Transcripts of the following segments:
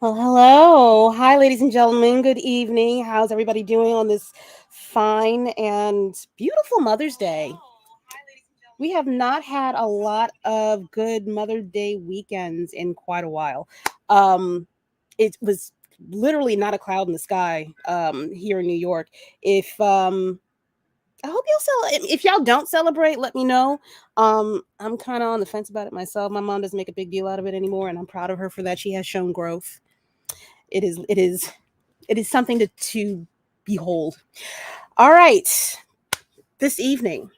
Well, hello. Hi, ladies and gentlemen. Good evening. How's everybody doing on this fine and beautiful Mother's Day? We have not had a lot of good Mother's Day weekends in quite a while. Um, it was literally not a cloud in the sky here in New York. If I hope y'all if y'all don't celebrate, let me know. I'm kind of on the fence about it myself. My mom doesn't make a big deal out of it anymore, and I'm proud of her for that. She has shown growth. It is something to behold. All right. This evening,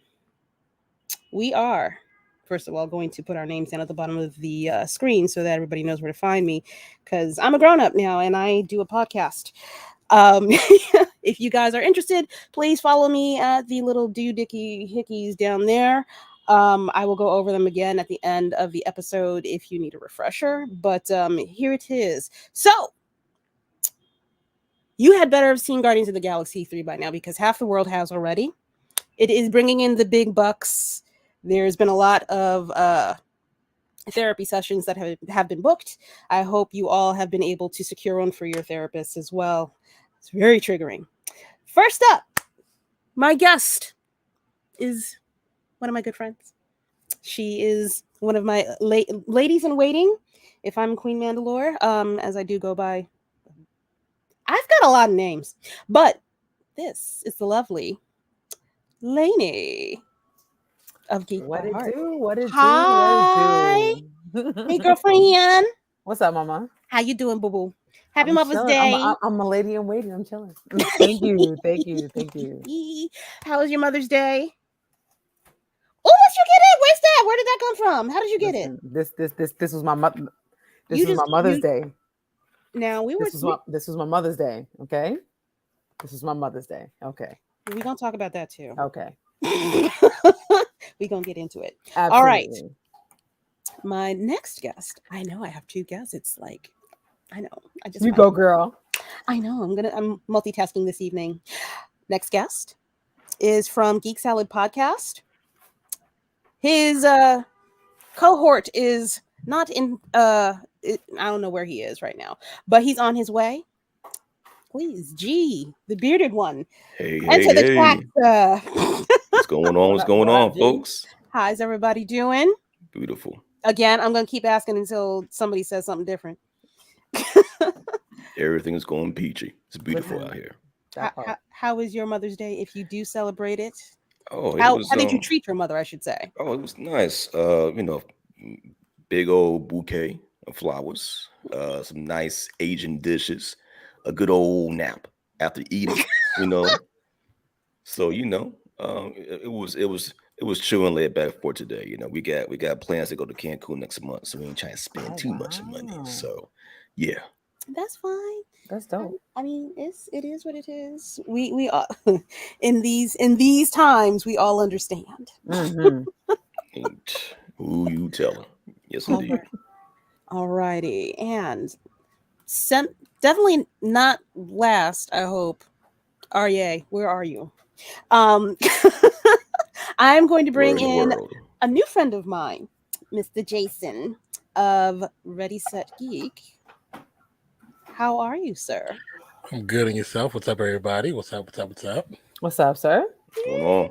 we are, first of all, going to put our names down at the bottom of the screen so that everybody knows where to find me, because I'm a grown up now and I do a podcast. If you guys are interested, please follow me at the little doohickey hickeys down there. I will go over them again at the end of the episode if you need a refresher. But here it is. So, you had better have seen Guardians of the Galaxy 3 by now, because half the world has already. It is bringing in the big bucks. There's been a lot of therapy sessions that have been booked. I hope you all have been able to secure one for your therapist as well. It's very triggering. First up, my guest is one of my good friends. She is one of my ladies in waiting, if I'm Queen Mandalore, as I do go by. I've got a lot of names, but this is the lovely Lainey of Geek What by it Heart. do? What it Hi. do? What it Hey, do? girlfriend. What's up, mama? How you doing, boo-boo? Happy I'm Mother's chilling. Day. I'm a lady in waiting. I'm chilling. Thank you. Thank you. Thank you. How was your Mother's Day? Oh, what'd you get it? Where's that? Where did that come from? How did you get it? Listen, this was my mother. This You was just my Mother's you Day. now we were This was my Mother's Day. Okay. This was my Mother's Day. Okay. we're gonna talk about that too. Okay. We're gonna get into it. Absolutely. All right. My next guest. I know I have two guests. It's like I know. You go, girl. I know. I'm multitasking this evening. Next guest is from Geek Salad Podcast. His cohort is not in I don't know where he is right now, but he's on his way. Please, G, the bearded one. Hey, Enter the hey, chat. hey. What's going on? What's going What on, up, G? folks? How's everybody doing? Beautiful. Again, I'm going to keep asking until somebody says something different. Everything is going peachy. It's beautiful Listen, out here. How is your Mother's Day if you do celebrate it? Oh, How did you treat your mother, I should say? Oh, it was nice. Big old bouquet of flowers, some nice Asian dishes, a good old nap after eating, you know. So, it was chill and laid back for today. We got plans to go to Cancun next month, so we ain't trying to spend too much money. wow. So, yeah. That's fine. That's dope. I mean, it is what it is. We all, in these times we all understand. Mhm. Ain't who you telling? Yes, indeed. Alrighty, and definitely not last. I hope. Arye, where are you? I'm going to bring Where in the in world? a new friend of mine, Mr. Jason of Ready Set Geek. How are you, sir? I'm good. And yourself? What's up, everybody? What's up? What's up? What's up? What's up, sir? What's going on?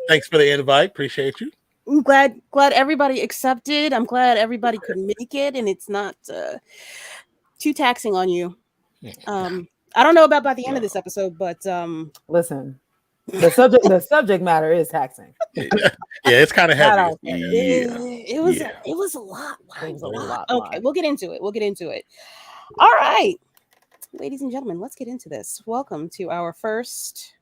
Thanks for the invite. Appreciate you. I'm glad everybody accepted. I'm glad everybody could make it, and it's not too taxing on you. I don't know about by the end of this episode, but Listen, the subject matter is taxing. Yeah, it's kind of heavy. it was a lot. It was a lot. Okay, we'll get into it. All right, ladies and gentlemen, let's get into this. Welcome to our first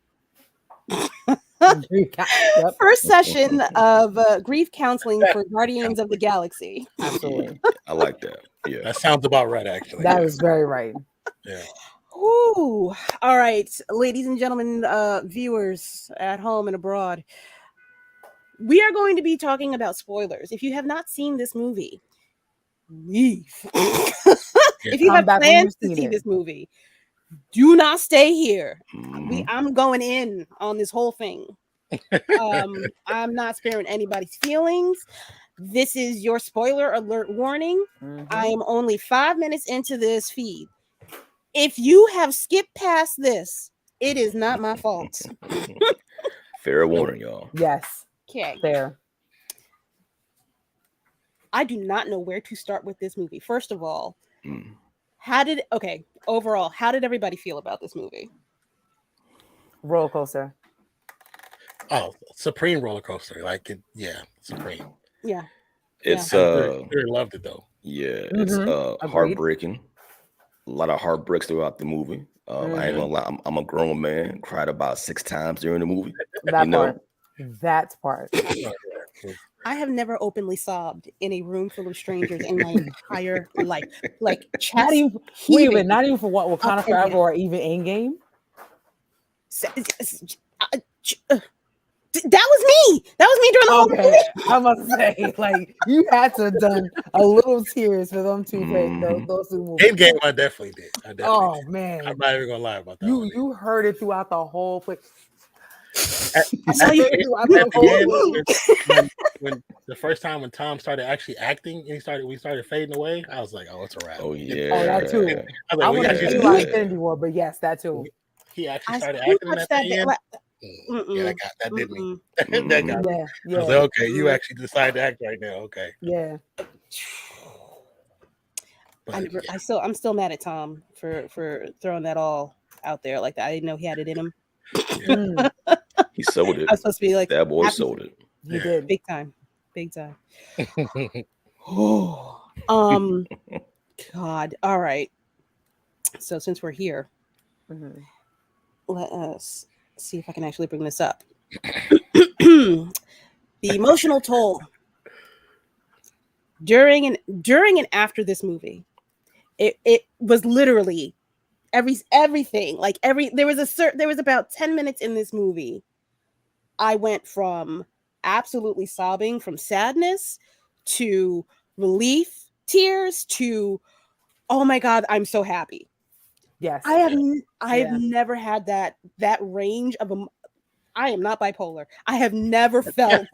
session of grief counseling for Guardians of the Galaxy. Absolutely. I like that. Yeah. That sounds about right, actually. That is very right. Yeah. Ooh. All right, ladies and gentlemen, viewers at home and abroad, we are going to be talking about spoilers. If you have not seen this movie, leave. If you have plans to see this movie, do not stay here. I'm going in on this whole thing. I'm not sparing anybody's feelings. This is your spoiler alert warning. I am only 5 minutes into this feed. If you have skipped past this, it is not my fault. Fair warning, y'all. Yes, Okay. fair. I do not know where to start with this movie. First of all, Mm. overall, how did everybody feel about this movie? Roller coaster. Oh, supreme roller coaster. Like it, yeah, supreme. Yeah. It's I really loved it though. yeah, it's Agreed. heartbreaking. A lot of heartbreaks throughout the movie. I ain't gonna lie, I'm a grown man. Cried about 6 times during the movie. That you part. know, That part. I have never openly sobbed in a room full of strangers in my entire life. Like Not chest even heaving. not even for Wakanda Up and Forever down. or even Endgame. That was me. That was me during the whole Okay, movie. I must say, like you had to have done a little tears for them two Mhm. those two movies. Endgame, I definitely did. Oh did. man, I'm not even gonna lie about that. one. you heard it throughout the whole place. At You heard the it throughout end, the at the whole end, movie. when the first time when Tom started actually acting and we started fading away, I was like, oh, it's a wrap. Oh Oh, that too. yeah. I was I like, we want to actually see Yeah. about he, Infinity War, but yes, that too. he actually I started who acting in touched at that. the end. Like, Yeah, that did me. mm-mm. That got me. Yeah, I was yeah, like, okay, you actually decided to act right now. Okay. yeah. But yeah. I'm still mad at Tom for throwing that all out there like that. I didn't know he had it in him. Mm, He sold it. I was supposed to be like That boy happy- sold it. he Yeah. did. big time. Um God. All right. So since we're here, Mhm. let us see if I can actually bring this up. The emotional toll during and after this movie, it was literally everything. Like there was about 10 minutes in this movie. I went from absolutely sobbing from sadness to relief, tears to oh my god, I'm so happy. Yes. I have Yeah. never had that range of I am not bipolar. I have never felt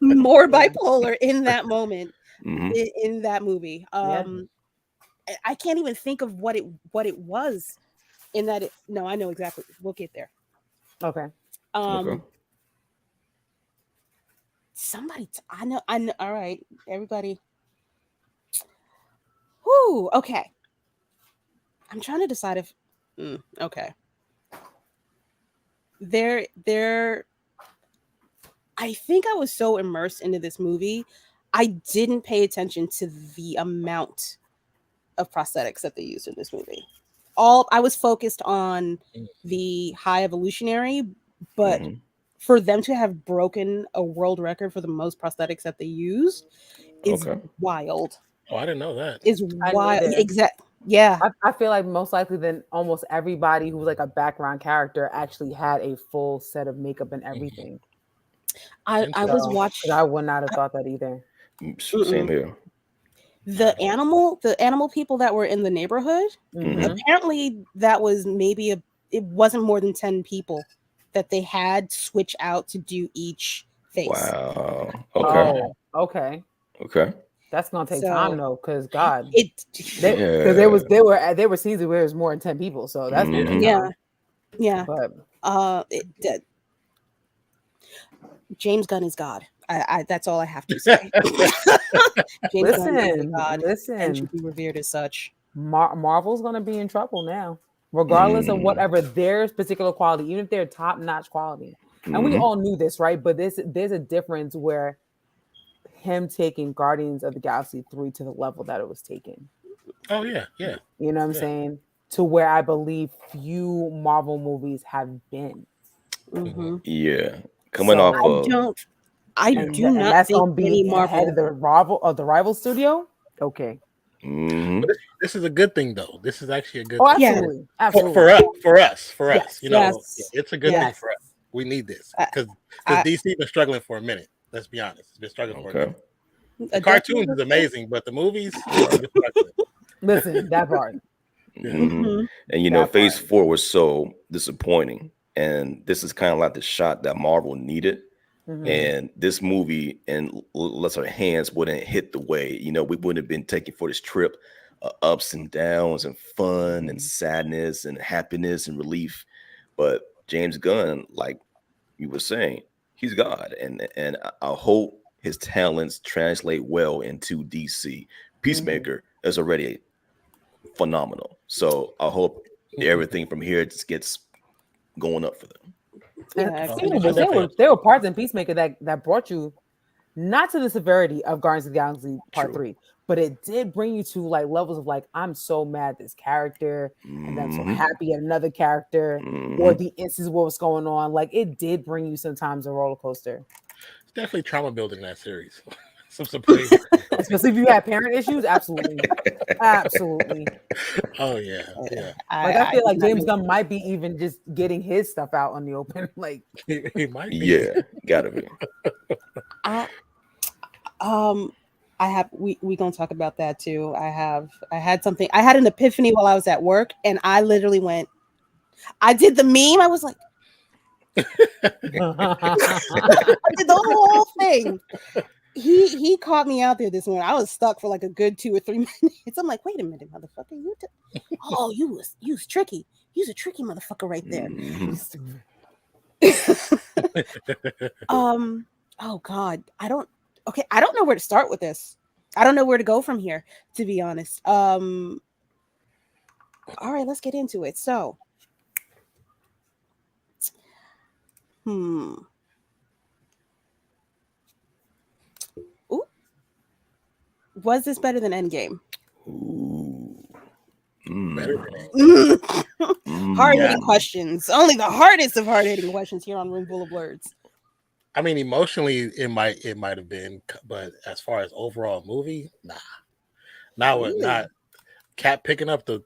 more bipolar in that moment Mhm. in that movie. I can't even think of what it was in that. No, I know exactly. We'll get there. Okay. Okay. Somebody, I know. All right, everybody. Whoo. Okay. I'm trying to decide if. Okay. There. I think I was so immersed into this movie, I didn't pay attention to the amount of prosthetics that they used in this movie. I was focused on the high evolutionary, but Mhm. for them to have broken a world record for the most prosthetics that they used is Okay. wild. Oh, I didn't know that. Is I wild. neither. Exact. Yeah. I feel like most likely then almost everybody who was like a background character actually had a full set of makeup and everything. I was So, 'cause watching I would not have thought that either. Same here. the animal people that were in the neighborhood. Mhm. Apparently, that was maybe it wasn't more than 10 people that they had switch out to do each face. Wow. Okay. Oh, okay. Okay. That's gonna take So time though, because God, it because Yeah. there were seasons where it was more than 10 people, so that's gonna take yeah, time. yeah. But James Gunn is God. I that's all I have to say. James Gunn is a God and listen, should be revered as such. Marvel's gonna be in trouble now, regardless of whatever their particular quality, even if they're top-notch quality. And we all knew this, right? But there's a difference where him taking Guardians of the Galaxy 3 to the level that it was taken. Oh yeah, yeah. You know what I'm saying? To where I believe few Marvel movies have been. Mm-hmm. Yeah. Coming So- off I And, do and not that's think gonna be any ahead Marvel of the rival studio. Okay. But this is a good thing though. This is actually a good Oh, thing. Yeah. absolutely. Absolutely. For us. Yes, You know, yes. it's a good thing Yes. for us. We need this I- because DC been struggling for a minute. Let's be honest, it's been struggling for a minute. The cartoons is amazing, but the movies, Listen, that part. Mhm. And you know, That Phase part. 4 was so disappointing, and this is kind of like the shot that Marvel needed And this movie, and unless our hands wouldn't hit the way, we wouldn't have been taking for this trip, ups and downs and fun and sadness and happiness and relief. But James Gunn, like you were saying, he's God, and I hope his talents translate well into DC. Peacemaker is already phenomenal, so I hope everything from here just gets going up for them. There were parts in Peacemaker that brought you not to the severity of Guardians of the Galaxy Part 3, but it did bring you to like levels of like, I'm so mad at this character, and I'm so happy at another character, or the instance of what's going on. Like, it did bring you sometimes a roller coaster. It's definitely trauma building in that series. Some surprise. Especially if you have parent issues, absolutely. Oh yeah. I feel like James Gunn might be even just getting his stuff out on the open. Like he might be. Yeah, gotta be. We gonna talk about that too. I had an epiphany while I was at work, and I literally I did the meme. I was like, I did the whole thing. He caught me out there this morning. I was stuck for like a good 2 or 3 minutes. I'm like, wait a minute, motherfucker. You was tricky. You was a tricky motherfucker right there. Oh God. I don't know where to start with this. I don't know where to go from here, to be honest. All right, let's get into it. So was this better than Endgame? Better than Endgame. Hard-hitting questions. Only the hardest of hard-hitting questions here on Roomful of Blerds. I mean, emotionally, it might have been, but as far as overall movie, not Cap picking up the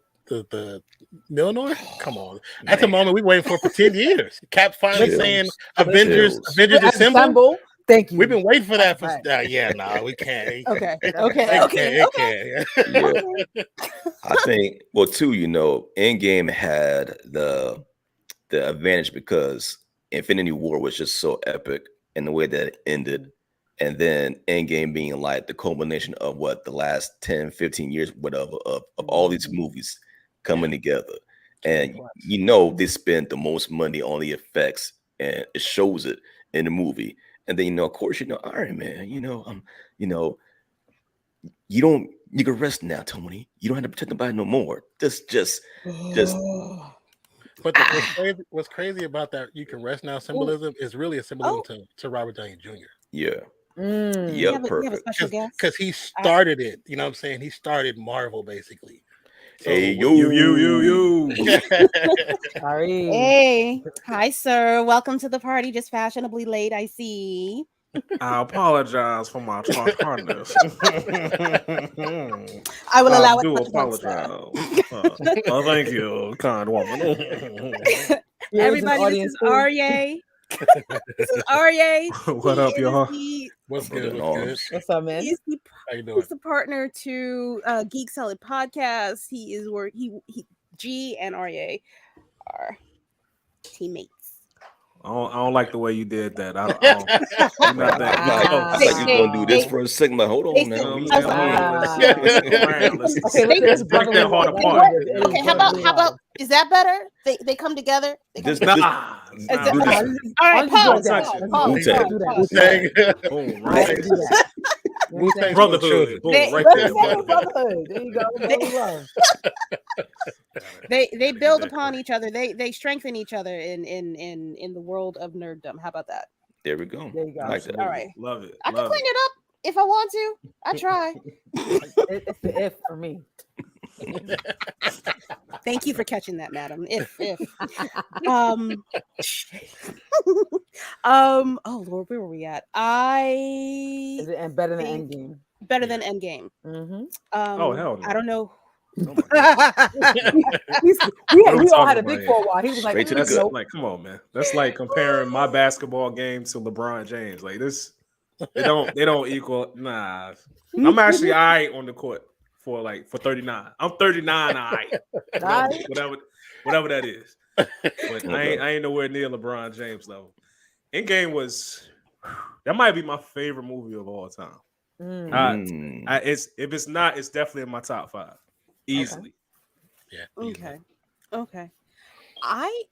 Milnor. Come on, at the moment we waiting for 10 years. Cap finally saying Avengers Assemble. Thank you. We've been waiting for that for we can't. Okay. I think too, Endgame had the advantage because Infinity War was just so epic in the way that it ended, and then Endgame being like the culmination of the last 10, 15 years, whatever, of all these movies coming together. And they spent the most money on the effects, and it shows it in the movie. And then, of course, Iron Man, you can rest now, Tony. You don't have to protect nobody no more. Just. But what's crazy about that you can rest now symbolism is really a symbolism to Robert Downey Jr. Yeah. Yeah, perfect. Because he started it. You know what I'm saying? He started Marvel, basically. So, hey, you. Sorry. Hey. Hi, sir. Welcome to the party. Just fashionably late, I see. I apologize for my tardiness. I will allow I do it. apologize. Thank you, kind woman. Everybody, this is Arye. This is Arye. What up, y'all? What's good? What's up, man? How you doing? He's the partner to Geek Salad Podcast. He is where G and Arye are teammates. I don't like the way you did that. I don't not that. I like you're going to do this for a second. Hold on now. Let's break that heart apart. Okay, how about is that better? They come together. All right, pause. Brotherhood. There you go. They build upon each other. They strengthen each other in the world of nerddom. How about that? There we go. There you go. Like that. All right. Love it. I can clean it up if I want to. I try. It's the if for me. Thank you for catching that, madam. If oh Lord, where were we at? Is it better than Endgame? Better than Endgame. Oh hell no. I don't know. We all had a big for a while. He was like, like, come on, man. That's like comparing my basketball game to LeBron James. Like this, they don't equal. Nah, I'm actually all right on the court for 39. I'm 39, all right. Whatever that is. But I ain't nowhere near LeBron James level. Endgame was That might be my favorite movie of all time. If it's not, it's definitely in my top 5, easily. Yeah. Okay. I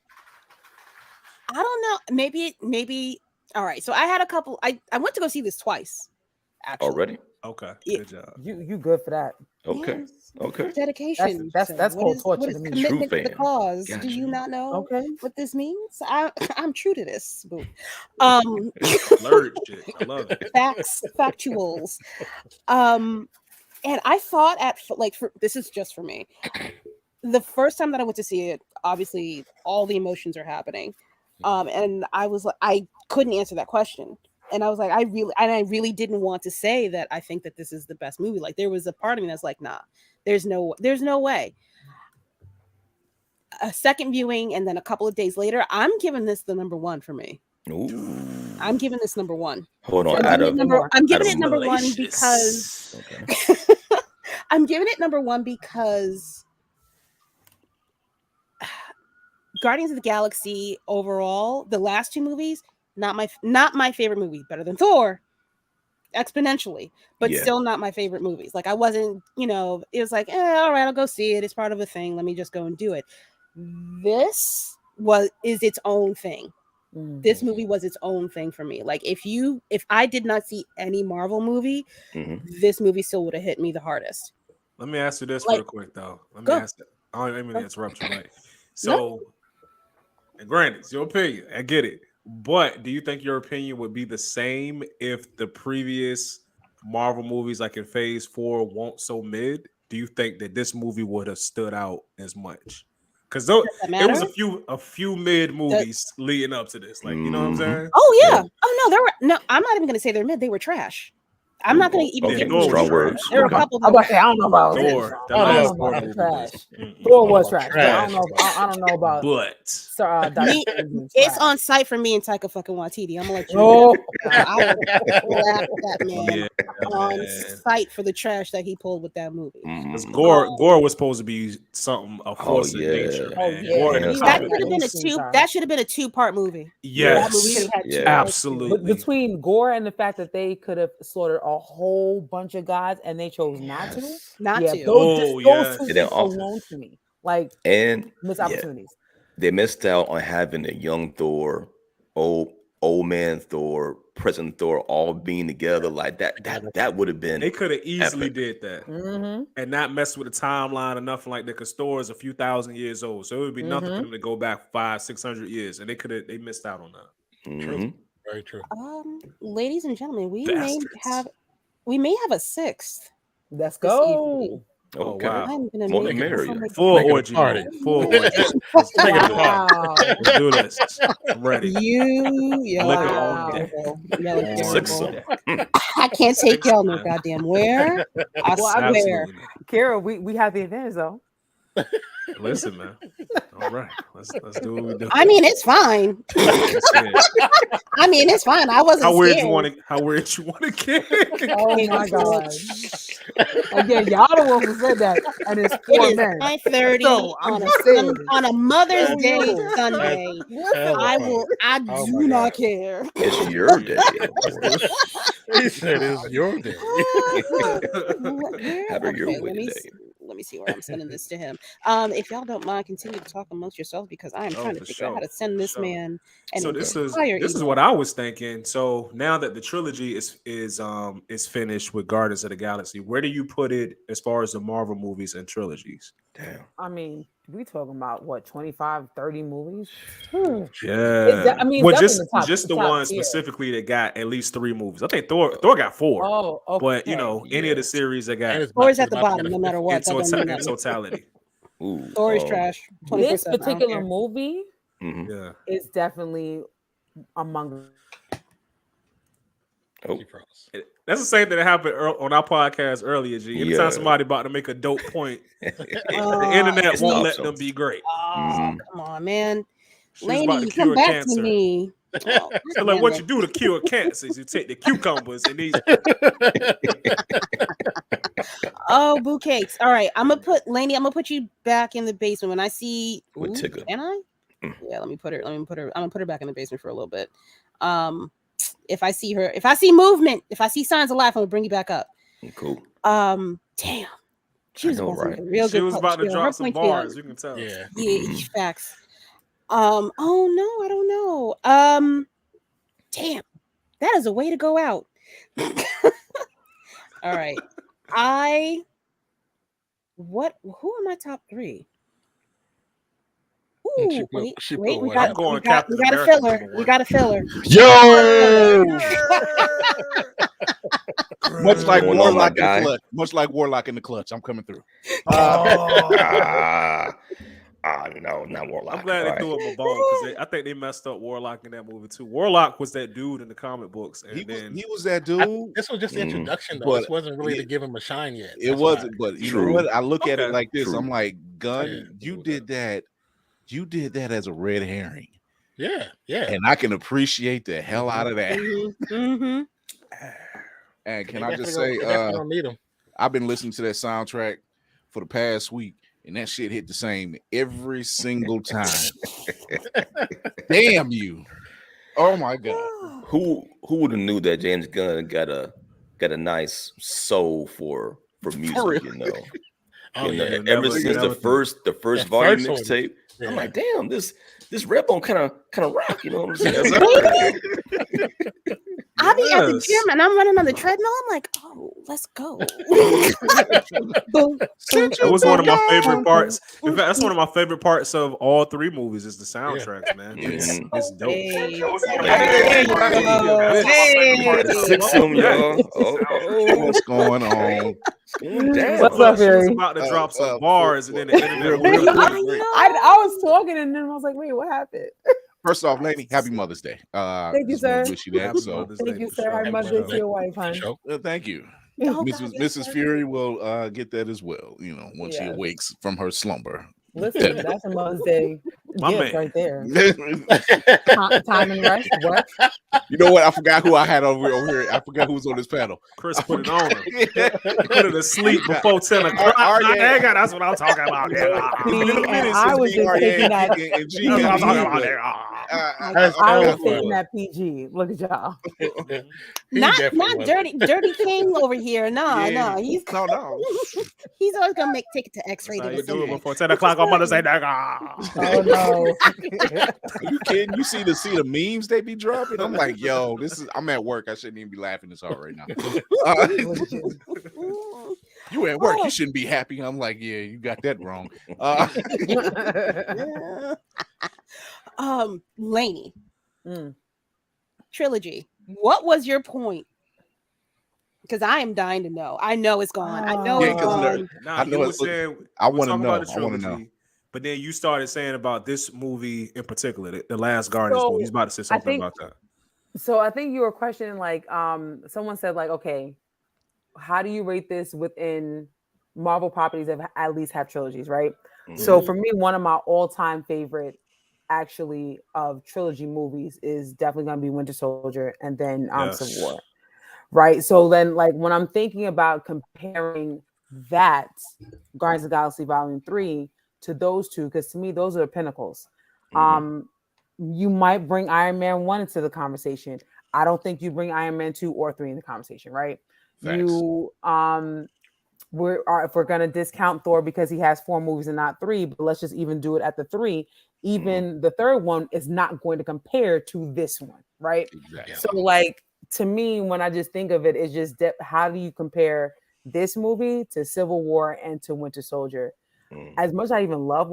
don't know. Maybe. All right. So I had a couple. I went to go see this twice. Actually. Already? Okay, Yeah. good job. You good for that? Okay. Yes, Okay. dedication. That's sir. called torture What is to me. commitment True to the fan. cause? Gotcha. Do you not know Okay. what this means? I'm true to this. Boo. Blurred shit. I love it. Factuals. And I thought this is just for me. The first time that I went to see it, obviously all the emotions are happening. And I was like, I couldn't answer that question. And I was like, I really didn't want to say that I think that this is the best movie. Like there was a part of me that's like, nah, there's no way. A second viewing, and then a couple of days later, I'm giving this the number 1 for me. Ooh. I'm giving this number 1. Hold on. I'm giving it number 1 because Okay. I'm giving it number 1 because Guardians of the Galaxy overall, the last 2 movies, not my favorite movie. Better than Thor, exponentially, but still not my favorite movies. Like I wasn't, it was like, all right, I'll go see it. It's part of a thing. Let me just go and do it. This is its own thing. This movie was its own thing for me. Like if I did not see any Marvel movie, this movie still would have hit me the hardest. Let me ask you this real quick though. Let me ask it. I don't even interrupt you, right? So, and granted, it's your opinion. I get it. But do you think your opinion would be the same if the previous Marvel movies, like in Phase 4, weren't so mid? Do you think that this movie would have stood out as much? Because there was a few mid movies leading up to this, like you know what I'm saying? Oh yeah. Oh no, I'm not even gonna say they're mid. They were trash. I'm not going to even give strong words. There were a couple. I don't know about Thor. Trash. Thor was trash. I don't know about. But it's on site for me and Taika fucking Waititi. I'm gonna let you know. I will laugh at that man on site for the trash that he pulled with that movie. Because Gore was supposed to be something a force of nature. That should have been a 2-part movie. Yes, absolutely. But between Gore and the fact that they could have slaughtered a whole bunch of gods and they chose not to. Those two things alone to me, like missed opportunities. They missed out on having a young Thor, old man Thor, present Thor, all being together like that. That would have been. They could have easily did that and not mess with the timeline or nothing like that. Because Thor is a few thousand years old, so it would be nothing for them to go back 500-600 years, and they missed out on that. True. Very true. Ladies and gentlemen, we may have a 6th. Let's go. Okay. Wow. I'm gonna More make than it merrier. Full orgy. Full orgy. Let's do this. I'm ready. Liquor on deck. I can't take y'all no goddamn where. I swear. Kara, we have the advantage though. Listen, man. All right, let's do what we do. I mean, it's fine. It's fine. I wasn't. How weird you want to kick? Oh my god! Again, y'all the one who said that, and it's 4 men. 9:30 on a Mother's Day Sunday. I do not care. It's your day. He said it's your day. Have your way today. Let me see where I'm sending this to him. If y'all don't mind, continue to talk amongst yourselves because I am trying to figure out how to send this man. So this is what I was thinking. So now that the trilogy is finished with Guardians of the Galaxy, where do you put it as far as the Marvel movies and trilogies? Damn. I mean, we talking about what 25, 30 movies? Yeah. Just the one specifically that got at least 3 movies. I think Thor got 4. Oh, okay. But any of the series that got Thor's at the bottom, no matter what. In totality. Ooh, Thor is trash. This particular movie is definitely among. Oh. That's the same thing that happened on our podcast earlier, G. Anytime somebody about to make a dope point, the internet won't let them be great. Come on, man. Lady, come back to me. So like what you do to cure cancer is you take the cucumbers and these. Oh, bouquets. All right, I'm gonna put you back in the basement when I see. Can I? Yeah, let me put her. I'm gonna put her back in the basement for a little bit. If I see her, if I see movement, if I see signs of life, I'm gonna bring you back up. Cool. Damn. She I was know, about to make right? a real She good was punch. about to Yeah, her drop some points be on- bars. You can tell. Yeah. Yeah, facts. Oh no, I don't know. Damn, that is a way to go out. All right. Who are my top three? And she Ooh, put- wait, she wait, put we what got, at? we going got, Captain we got a America filler. number We one. got a filler. Yo, much like Going on, my Warlock in the guy. clutch. Much like Warlock in the clutch. I'm coming through. No, not Warlock. I'm glad they All threw right. him a bone because I think they messed up Warlock in that movie too. Warlock was that dude in the comic books, and He was that dude. This was just the introduction, though. But This wasn't really it- to give him a shine yet. It That's wasn't, why. but you True. know what? I look at it Okay. like this. True. I'm like, Gun, Yeah. you did that. You did that as a red herring, Yeah, yeah. and I can appreciate the hell out of that. Mm-hmm. And can They I definitely just don't- say, they definitely don't need him. I've been listening to that soundtrack for the past week, and that shit hit the same every single time. Damn you! Oh my god! Who would have knew that James Gunn got a nice soul for music? real. You know, Oh, You know, yeah. ever never- since you the never first That volume first one. mixtape, Yeah. I'm like, damn, this Redbone kind of rock. You know what I'm saying? Yes, I'll be at the Yes. gym and I'm running on the treadmill. I'm like, oh, let's go. Boom, boom, That was one of my favorite boom, parts. boom, In fact, that's boom. one of my favorite parts of all three movies is the soundtracks, man. Mhm. It's dope. Hey. That's one of my There favorite you parts. go. That's one of my favorite parts. Hey. Six of them, y'all. What's going on? Damn. What's I up, thought she was Harry? about to drop some well, bars, and then the internet real went quick. I really great. know. I was talking and then I was like, wait, what happened? First off, Laney, happy Mother's Day. Thank you, just wanna sir. Wish you that. Happy So, Mother's Thank Day you, for sir. sure. Happy Mother's Day to your wife, hon. Show. thank you. Oh, Mrs. God, Mrs. Fury will get that as well. You know, once she Yes. awakes from her slumber. Listen, that's a Mother's Day My gift man. right there. You Time and rest. What? know what? I forgot who I had over here. I forgot who was on this panel. Chris put it on her. Put her to sleep before 10 o'clock. Arya- That's what I'm talking about. See, Minutes and I is was being just Arya taking that. and That's G what I'm and talking E, about. but, There. That's I was Alpha. taking that PG. Look at y'all. He not definitely was. dirty king over here. No, Yeah. he's no. he's always gonna take it to That's how X-rated. you do it or before 10 o'clock on Mother's Day. Oh no. Are you kidding? You see the memes they be dropping? I'm like, yo, I'm at work. I shouldn't even be laughing this hard right now. Look at you. something. You at work, you shouldn't be happy. I'm like, yeah, you got that wrong. Lainey, Mm. trilogy. What was your point? Because I am dying to know. I know it's gone. I know Yeah, it's 'cause gone. Nah, I you know were it's- saying I we wanna talking know. about the I wanna know. trilogy, but then you started saying about this movie in particular, the Last Guardians So, movie. He's about to say something think- about that. So I think you were questioning like someone said like, okay, how do you rate this within Marvel properties that at least have trilogies, right? So for me, one of my all-time favorite actually of trilogy movies is definitely gonna be Winter Soldier and then Yes. Civil War. Right. So then like when I'm thinking about comparing that Guardians of the Galaxy Volume 3 to those two, because to me those are the pinnacles. You might bring Iron Man 1 into the conversation. I don't think you bring Iron Man 2 or 3 in the conversation, right? Facts. You if we're gonna discount Thor because he has 4 movies and not 3, but let's just even do it at the 3. Even the third one is not going to compare to this one, right? Exactly. So like to me, when I just think of it, it's just how do you compare this movie to Civil War and to Winter Soldier? As much as I even love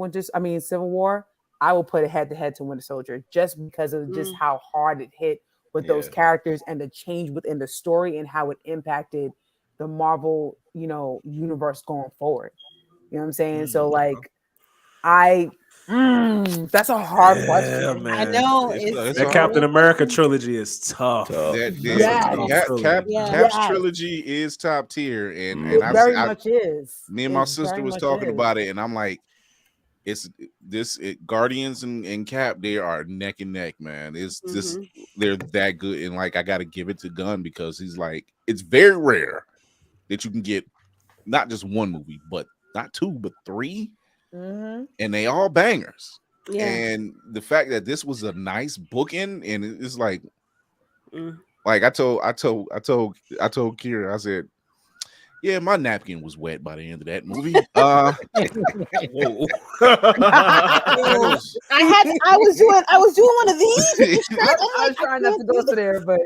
Civil War, I will put it head to head to Winter Soldier just because of just how hard it hit with those characters and the change within the story and how it impacted the Marvel, universe going forward. You know what I'm saying? So like, that's a hard question. Man. I know It's That all- Captain America trilogy is tough. Cap's Yes. trilogy is top tier, and It I very much is. me and my It sister very was much talking is. about it, and I'm like, Guardians and Cap, they are neck and neck, man. It's just they're that good, and like I got to give it to Gunn because he's like, it's very rare that you can get not just one movie, but not 2, but 3, and they all bangers. Yeah. And the fact that this was a nice bookend, and it's like Like I told Kira, I said, yeah, my napkin was wet by the end of that movie. Whoa. I was doing one of these. I was trying not to go to there, but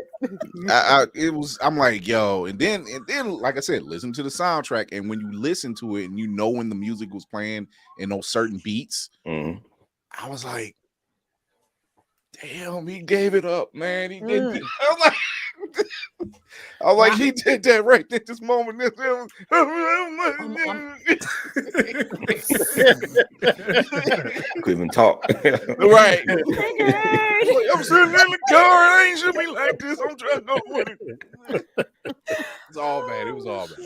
I'm like, yo, and then like I said, listen to the soundtrack, and when you listen to it and you know when the music was playing in those certain beats, I was like, damn, he gave it up, man. He did. I was like, he did that right at this moment. Couldn't even talk. Right. I'm sitting in the car. I ain't should be like this. I'm trying to go with it. It's all bad. It was all bad.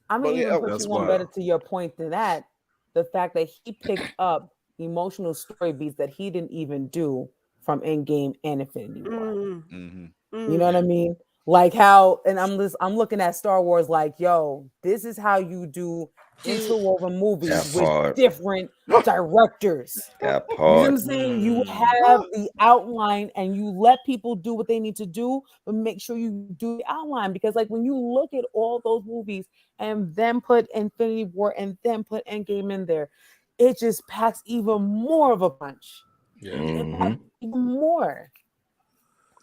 I'm gonna even put that's you one wild. better to your point than that. The fact that he picked up emotional story beats that he didn't even do from Endgame and Infinity War. Mm-hmm. You know what I mean? Like how, and I'm looking at Star Wars like, yo, this is how you do interwoven movies with different directors. That You know what I'm part. saying? You have the outline and you let people do what they need to do, but make sure you do the outline, because like when you look at all those movies and then put Infinity War and then put Endgame in there, it just packs even more of a punch. Yeah. Even more.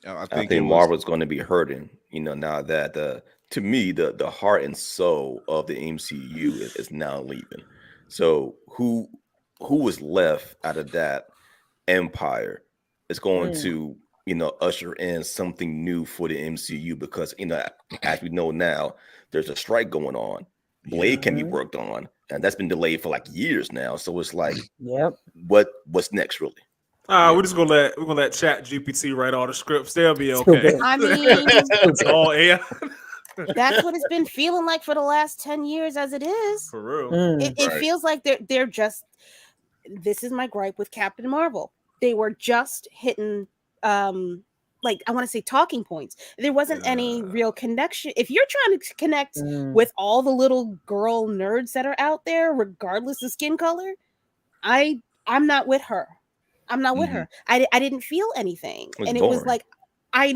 I think Marvel's going to be hurting, now that to me the heart and soul of the MCU is now leaving. So who was left out of that empire is going to usher in something new for the MCU, because as we know now, there's a strike going on. Blade can be worked on, and that's been delayed for like years now. So it's like, what's next really? We're gonna let Chat GPT write all the scripts. They'll be okay. I mean, it's all AI. That's what it's been feeling like for the last 10 years as it is. For real. It feels like they're just, this is my gripe with Captain Marvel. They were just hitting like, I want to say talking points. There wasn't any real connection. If you're trying to connect with all the little girl nerds that are out there, regardless of skin color, I'm not with her. I'm not with her. I didn't feel anything. It was and boring. it was like, I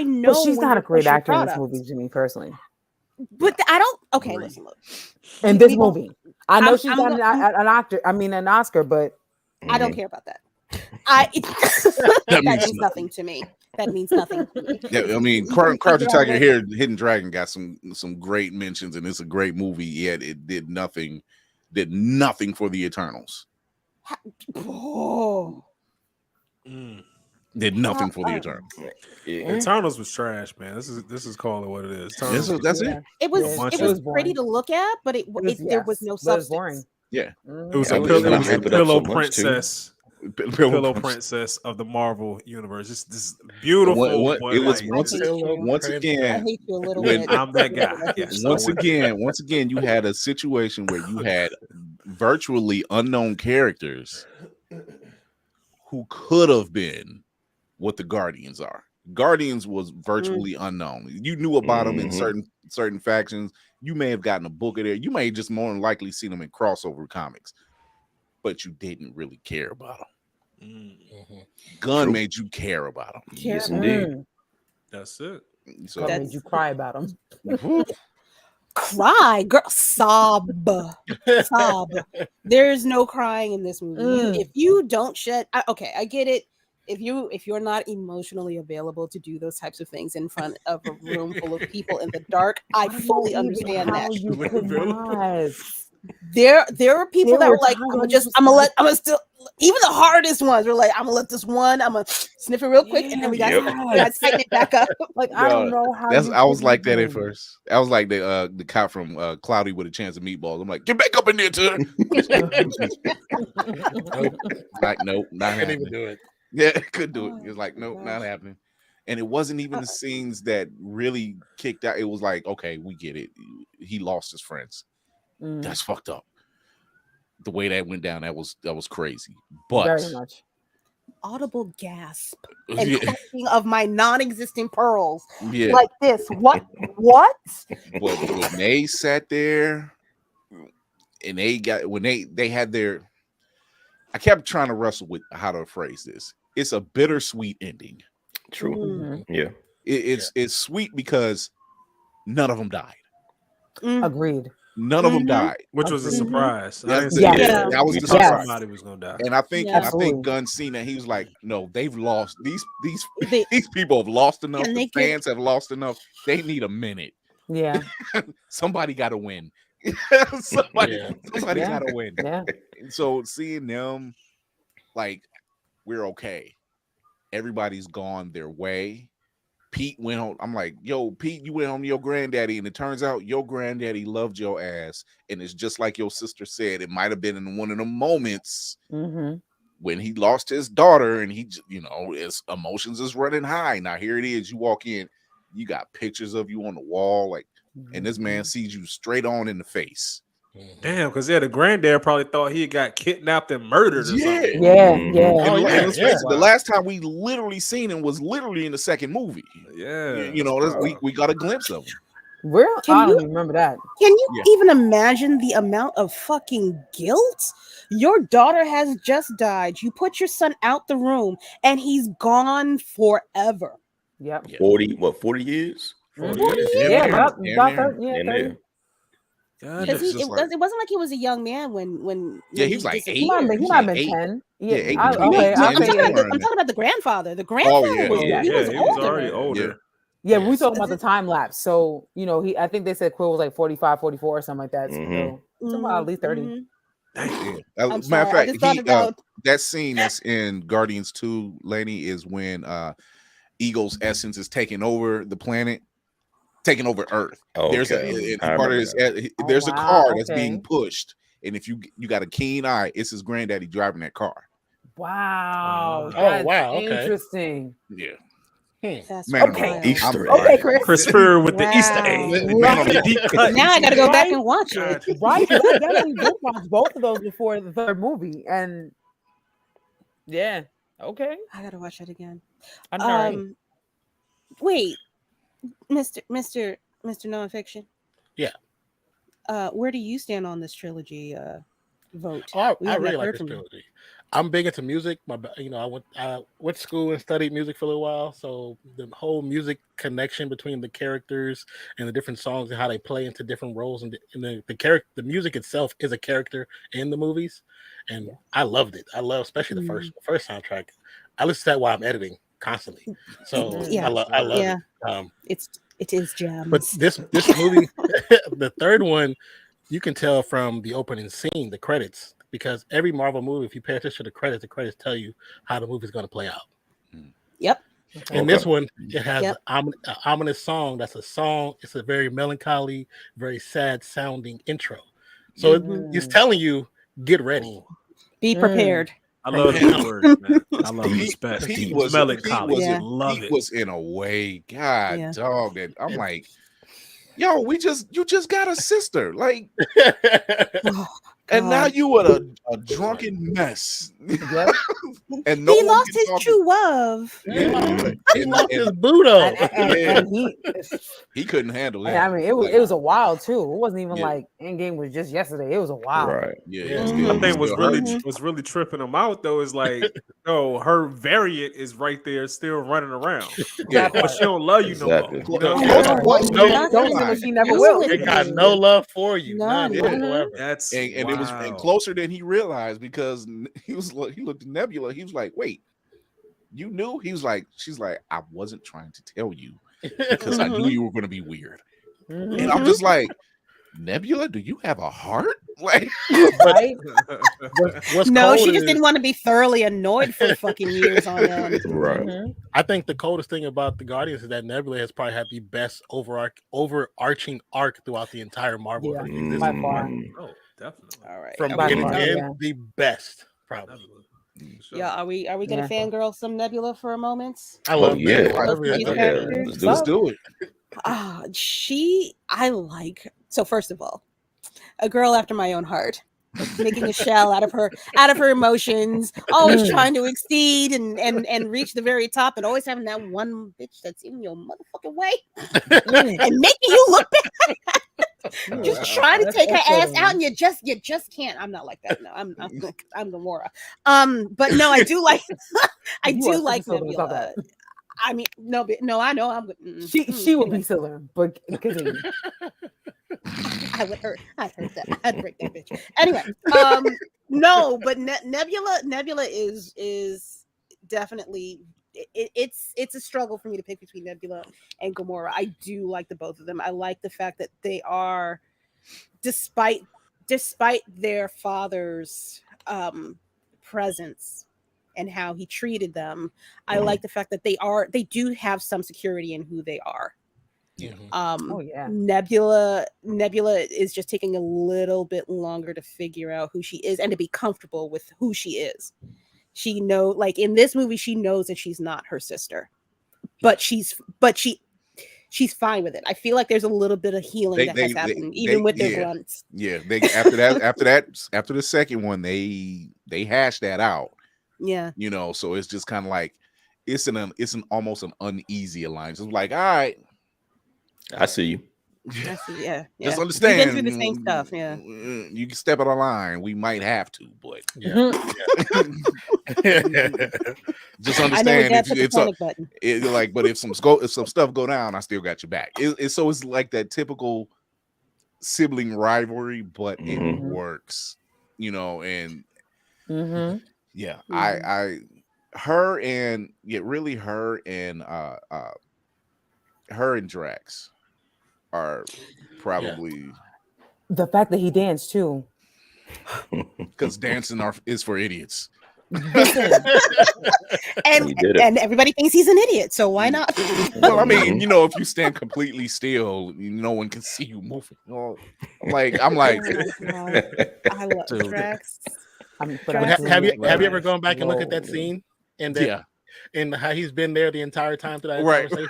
know. But she's not a great actor in this movie, Jimmy, personally. But I don't. Okay, listen, look. In this movie, I know she's got an actor. I mean, an Oscar, but I don't care about that. That means nothing to me. That means nothing to me. Yeah, I mean, Crouching Tiger here, Hidden Dragon got some great mentions, and it's a great movie. Yet it did nothing for the Eternals. Did nothing for the Eternals. Eternals was trash, man. This is calling what it is. That's it. It was pretty to look at, but there was no substance. Boring. Yeah, it was a pillow princess. Pillow princess of the Marvel universe. This is beautiful. It was once again. I hate you a little bit. I'm that guy. Yes, once again, you had a situation where you had virtually unknown characters who could have been what the Guardians are. Guardians was virtually unknown. You knew about them in certain factions. You may have gotten a book of there. You may just more than likely seen them in crossover comics, but you didn't really care about them. Gunn made you care about them. Yes, indeed. That's it. So that made you cry about them. Cry, girl, sob. There's no crying in this movie. If you don't shed, I get it. If you're not emotionally available to do those types of things in front of a room full of people in the dark, I fully understand that. You could not. There are people that were like, I'm gonna still, even the hardest ones were like, I'm gonna let this one, I'm gonna sniff it real quick, and then we got to tighten it back up. Like, I don't know how. I was like that at first. I was like the cop from Cloudy with a Chance of Meatballs. I'm like, get back up in there, too. Like, nope, not happening. Even do it. Yeah, could do it. It's like, nope, not happening. And it wasn't even the scenes that really kicked out. It was like, okay, we get it. He lost his friends. That's fucked up. The way that went down, that was crazy. But very much. Audible gasp and clutching of my non-existent pearls. Yeah. Like this. What? But when they sat there and they had their, I kept trying to wrestle with how to phrase this. It's a bittersweet ending. True. Yeah. It's sweet because none of them died. Agreed. None of them died, which was a surprise. I didn't That's see Yeah. that. that was We the thought surprise. somebody was gonna die. And I think Yeah. I think Absolutely. Gunn seen that he was like, no, they've lost these They- these people have lost enough. And The they could- fans have lost enough. They need a minute. Yeah. Somebody got to win. somebody Yeah. somebody got to win. Yeah. And so seeing them, like, we're okay. Everybody's gone their way. Pete went home. I'm like, yo, Pete, you went home to your granddaddy, and it turns out your granddaddy loved your ass. And it's just like your sister said. It might have been in one of the moments when he lost his daughter, and he, his emotions is running high. Now here it is. You walk in, you got pictures of you on the wall, like, and this man sees you straight on in the face. Damn, because the granddad probably thought he got kidnapped and murdered or something. Yeah. And Oh, yeah, let's face it, Wow. the last time we literally seen him was literally in the second movie. Yeah, We got a glimpse of him. Where Can I don't you- even remember that. Can you Yeah. even imagine the amount of fucking guilt? Your daughter has just died. You put your son out the room and he's gone forever. Yep. Yeah. 40 years? 40 Yeah, years. Yeah, about yeah, 30, yeah, In 30. there. God, Because it's it just like- wasn't like he was a young man when Yeah, he was like disappeared. He might have been, He's 10. Yeah, eight, I- between okay, eight, I'll I'm ten, say talking, it. I'm talking about the grandfather. The grandfather yeah, was yeah, he was he older. was already older. Yeah, we So talking about the time lapse. So, I think they said Quill was like 45, 44 or something like that. So, talking about at least 30. Mhm. Yeah. I'm Matter sorry, of I fact, just thought about that scene that's in Guardians 2, Laney, is when Eagle's essence is taking over the planet, taking over Earth. There's Okay. a part of this. Oh, There's a wow, car that's okay. being pushed, and if you got a keen eye, it's his granddaddy driving that car. Wow. Oh, That's wow, okay. interesting. Yeah, that's man, Okay. wild. Easter I'm- egg. Okay, Chris. Chris Spear with the Wow. Easter egg. Right. Deep cut. Now I got to go back Right? and watch it. Gotcha. Right. 'Cause I definitely did watch both of those before the third movie. And yeah. Okay. I got to watch that again. I'm all right. Wait, Mr. Nonfiction. Yeah. Where do you stand on this trilogy vote? Oh, We I have not really like heard this from you. trilogy. I'm big into music. I went to school and studied music for a little while, so the whole music connection between the characters and the different songs and how they play into different roles, and the music itself is a character in the movies, and I loved it. I love especially the first soundtrack. I listen to that while I'm editing constantly, so Yeah. I love Yeah. it. It is jams. But this movie, the third one, you can tell from the opening scene, the credits, because every Marvel movie, if you pay attention to the credits tell you how the movie's going to play out. Yep. And this one, it has Yep. an ominous song. That's a song. It's a very melancholy, very sad sounding intro. So it's telling you, get ready. Be prepared. I love these words, man. I love respect. Pete was melancholy. Yeah. Love Pete it. was in a way, God, Yeah. dog. That I'm like, yo, you just got a sister, like, Oh, and now God. you are a drunken mess, Yep. and no He one lost can his talk- true love. Yeah. He lost And his Budo. And he couldn't handle and that. I mean, it was a while too. It wasn't even Yeah. like Endgame was just yesterday. It was a while. Right. Yeah, Yeah. it's Mhm. still- I think it was still really hurts. was really tripping him out though is like, no, her variant is right there still running around, Yeah. but she don't love you no Exactly. more. You know? Yeah. Don't Nothing. assume that she never Nothing. will. They got no love for you. None None. whatsoever. That's And it was wild. closer than he realized, because he looked at Nebula. He was like, "Wait, you knew?" He was like, "She's like, I wasn't trying to tell you because I knew you were going to be weird." Mhm. And I'm just like, Nebula, do you have a heart? Like, Right? What's No, cold she just is- didn't want to be thoroughly annoyed for fucking years on end. Right. Mhm. I think the coldest thing about the Guardians is that Nebula has probably had the best overarching arc throughout the entire Marvel. Yeah. existence. By far. Oh, definitely. All right. From Are By we beginning gonna- to far, end, yeah. the best, probably. Sure. Yeah, are we gonna Yeah. fangirl some Nebula for a moment? I love yeah. that. Love Every- these every- characters. let's do it. I like. So first of all, a girl after my own heart, making a shell out of her emotions, always trying to exceed and reach the very top, and always having that one bitch that's in your motherfucking way and making you look bad. Just trying to That's take her ass okay. out, and you just can't. I'm not like that. No, I'm Gamora. But no, I do like I You do are like such a soul, stop Nebula. that. I mean, no, I know I'm. She would be silly, but continue. I'd hurt that. I'd break that bitch. Anyway, no, but Nebula is definitely it's a struggle for me to pick between Nebula and Gamora. I do like the both of them. I like the fact that they are, despite their father's presence and how he treated them, I like the fact that they do have some security in who they are. Oh yeah. Nebula is just taking a little bit longer to figure out who she is and to be comfortable with who she is. She like in this movie, she knows that she's not her sister, but she's fine with it. I feel like there's a little bit of healing that has happened, even with their grunts. Yeah, they after the second one, they hashed that out. Yeah, you know, so it's just kind of like it's an almost an uneasy alliance. It's like, all right, I see you. I see, yeah. Just understand. We've been through the same stuff. Yeah, you can step out of line. We might have to, but just understand if some stuff go down, I still got your back. So it's like that typical sibling rivalry, but it works, you know. And her and Drax are probably the fact that he danced too, because dancing is for idiots. and everybody thinks he's an idiot, so why not? Well, I mean, you know, if you stand completely still, no one can see you moving. I'm like, I love Drax. Have you ever gone back and looked at that scene and how he's been there the entire time through that conversation?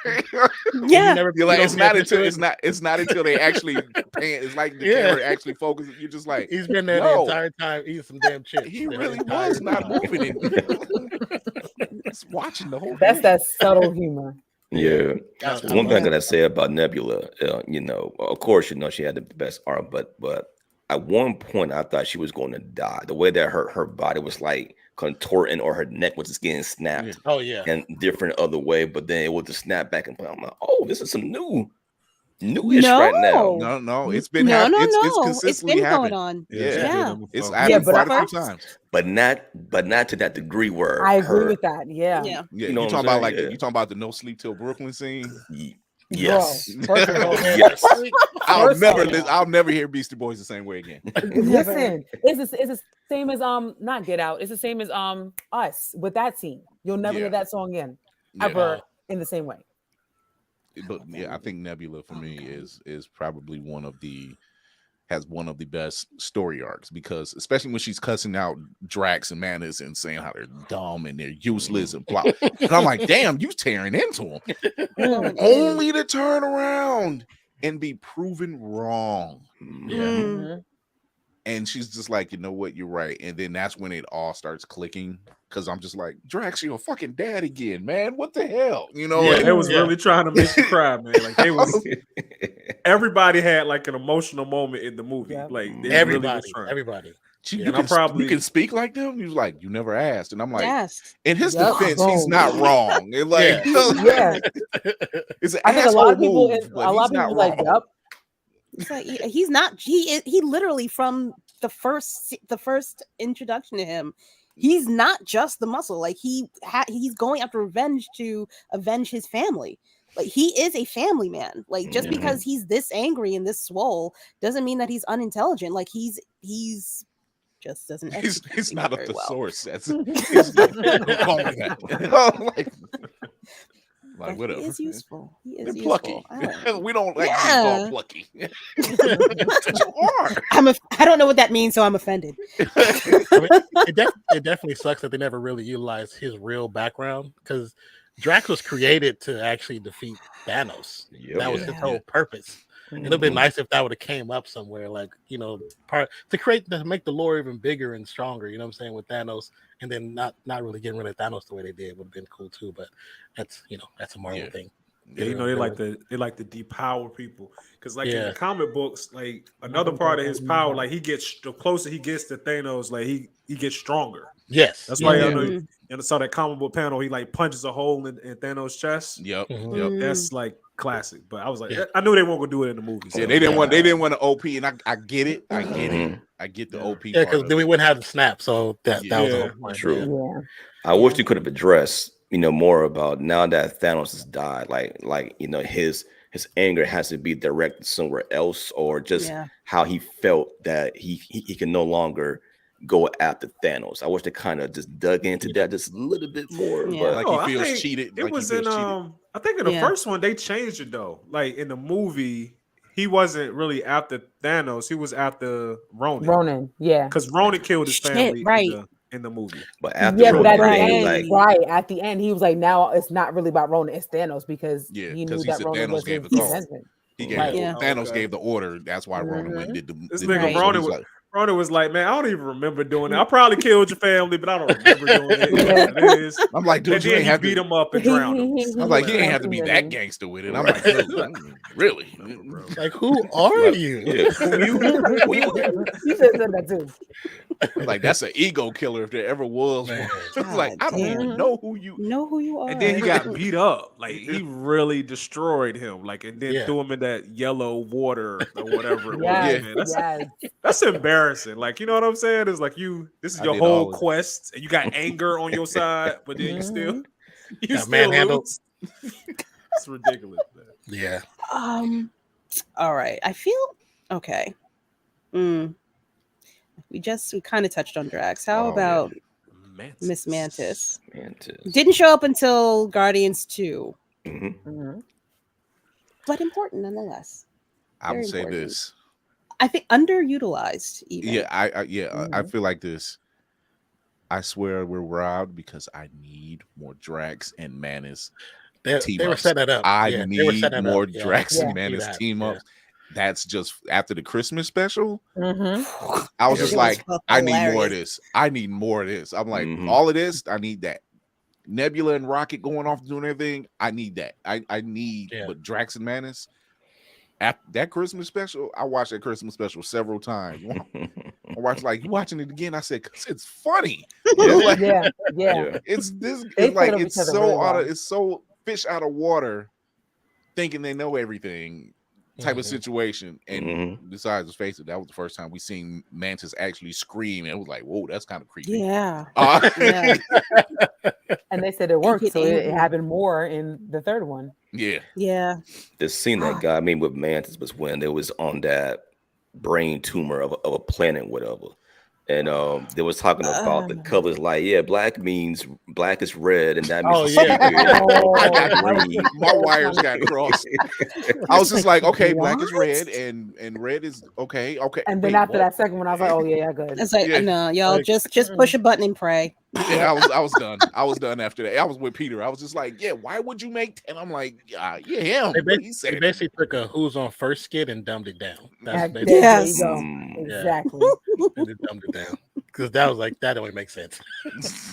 Yeah, it's not until they actually pan. It's like the camera actually focuses. You're just like, he's been there the entire time eating some damn chips. He really was not moving it. Just watching the whole. That's that subtle humor. Yeah, one thing I gotta say about Nebula, you know, of course, you know, she had the best art, but at one point I thought she was going to die. The way that her body was like contorting, or her neck was just getting snapped. Oh yeah, and different other way, but then it would just snap back and I'm like, oh, this is some newish right now. No, it's been it's consistently going on. It's happened quite a few times, but not to that degree where I agree with that. Yeah. You know, you talking about you talking about the no sleep till Brooklyn scene. Yes. Yes. I'll never hear Beastie Boys the same way again. Listen, it's the same as not Get Out. It's the same as Us with that scene. You'll never hear that song again ever in the same way. But I think Nebula for me is probably one of the best story arcs, because especially when she's cussing out Drax and Manus and saying how they're dumb and they're useless and blah. And I'm like, damn, you tearing into them. Only to turn around and be proven wrong. Yeah. And she's just like, you know what, you're right. And then that's when it all starts clicking, because I'm just like, Drax, you're a fucking dad again, man. What the hell? You know, they was really trying to make you cry, man. Like they was everybody had like an emotional moment in the movie. Yeah. Like everybody. You can speak like them. He was like, you never asked. And I'm like, in his Yep. defense, he's not wrong. And like, Yeah. it's an I think a lot of people, move, was like, yep. It's like he's not. He literally, from the first introduction to him, he's not just the muscle. Like he's going after revenge to avenge his family. Like he is a family man. Like just because he's this angry and this swole doesn't mean that he's unintelligent. Like he's just doesn't. He's not a thesaurus. That's like whatever. He is useful. He is plucky. We don't like being called plucky. You are. I don't know what that means, so I'm offended. I mean, it definitely sucks that they never really utilized his real background, because Drax was created to actually defeat Thanos. That was his whole purpose. It would have been nice if that would have came up somewhere, like, you know, to make the lore even bigger and stronger, you know what I'm saying, with Thanos, and then not really getting rid of Thanos the way they did would have been cool too. But that's a Marvel thing. Yeah, you know, they like to depower people, because like in the comic books, like another part of his power, like the closer he gets to Thanos, like he gets stronger. Yes, that's why in and I saw that comic book panel. He like punches a hole in Thanos' chest. Yep. Mhm. Yep. That's like classic. But I was like, Yeah. I knew they weren't gonna do it in the movie. Yeah, so- they didn't want to OP, and I get it. I get it. Mhm. I get the Yeah. OP. Yeah, part because of then we it. wouldn't have the snap. So that was the Yeah, whole point. true. Yeah. I wish you could have addressed, more about now that Thanos has died, like his anger has to be directed somewhere else, or just Yeah. how he felt that he can no longer go after Thanos. I wish they kind of just dug into that just a little bit more. Yeah. But Like No, he I feels think cheated. It Like he was feels in cheated. I think in the Yeah. first one they changed it though. Like in the movie, he wasn't really after Thanos. He was after Ronan. Ronan, yeah. Because Ronan killed his Shit, family right. in the movie. but after Yeah, but at the Right. end, like right at the end, he was like, "Now it's not really about Ronan, it's Thanos," because Yeah, he 'cause knew he that said Ronan Thanos was gave his the call. descendant. He gave Right. Yeah. Thanos Okay. gave the order. That's why Ronan went and did the. This did nigga the- so Ronan he's was, like, Ronan was like, man, I don't even remember doing it. I probably killed your family, but I don't remember doing it. Yeah. It is. I'm like, And dude, you then ain't he have beat to. him up and drowned him. I'm like, you ain't have to be that Fascinating. gangster with it. I'm like, dude, really? Bro. Like, who are Like, you? yeah, who you? You should have said that too. Like that's an ego killer if there ever was one. Man. It's like I don't God even damn. know who you. Know who you are. And then he got beat up. Like he really destroyed him. Like and then Yeah. threw him in that yellow water or whatever it Yes, was. Man, yes. that's embarrassing. Like you know what I'm saying? It's like this is I your did whole all of it. quest, and you got anger on your side, but then you Got still manhandled. lose. It's ridiculous, man. Yeah. All right. I feel okay. We kind of touched on Drax. How Oh, about Mantis. Miss Mantis? Mantis. Didn't show up until Guardians 2, Mhm. Mhm. but important nonetheless. I would Very say important. this. I think underutilized even. Yeah, I Mhm. feel like this. I swear we're robbed because I need more Drax and Manus They team were ups. setting that up. I Yeah, they were need setting that more up. Yeah. Drax Yeah. and Manus that, team yeah. ups. That's just after the Christmas special. Mhm. I was Yeah, just it like, was I need more of hilarious. this. I need more of this. I'm like, Mhm. all of this, I need that. Nebula and Rocket going off doing everything. I need that. I need, Yeah. but Drax and Manus. After that Christmas special, I watched that Christmas special several times. I watched like you watching it again. I said, "Cause it's funny." Yeah. Like, Yeah, yeah. Yeah. it's this. They It's like played off it's each other so really out well. of it's so fish out of water, thinking they know everything type of Mhm. situation. And Mhm. besides, let's face it, that was the first time we seen Mantis actually scream, and it was like, "Whoa, that's kind of creepy." Yeah. Uh, Yeah. And they said it worked, get so it angry. happened more in the third one. yeah. Yeah. The scene that got me with Mantis was when they was on that brain tumor of a planet, whatever. And they was talking about the colors, like, yeah, black is red, and that means Oh, it's yeah. secret. Oh, I got that was green. my wires got crossed. I was just like, okay, black is what? red, and red is okay. And then Wait, after what? that second one, I was like, "Oh yeah, good." It's like Yeah. no, y'all Like, just push a button and pray. Yeah, I was done. I was done after that. I was with Peter. I was just like, yeah, why would you make? And I'm like, yeah, him. They He said, basically took a Who's on First skit and dumbed it down. That's There basically Yes. you go. Mm. Exactly. and they dumbed it down because that was like that only makes sense.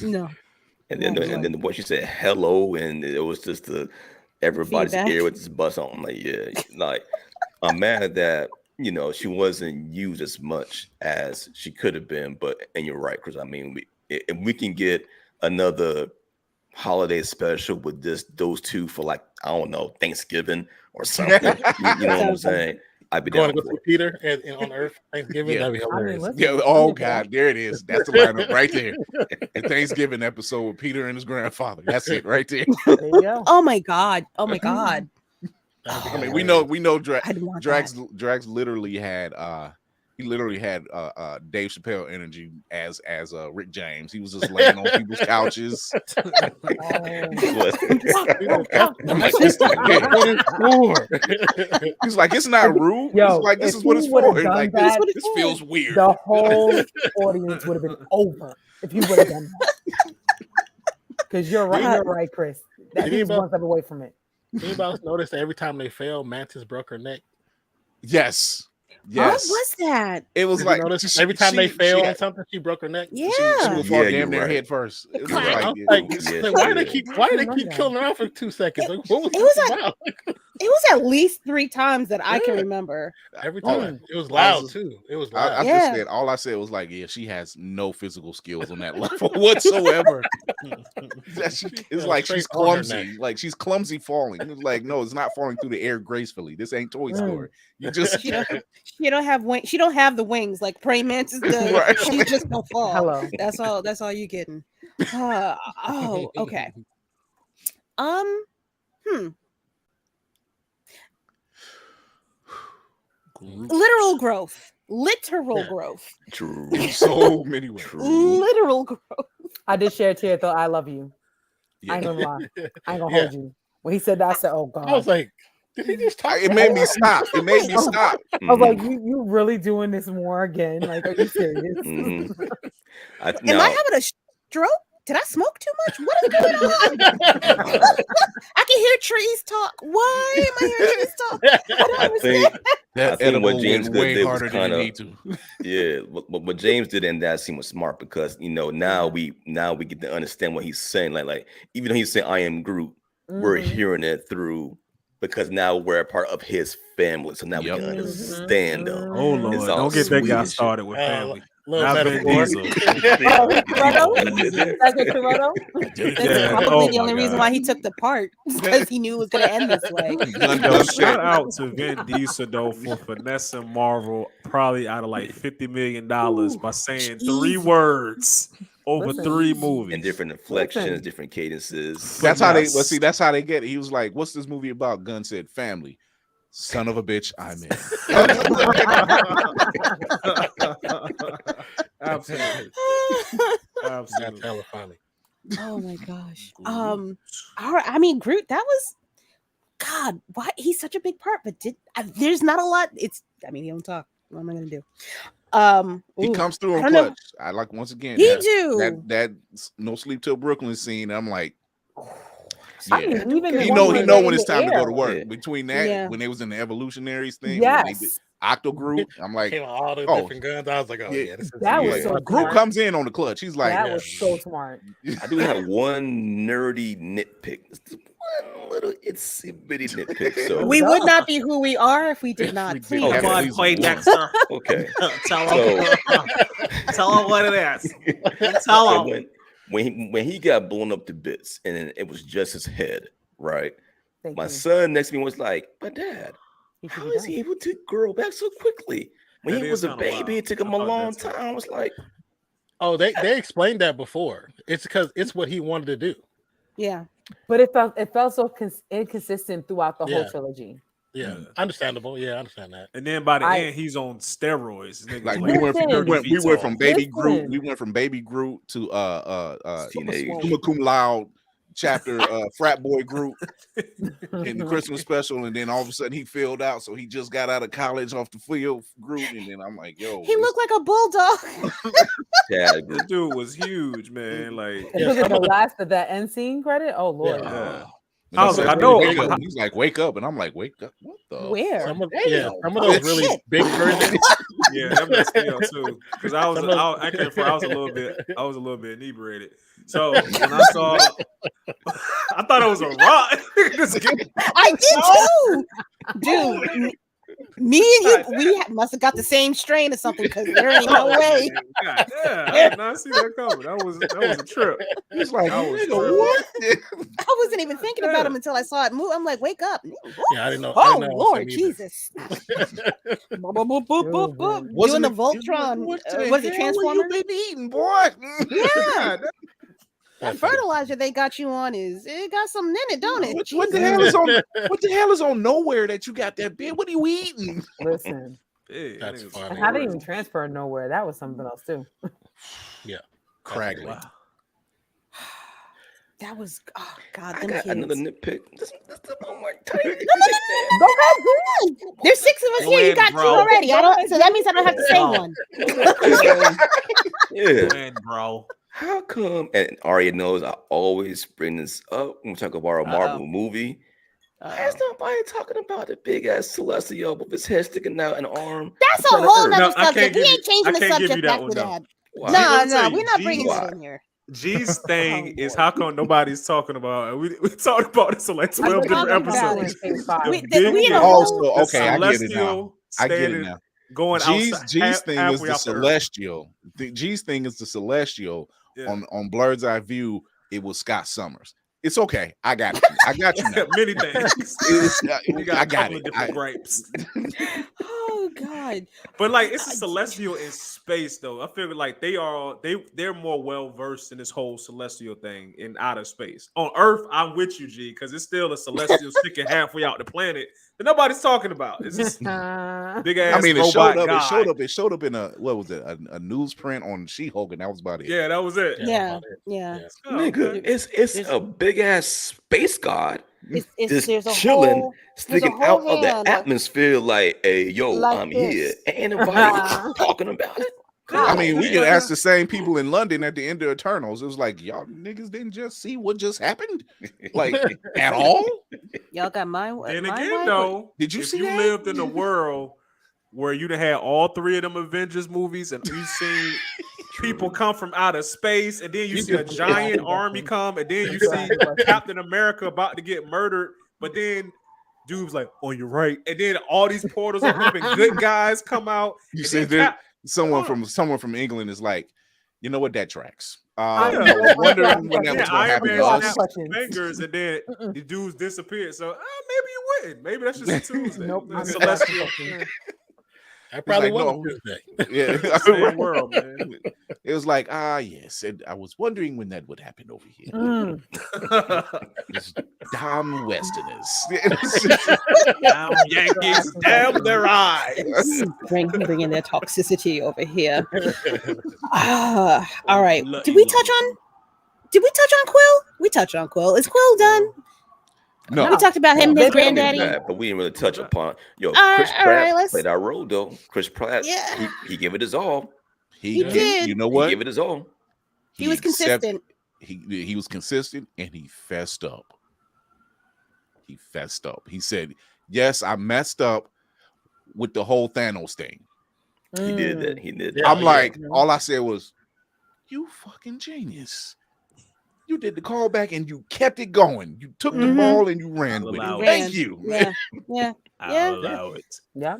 No. And then what she said, hello, and it was just everybody's Feedback. ear with this bus on. I'm like, yeah, like I'm mad that she wasn't used as much as she could have been. But and you're right, Chris. I mean, if we can get another holiday special with those two for like I don't know Thanksgiving or something, you know what I'm saying? I'd be Going down to go for see it. Peter and on Earth Thanksgiving. Yeah. That'd be hilarious. listen, yeah, I'm oh here for God, that. there it is. That's the lineup right there. The Thanksgiving episode with Peter and his grandfather. That's it right there. There you go. Oh my god. Oh my god. That'd be I mean, hilarious. we know Drax I'd want that. literally had Dave Chappelle energy as Rick James. He was just laying on people's couches. I'm like, he's like, it's not rude. Yo, It's like this if is what it's he would've for. done Like that, this feels weird. The whole audience would have been over if you would have done that. Because you're right, Chris. That Did he's anybody- one step away from it. Anybody else notice that every time they fail, Mantis broke her neck? Yes. What Yes. was that? It was Did like you notice she- every time they she fail on had- something, she broke her neck. Yeah. she would fall Yeah, damn you're near right. head first. It was clap. like, I'm like, Yeah, why do they yeah. keep I killing her out for 2 seconds? Like, what was it was this like- about? It was at least 3 times that I can Yeah. remember. Every time. It was loud too. It was loud. I Yeah. just said all I said was like, yeah, she has no physical skills on that level whatsoever. It's like she's straight on her clumsy, like she's clumsy falling. It's like, no, it's not falling through the air gracefully. This ain't Toy Story. You just She don't have wings. She don't have the wings like praying mantis does. Right. She's just gonna fall. Hello. That's all you getting. Oh, okay. Literal growth. Literal growth. True. so many ways. Literal growth. I did share a tear though. I love you. Yeah. I ain't gonna lie. I ain't gonna hold you. When he said that, I said, "Oh God." I was like, did he just talk? It made me stop. It made me stop. I was like, "You really doing this more again? Like, are you serious?" Am I having a stroke? Did I smoke too much? What is going on? I can hear trees talk. Why am I hearing trees talk? That think edible what James went way did was harder than kinda- you need to. Yeah, but what James did in that scene was smart because now we get to understand what he's saying. Like even though he's saying I am Groot, we're hearing it through because now we're a part of his family. So now we can understand him. Oh Lord, It's all don't get that guy Swedish. started with family. Little Not Vin metaphor. Diesel. That's what Toretto? That's Yeah. probably Oh the only my reason God. why he took the part because he knew it was going to end this way. Yo, shout out to Vin Diesel though for finessing Marvel probably out of like $50 million by saying 3 words over Listen. 3 And movies. different inflections, Listen. different cadences. That's how they Yes. see. That's how they get it. He was like, "What's this movie about?" Gunn said, "Family." Son of a bitch, I'm in. Absolutely. That's Absolutely. hella funny. Oh my gosh. All right. I mean, Groot, that was God, why he's such a big part, but there's not a lot. He don't talk. What am I gonna do? He comes through I on don't know. clutch. I like once again. He that- do. that No Sleep Till Brooklyn scene. I'm like, I yeah. mean, even the He one know where when they're it's in time the to go to air. work. Yeah. Between that, Yeah. when they was in the evolutionaries thing, when they did Yes, Octo Groot, I'm like, Came out all the oh, different guns. I was like, oh yeah. yeah, this is that was yeah. so Groot smart. comes in on the clutch. He's like, That was so smart. I do have one nerdy nitpick. It's one little itsy bitty nitpick. So We would not be who we are if we did not. we Please. did have Come at on, least play one. Dexter. okay. Tell So- him. Tell him what it is. Tell So him. when he got blown up to bits and it was just his head, right? Thank My you. son next to me was like, "But Dad, He should how be is he done. able to grow back so quickly? When That he is was a kinda baby, wild. it took him I a thought long that too. time." I was like, Oh, they explained that before. It's because it's what he wanted to do. Yeah. But it felt so inconsistent throughout the whole Yeah. trilogy. Yeah, Yeah. understandable. Yeah, I understand that. And then by the I- end, he's on steroids. Nigga, Like we went from- we went from Baby Listen. Groot. We went from Baby Groot to Teenage. Summa Cum Laude chapter frat boy Groot in the Christmas special, and then all of a sudden he filled out, so he just got out of college off the field Groot, and then I'm like, yo, He looked like a bulldog. "Dad, This dude was huge, man. Like, It was at the last of that end scene credit. Oh Lord. yeah. And I was said, like, I know- wake up. He's like, wake up, and I'm like, wake up. What the? Where? Some of Damn. some of those really shit. big versions. Yeah, that messed me up too. Because I was Some of- I can't I was a little bit inebriated. So when I saw I thought it was a rock. I did too, dude. Me and you, we must have got the same strain or something because there ain't no way. God, yeah, I did not see that coming. That was a trip. He's like, I was nigga, what? I wasn't even thinking about him until I saw it move. I'm like, wake up. Yeah, I didn't know. Oh I didn't know Lord him either. Jesus. Boop, boop, boop, boop, boop, boop. Wasn't Doing the Voltron. Was it Transformer? You been eating, boy? Yeah. That That's funny. fertilizer they got you on it got something in it, don't it? What the Jesus. hell is on? What the hell is on nowhere that you got that big? What are you eating? Listen. Hey, That's that nigga's funny. And how they even transfer nowhere? That was something else too. Craggly. Wow. That was God. I Them got kids. another nitpick. This one more tiny Go ahead, go on. There's 6 of us Go here. You ahead, got 2 bro. already. So that means I don't have to say No. one. Yeah. Man, bro. How come? And Arya knows I always bring this up when we talk about a Marvel movie. Why is nobody talking about the big ass Celestial with his head sticking out an arm? That's a whole No, nother I can't subject. We give ain't you- changing I the can't give you subject that after one, though. that. Why? No, Let me tell no, you, we're not G- bringing why? that in here. G's thing is Lord. how come nobody's talking about it? We talked about this on like 12 different talking about episodes. it. The We in a big whole- the okay, I get it now. celestial I get it standing, now. going outside, G's thing is halfway the out the earth. celestial. G's thing is the celestial. Yeah. On Blerd's Eye View, it was Scott Summers. It's okay. I got it. I got you now. Many things. You got I a got couple it. of different gripes. Oh God! But like it's a celestial in space though. I feel like they're more well versed in this whole celestial thing in outer space. On Earth, I'm with you, G, because it's still a celestial sticking halfway out the planet that nobody's talking about. It's just big ass I mean, it robot showed up. guy. It showed up in a what was it? A newsprint on She-Hulk, and that was about it. Yeah, that was it. Yeah. Oh, Nigga, okay. it's a big ass space god It's there's a chilling, whole sticking whole out of the hand atmosphere like, hey, yo, like I'm this. here. Ain't nobody talking about it. I mean, we Yeah. could ask the same people in London at the end of Eternals. It was like, y'all niggas didn't just see what just happened, like at all. Y'all got my. Then my again, way? though, Did you if see you that? lived in a world where you'd have had all three of them Avengers movies and you've seen people come from outer space, and then you see a giant army come, and then you see Captain America about to get murdered, but then dude's like, "On your right," and then all these portals open up and good guys come out. You and said then that someone from England is like, you know what, that tracks. Yeah. I was wondering when that Yeah, was going to Iron happen Man to us. snapped his fingers, and then the dudes disappeared. So maybe you wouldn't. Maybe that's just a Tuesday. Nope. The celestial. I probably It's like, won't no. Tuesday. Yeah, Same world, man. It was like, yes, and I was wondering when that would happen over here. It's damn Westerners. Damn Yankees, damn their eyes. Bringing their toxicity over here. All right. Lucky Did we little- touch on Quill? We touched on Quill. Is Quill done? No, We talked about him, No, his they didn't. granddaddy. That, but we didn't really touch upon. Yo, All Chris right, Pratt let's- played our role though. Chris Pratt, Yeah. he gave it his all. He did. You know He what? gave it his all. He was accepted- consistent. He was consistent, and he fessed up. He fessed up. He said, "Yes, I messed up with the whole Thanos thing." He did that. He did that. Yeah. I'm like, all I said was, "You fucking genius! You did the callback and you kept it going. You took the Mhm. ball and you ran I'll with allow it. it. Thank you." Yeah. Yeah. I'll allow it. Yeah.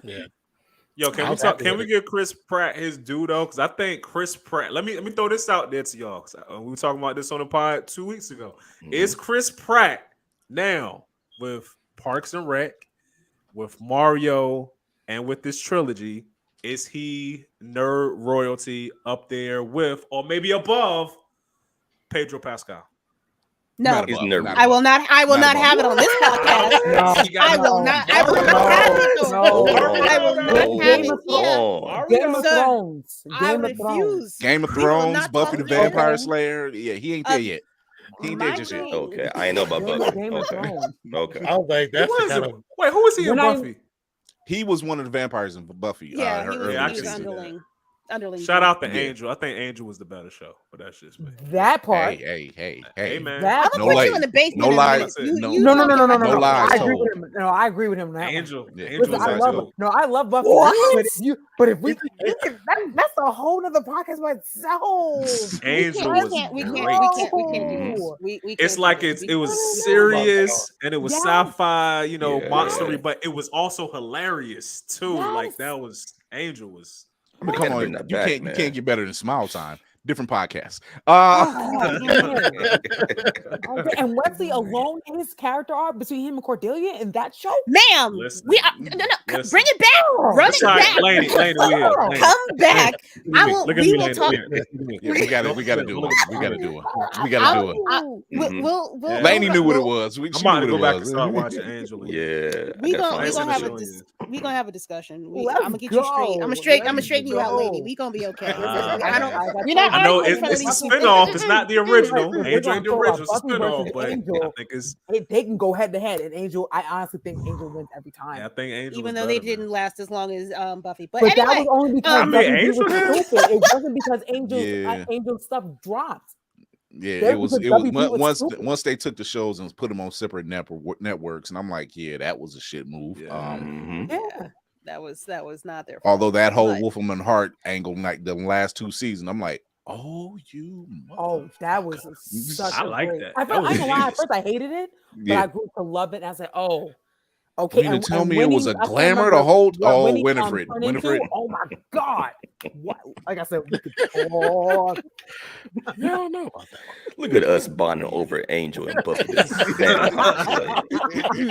Yo, can I we was talk? happy Can with we give Chris Pratt his due though? Because I think Chris Pratt. Let me throw this out there to y'all. 'Cause we were talking about this on the pod 2 weeks ago. Is Chris Pratt now with Parks and Rec, with Mario, and with this trilogy? Is he nerd royalty up there with, or maybe above, Pedro Pascal? No. He's above, nervous. not I will above. not Not have it on this podcast. No. I will not have it. No. I will not Hold have it Game of here. on. Game of Sir, Thrones. I Game of Thrones. refuse. Game of We will Thrones, not Buffy talk the about Vampire it. Slayer. Yeah, he ain't there yet. He ain't there My just yet. game. Okay, I ain't know about Buffy. Game of Okay, Thrones. okay. I was like, that's the kind of Wait, who is he in When I- Buffy? He was one of the vampires in Buffy. Yeah, her he was, early Yeah, I he can was see season. that. underling. Shout out to Yeah. Angel. I think Angel was the better show, but that's just me. That part. Hey, Hey, man. That I'm No gonna put lies. you in the basement. No in a lies. minute. No. You No. talking- No I lies agree told. with him. No, I agree with him. On that one. Angel. Yeah. Angel Listen, was I like, love yo, it. No, I love Buffy. What? But if we that's a whole nother podcast by itself. Angel We was can't do great. this. We It's can't do like this. it was We- serious and it was Yes. sci-fi, Yeah. monstery, but it was also hilarious too. Like Yes. that was Angel was. I mean, Gotta come bring on, that you back, can't man. you can't get better than Smile Time. Different podcast. Okay, and Wesley alone, his character arc between him and Cordelia in that show. Ma'am, Listen. we are, no, Listen. bring it back. Run That's it right, back. Laney, we here. Laney. Come back. I will. Look at We me, will Laney. talk. Yeah, we got to do it. We got to do it. We got to do it. Mhm. We'll. Laney knew what it we'll- was. She I'm knew about to go what it back and was. start watching Angel. Yeah. We I gotta gonna find we some gonna have a shit. we gonna have a discussion. Let's I'm gonna get you straight. I'm go. gonna straighten you out, Let's lady. go. We gonna be okay. Ah, I don't. I You're not I know arguing in front it's of a these people. spinoff. It's not the original. Right, Angel ain't the we're original. It's a talking about spinoff, Buffy but versus I Angel. think it's. They can go head to head, and Angel. I honestly think Angel wins every time. Yeah, I think Angel. Even is though they better, didn't man. last as long as Buffy, but But that anyway, was only because I mean, Buffy Angel was did. stupid. It wasn't because Angel's Yeah. Angel's stuff dropped. Yeah, That it was. was It was WB was once stupid. once they took the shows and put them on separate networks, and I'm like, yeah, that was a shit move. Yeah. Mhm. yeah, that was not their fault. Although that whole But- Wolfman Hart angle, like the last two seasons, I'm like, Oh, you. That was motherfucker. such I a like great. that. I That felt, was I ain't gonna lie. At genius. first, I hated it, but Yeah. I grew to love it. And I said, "Oh, You okay." mean to tell me it when was he, a I can't glamour remember to hold? what Oh, Winnie Winifred. turned into. Oh my god! What? Like I said, we could talk. I don't know about that. Look at us bonding over Angel and Buffy. This vampire slave.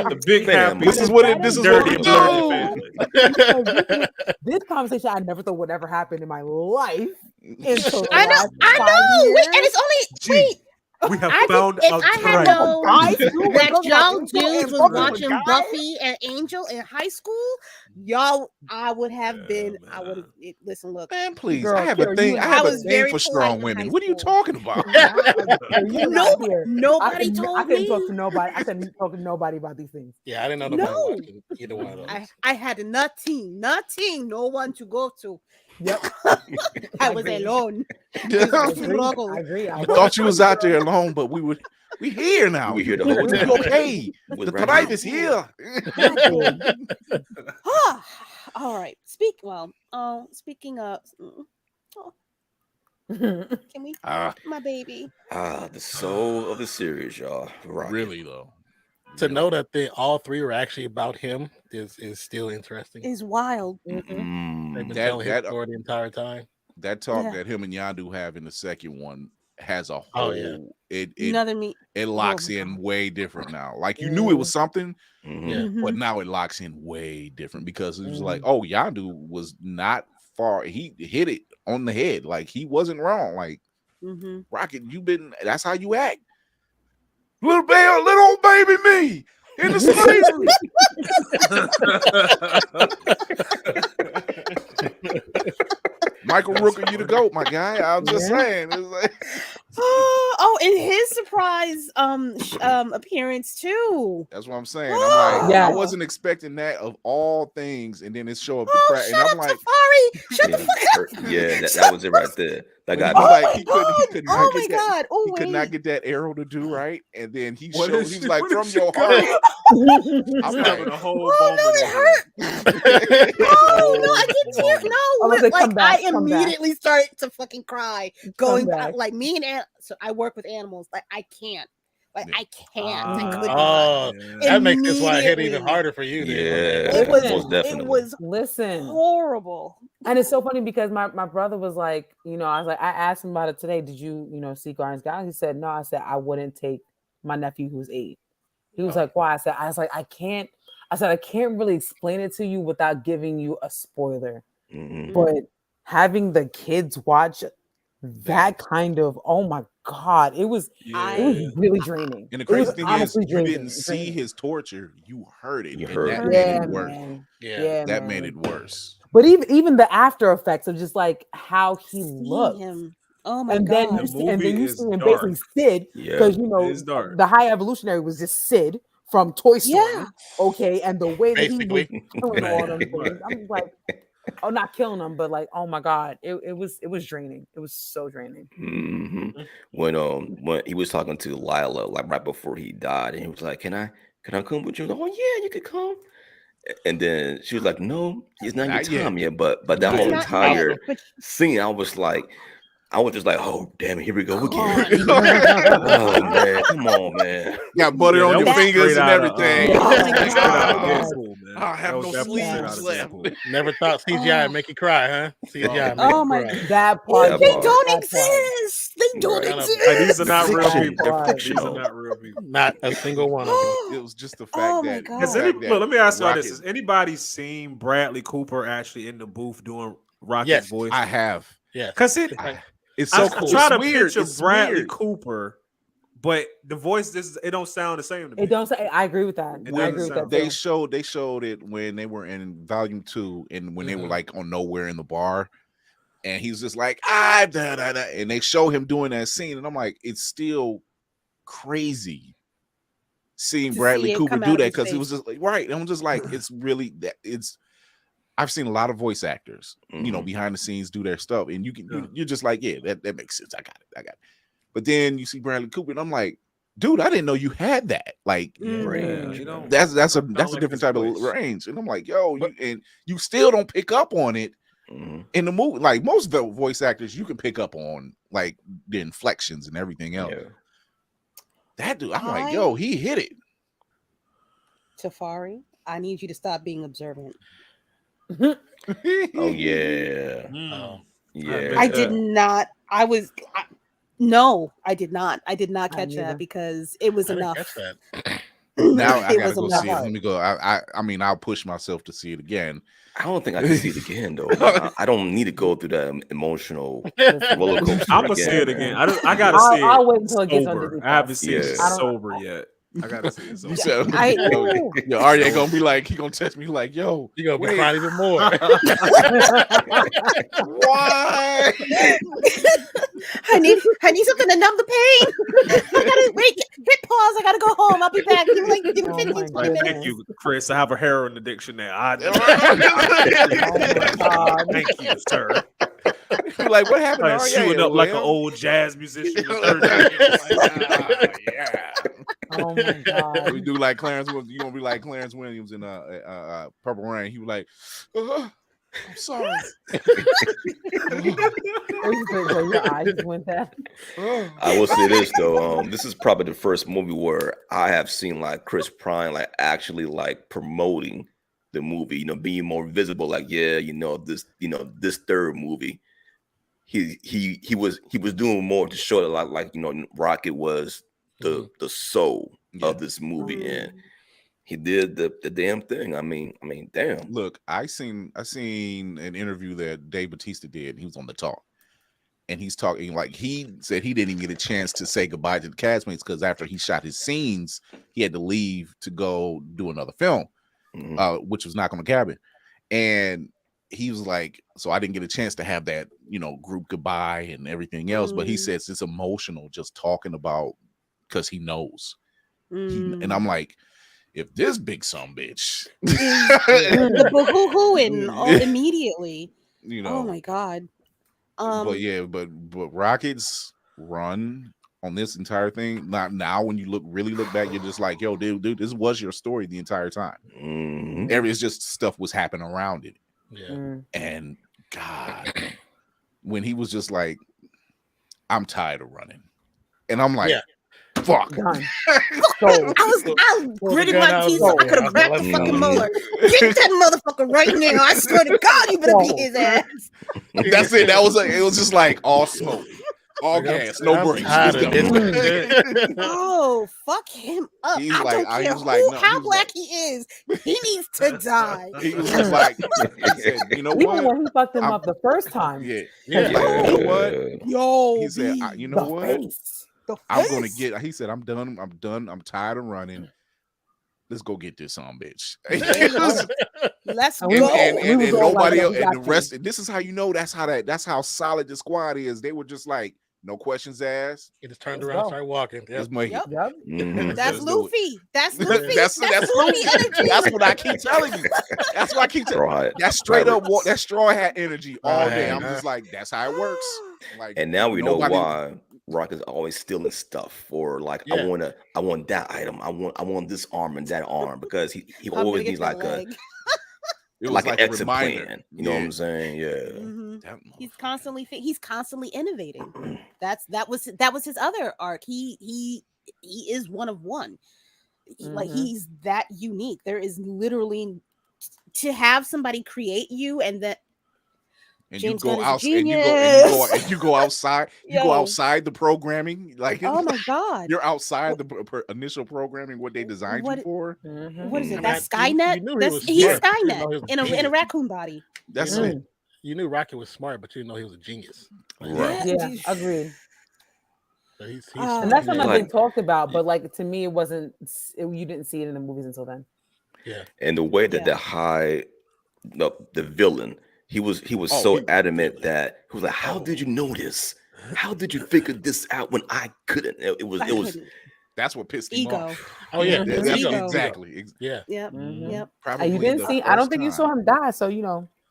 The big Man, happy. This is what it. This is what dirty we blooded do. family. Because this conversation I never thought would ever happen in my life until the I know, last I 5 know. years. And it's only Gee, we have I found just, if a I had tribe. known Guys who were that talking about y'all Angel dudes and was Buffy were watching guys? Buffy and Angel in high school, y'all, I would have been. man. I would have. Listen, look. Man, please. Girl, I have Kira, a thing. you I was have I a was thing very for polite strong in women. high What are you school. talking about? You were not here. Nobody told I couldn't talk me. to nobody. I couldn't talk to nobody about these things. Yeah, I didn't know nobody No. watching either one of those. I had nothing, no one to go to. Yep. I was agree. alone. I Struggle. agree. I thought you was out there alone, but we here now. We here the whole time. You okay? Was The right tribe here. is here. All right. Speaking of, can we? My baby. The soul of the series, y'all. Rocket. Really though. To know that all three were actually about him is still interesting. Is wild. They've been That- telling his that- story the entire time. That talk Yeah. that him and Yandu have in the second one has a whole. Oh, yeah. It Another me. locks my in God. way different now. Like you knew it was something, Mhm. Yeah. Mhm. but now it locks in way different because it was Mhm. like, oh, Yandu was not far. He hit it on the head. Like he wasn't wrong. Like Mhm. Rocket, that's how you act. Little old baby me in the slavery. Michael Rooker, you the GOAT, my guy. I'm just saying. It's like, Oh, and his surprise appearance too. that's what I'm saying. I'm like, Yeah. I wasn't expecting that of all things, and then it show up the Oh, crack, and shut I'm up, like, Tafari! Shut the Yeah, fuck up! yeah, that was it right there. That got he's me. like, he could Oh not my get that. god! Oh He could not wait! get that arrow to do right, and then he What showed. is He was she- like, what from is she your got? heart. I'm like, having a whole Oh moment. no, it hurt! Oh no, I get tears. I was No, like, like come back, I come back. immediately start to fucking cry. Going back. like me and so I work with animals. Like I can't. Like Yeah. I can't. I could not. Oh, Yeah. that makes this why it hit even Immediately. harder for you. Then. Yeah, It was. most definitely. It was Listen, horrible. and it's so funny because my brother was like, I was like, I asked him about it today. Did you, see Guardians Galaxy? He said no. I said I wouldn't take my nephew who's 8. He was like, why? I was like, I can't. I said I can't really explain it to you without giving you a spoiler. Mhm. But having the kids watch that kind of, oh my god, it was really draining. And the It was crazy thing is, honestly you didn't draining. see his torture. You heard it. You and heard that it. made Yeah, it worse. man. Yeah. That man. made it worse. But even the after effects of just like how he Seeing looked. him. Oh my And god! then The you see, and movie then you is see him dark. basically Sid, Yeah. because It is dark. the High Evolutionary was just Sid from Toy Story. Yeah. Okay, and the way that he was Basically. killing all them Man. things, I'm just like, oh, not killing them, but like, oh my god, it was draining. It was so draining. Mhm. When he was talking to Lila, like right before he died, and he was like, "Can I come with you?" Oh yeah, you could come. And then she was like, "No, it's not Not your yet. time yet." But that It's whole not entire yet, but scene, I was just like, "Oh damn it, here we go Come again." on. Oh man, come on, man. Got butter Yeah, on that your was fingers straight and out of, everything. Oh my Straight out of God. Deadpool, man. I have That was no definitely straight out of sleeves left. Deadpool. Never thought CGI would make you cry, huh? CGI make Oh you my cry. That part, That They part. don't that part. exist. They don't Right. exist. Like, these are not real Fiction. people. They're These These are fictional. not real people. Not a single one of them. It was just the fact Oh my that. God. Has the any, fact that look, let me ask y'all this: Rocket- Has anybody seen Bradley Cooper actually in the booth doing Rocket's Yes. voice? I have. Yeah. Because It's I so cool. try It's to weird. picture It's Bradley weird. Cooper, but the voice it don't sound the same to me. It don't say. I agree with that. It I doesn't agree with sound- that. They too. showed it when they were in volume 2 and when they were Mhm. like on Nowhere in the bar, and he's just like da, da, da, and they show him doing that scene, and I'm like, it's still crazy seeing To Bradley see it Cooper come do out of that his because it was face. just like right. And I'm just like, it's really that it's. I've seen a lot of voice actors, Mhm. behind the scenes do their stuff, and you can Yeah. you're just like, yeah, that makes sense. I got it. But then you see Bradley Cooper, and I'm like, dude, I didn't know you had that. Like, Range, you know, man. that's a Sound like different his type voice. of range. And I'm like, yo, you still don't pick up on it In the movie, like most of the voice actors, you can pick up on like the inflections and everything else. Yeah. That dude, I'm like, yo, he hit it. Tafari, I need you to stop being observant. Oh yeah. Yeah. I did not. No, I did not. I did not catch neither. that because it was I didn't enough. catch that. Now I It gotta was go enough. see it. Let me go. I mean, I'll push myself to see it again. I don't think I can see it again though. I don't need to go through that emotional roller coaster. I'm gonna see it again. I gotta see it. I'll wait until it gets under sober. the I haven't seen it Yeah. sober yet. I gotta see it sober. You said, I- yo, Arya gonna be like, he gonna test me like, yo, You gonna be wait. crying even more. Why? I need something to numb the pain. I gotta hit pause. I gotta go home. I'll be back. Give me Oh 15, my 20 Like, minutes. thank you, Chris. I have a heroin addiction now. Oh my God. Thank you, sir. Like, what happened to Like, Arya? shooting up like an Well, old jazz musician. with 30 yeah. Oh my God. We do like Clarence. You gonna be like Clarence Williams in Purple Rain. He was like, I'm sorry. Your eyes just went there. I will say this though. This is probably the first movie where I have seen like Chris Pine like actually like promoting the movie, you know, being more visible. Like, yeah, this third movie, he was doing more to show that like Rocket was the soul of this movie, and he did the damn thing. I mean, damn. Look, I seen an interview that Dave Bautista did. He was on the talk, and he's talking like he said he didn't get a chance to say goodbye to the castmates because after he shot his scenes, he had to leave to go do another film, which was Knock on the Cabin, and he was like, so I didn't get a chance to have that group goodbye and everything else. But he says it's emotional just talking about because he knows, and I'm like, if this big son bitch, the boo-hoo-hooing immediately. Oh my God. But yeah, but Rocket's run on this entire thing. Not now, when you really look back, you're just like, yo, dude, this was your story the entire time. It's just stuff was happening around it. Yeah. And God, when he was just like, I'm tired of running, and I'm like, fuck. I was gritting my teeth so I could have grabbed the fucking molar. Get that motherfucker right now. I swear to God, you better beat his ass. That's it. It was just like all smoke, all gas, no brakes. Oh, fuck him up. He's I like, don't care how black he is. He needs to die. He was just like, he said, you know Even what? when he fucked him up the first time. Yeah. Like, you know what? Yo, he said, you know what? Face. I'm gonna get. He said, I'm done. I'm tired of running. Let's go get this bitch. Let's go. And nobody else. And the rest. This is how you know. That's how solid the squad is. They were just like, no questions asked. He just turned around, and started walking. That's Let's Luffy. That's Luffy. That's Luffy energy. That's what I keep telling you. That's what I keep telling you. That's straight up. That straw hat energy all day. I'm just like, that's how it works. Like, and now we know why Rock is always stealing stuff, or like, I want that item, I want this arm and that arm, because he always needs like an exit plan. You know what I'm saying? Yeah. He's constantly innovating. That was his other arc. He is one of one. Like, he's that unique. There is literally, to have somebody create you and that. And James you go Gunn is out, a and you go outside. You go outside the programming. Like, oh my God, you're outside the initial programming. What they designed you for. What is it? That's Skynet. He's Skynet in a raccoon body. That's it. You knew Rocket was smart, but you didn't know he was a genius. Right. Yeah, agreed. So he's and that's something they talked about, but like, to me, it wasn't. You didn't see it in the movies until then. Yeah. And the way that the villain. He was so adamant that he was like, how did you know this? How did you figure this out when I couldn't? It was that's what pissed him off. Oh yeah, that's exactly. Yeah. Yep. Probably you didn't see. I don't think you saw him die. So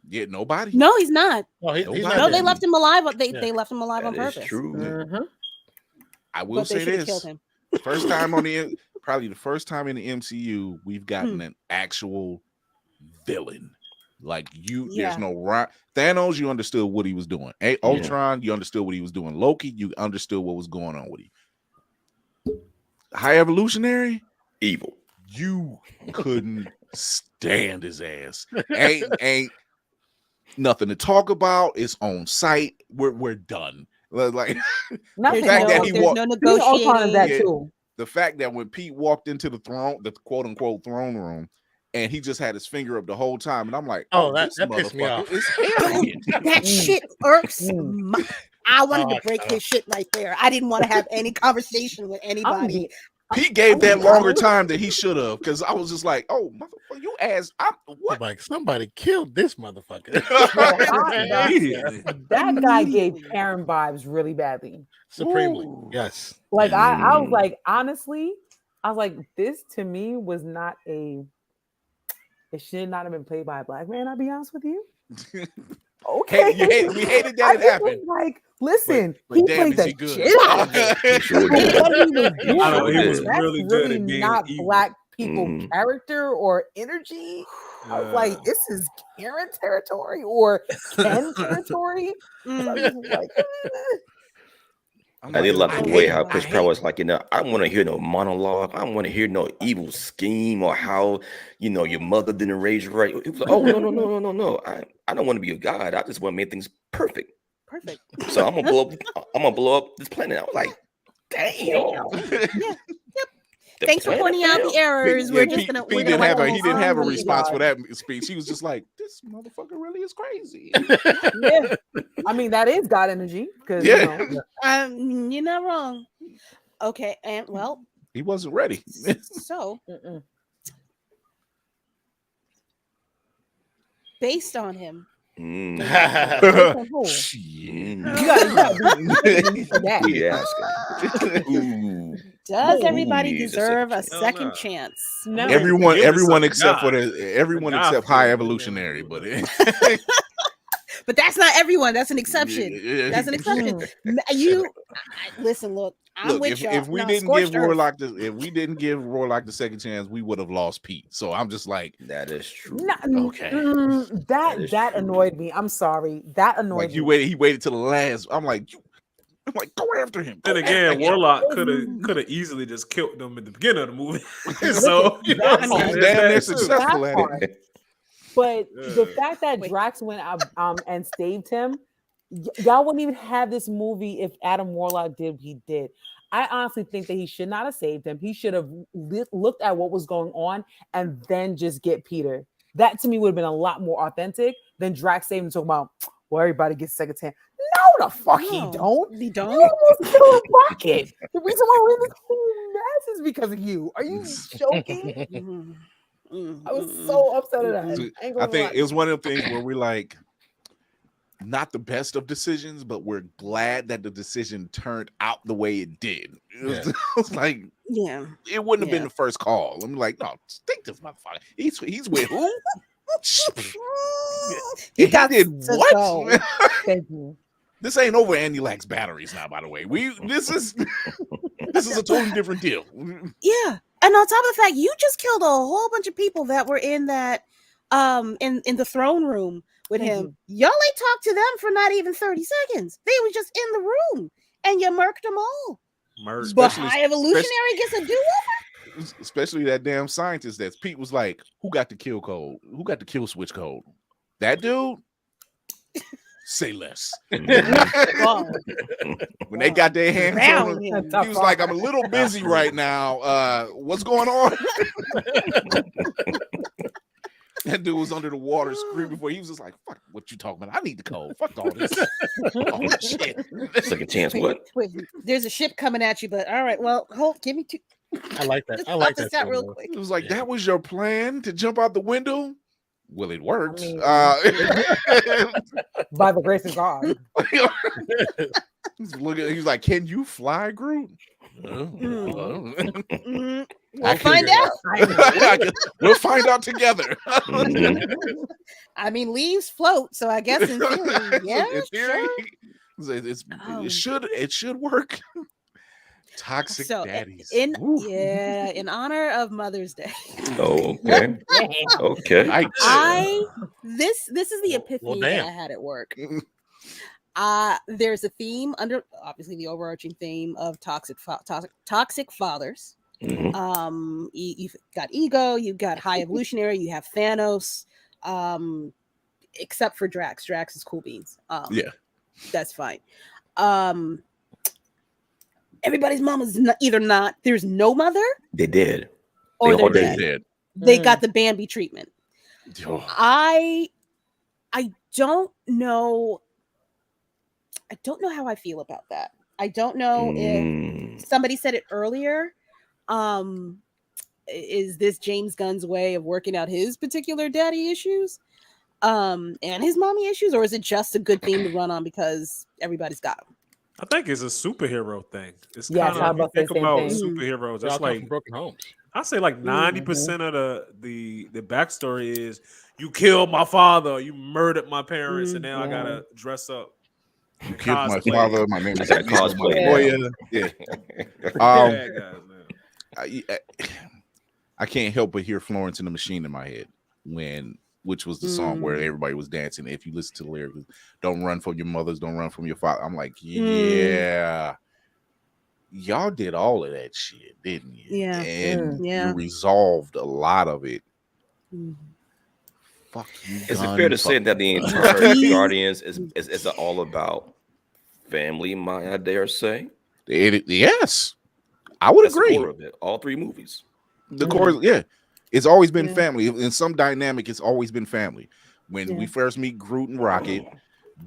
Yeah, nobody. No, he's not. No, he's no, not. they left him alive. They left him alive on That is purpose. true. I will say this: first time probably the first time in the MCU we've gotten an actual villain. Like there's Yeah. no right. Thanos, you understood what he was doing. Hey, Ultron, you understood what he was doing. Loki, you understood what was going on with him. High Evolutionary, Evil. you couldn't stand his ass. Ain't nothing to talk about. It's on site. We're done. Like Not There's the fact that no, he there's walked, no Peter Ultron is that negotiating. too. the fact that when Pete walked into the quote unquote throne room, and he just had his finger up the whole time, and I'm like, Oh, this that pissed me motherfucker off. is arrogant. That shit irks. I wanted to break stop. his shit right there. I didn't want to have any conversation with anybody. Pete gave I'm that being longer honest. time than he should have, because I was just like, oh, motherfucker, you asked, what? Like somebody killed this motherfucker. That guy gave Karen vibes really badly. Supremely. Ooh. Yes. Like I was like, honestly, I was like, this to me was not it should not have been played by a black man. I'll be honest with you. Okay. We hated that I it just happened. was like, listen, But he damn, played is the he good? shit out of it. Sure Like, did. what he was doing, I know, he Sure was did. that's really good really at being not evil. black people Mhm. character or energy. I was like, this is Karen territory or Ken territory. So I Mm. just was like, I'm I did like, love the I way hate- how I Chris hate- Pratt was like, I don't want to hear no monologue. I don't want to hear no evil scheme or how, your mother didn't raise you right. It was like, oh, no. I don't want to be a god. I just want to make things perfect. Perfect. So I'm gonna blow up this planet. I was like, damn. Thanks for pointing out the errors. We're just Pete gonna didn't have wipe he those didn't have a under the response for rug. that speech. He was just like, this motherfucker really is crazy. yeah. I mean, that is God energy because Yeah. You're not wrong. Okay, and well, He wasn't ready. so mm-mm. based on him, Mm. Based on who? Shit. Mm. You gotta be for that. We asking. Ooh. does Ooh, everybody he's a deserve a second second chance. chance? No. Everyone Give it some except for God. everyone God except feels High it. Evolutionary, but But that's not everyone. That's an exception. Yeah. That's an exception. Mm. Listen. Look, I'm Look, with y'all. if we No, didn't scorched give earth. Warlock the second chance, we would have lost Pete. So I'm just like, That is true. okay. That is That true. annoyed me. I'm sorry. That annoyed Like me. he waited till the last. I'm like, go after him. Then Go again, after him. Warlock could have easily just killed them at the beginning of the movie. So you know, what I'm That saying? He's There's damn near that too. successful That at part. it. But the Yeah. fact that Wait. Drax went out and saved him, y'all wouldn't even have this movie if Adam Warlock did what he did. I honestly think that he should not have saved him. He should have looked at what was going on and then just get Peter. That to me would have been a lot more authentic than Drax saving and talking about, well, everybody gets second chance. No, the fuck he No, don't. he You don't. almost killed Rocket. The reason why we're in this whole mess is because of you. Are you joking? I was so upset at that. So, ain't I gonna think lie. it was one of the things where we're like, not the best of decisions, but we're glad that the decision turned out the way it did. It was like, Yeah. it wouldn't have been Yeah. the first call. I'm like, no, think this motherfucker. He's with who? He And got did to what? go. Thank you. This ain't over Andy Lack's batteries now, by the way. This is a totally different deal. Yeah. And on top of the fact, you just killed a whole bunch of people that were in that in the throne room with Thank him. Y'all ain't talked to them for not even 30 seconds. They were just in the room and you murked them all. Merc. But Especially- High Evolutionary gets a do-over? Especially that damn scientist that Pete was like, who got the kill code? Who got the kill switch code? That dude? Say less. Wow. When they got their hands on Round him, him. he was like, I'm a little busy right now. What's going on? That dude was under the water screaming for. He was just like, fuck what you talking about. I need the code. Fuck all this. Oh shit. Second chance. What? Wait, there's a ship coming at you, but all right, well, give me two. I like that. Just I like up this that. out real though. quick. It was like, Yeah. that was your plan to jump out the window? Well, it worked. mean- He's By the grace of God. looking, he's like, can you fly, Groot? Mhm. I We'll find can- out. We'll find out together. I mean, leaves float, so I guess in theory, yeah, In theory, sure. it Oh. should work. Toxic So daddies. in Woo. in honor of Mother's Day, Oh, okay. Okay. Yikes. this is the Well, epiphany damn. that I had at work. There's a theme under, obviously, the overarching theme of toxic fathers. Mhm. You've got Ego, you've got High Evolutionary, you have Thanos, except for Drax. Drax is cool beans. Yeah. That's fine. Everybody's mom is either not, there's no mother, They did. or They they're all They're dead. dead. They got the Bambi treatment. Oh, I don't know. I don't know how I feel about that. I don't know if Mm. somebody said it earlier. Is this James Gunn's way of working out his particular daddy issues, and his mommy issues, or is it just a good theme to run on because everybody's got them? I think it's a superhero thing. It's Yes, kind I of, was you think about to say the about same thing. superheroes. They all It's come like, from broken homes. I say like 90% of the backstory is you killed my father, you murdered my parents, and now I gotta dress up. you and killed my cosplay. father. My name I is gotta Ego cosplay Montoya. Yeah. Bad guys now. I can't help but hear Florence and the Machine in my head which was the song where everybody was dancing. If you listen to the lyrics, don't run from your mothers, don't run from your father. I'm like, yeah, y'all did all of that shit, didn't you? Yeah. And Yeah. you resolved a lot of it. Fuck you. Is it Gunn, fair to say fuck that the you. entire Guardians is all about family? I dare say. Yes, I would That's the agree. core of it. All three movies. The core, yeah, it's always been family. In some dynamic, it's always been family. When we first meet Groot and Rocket,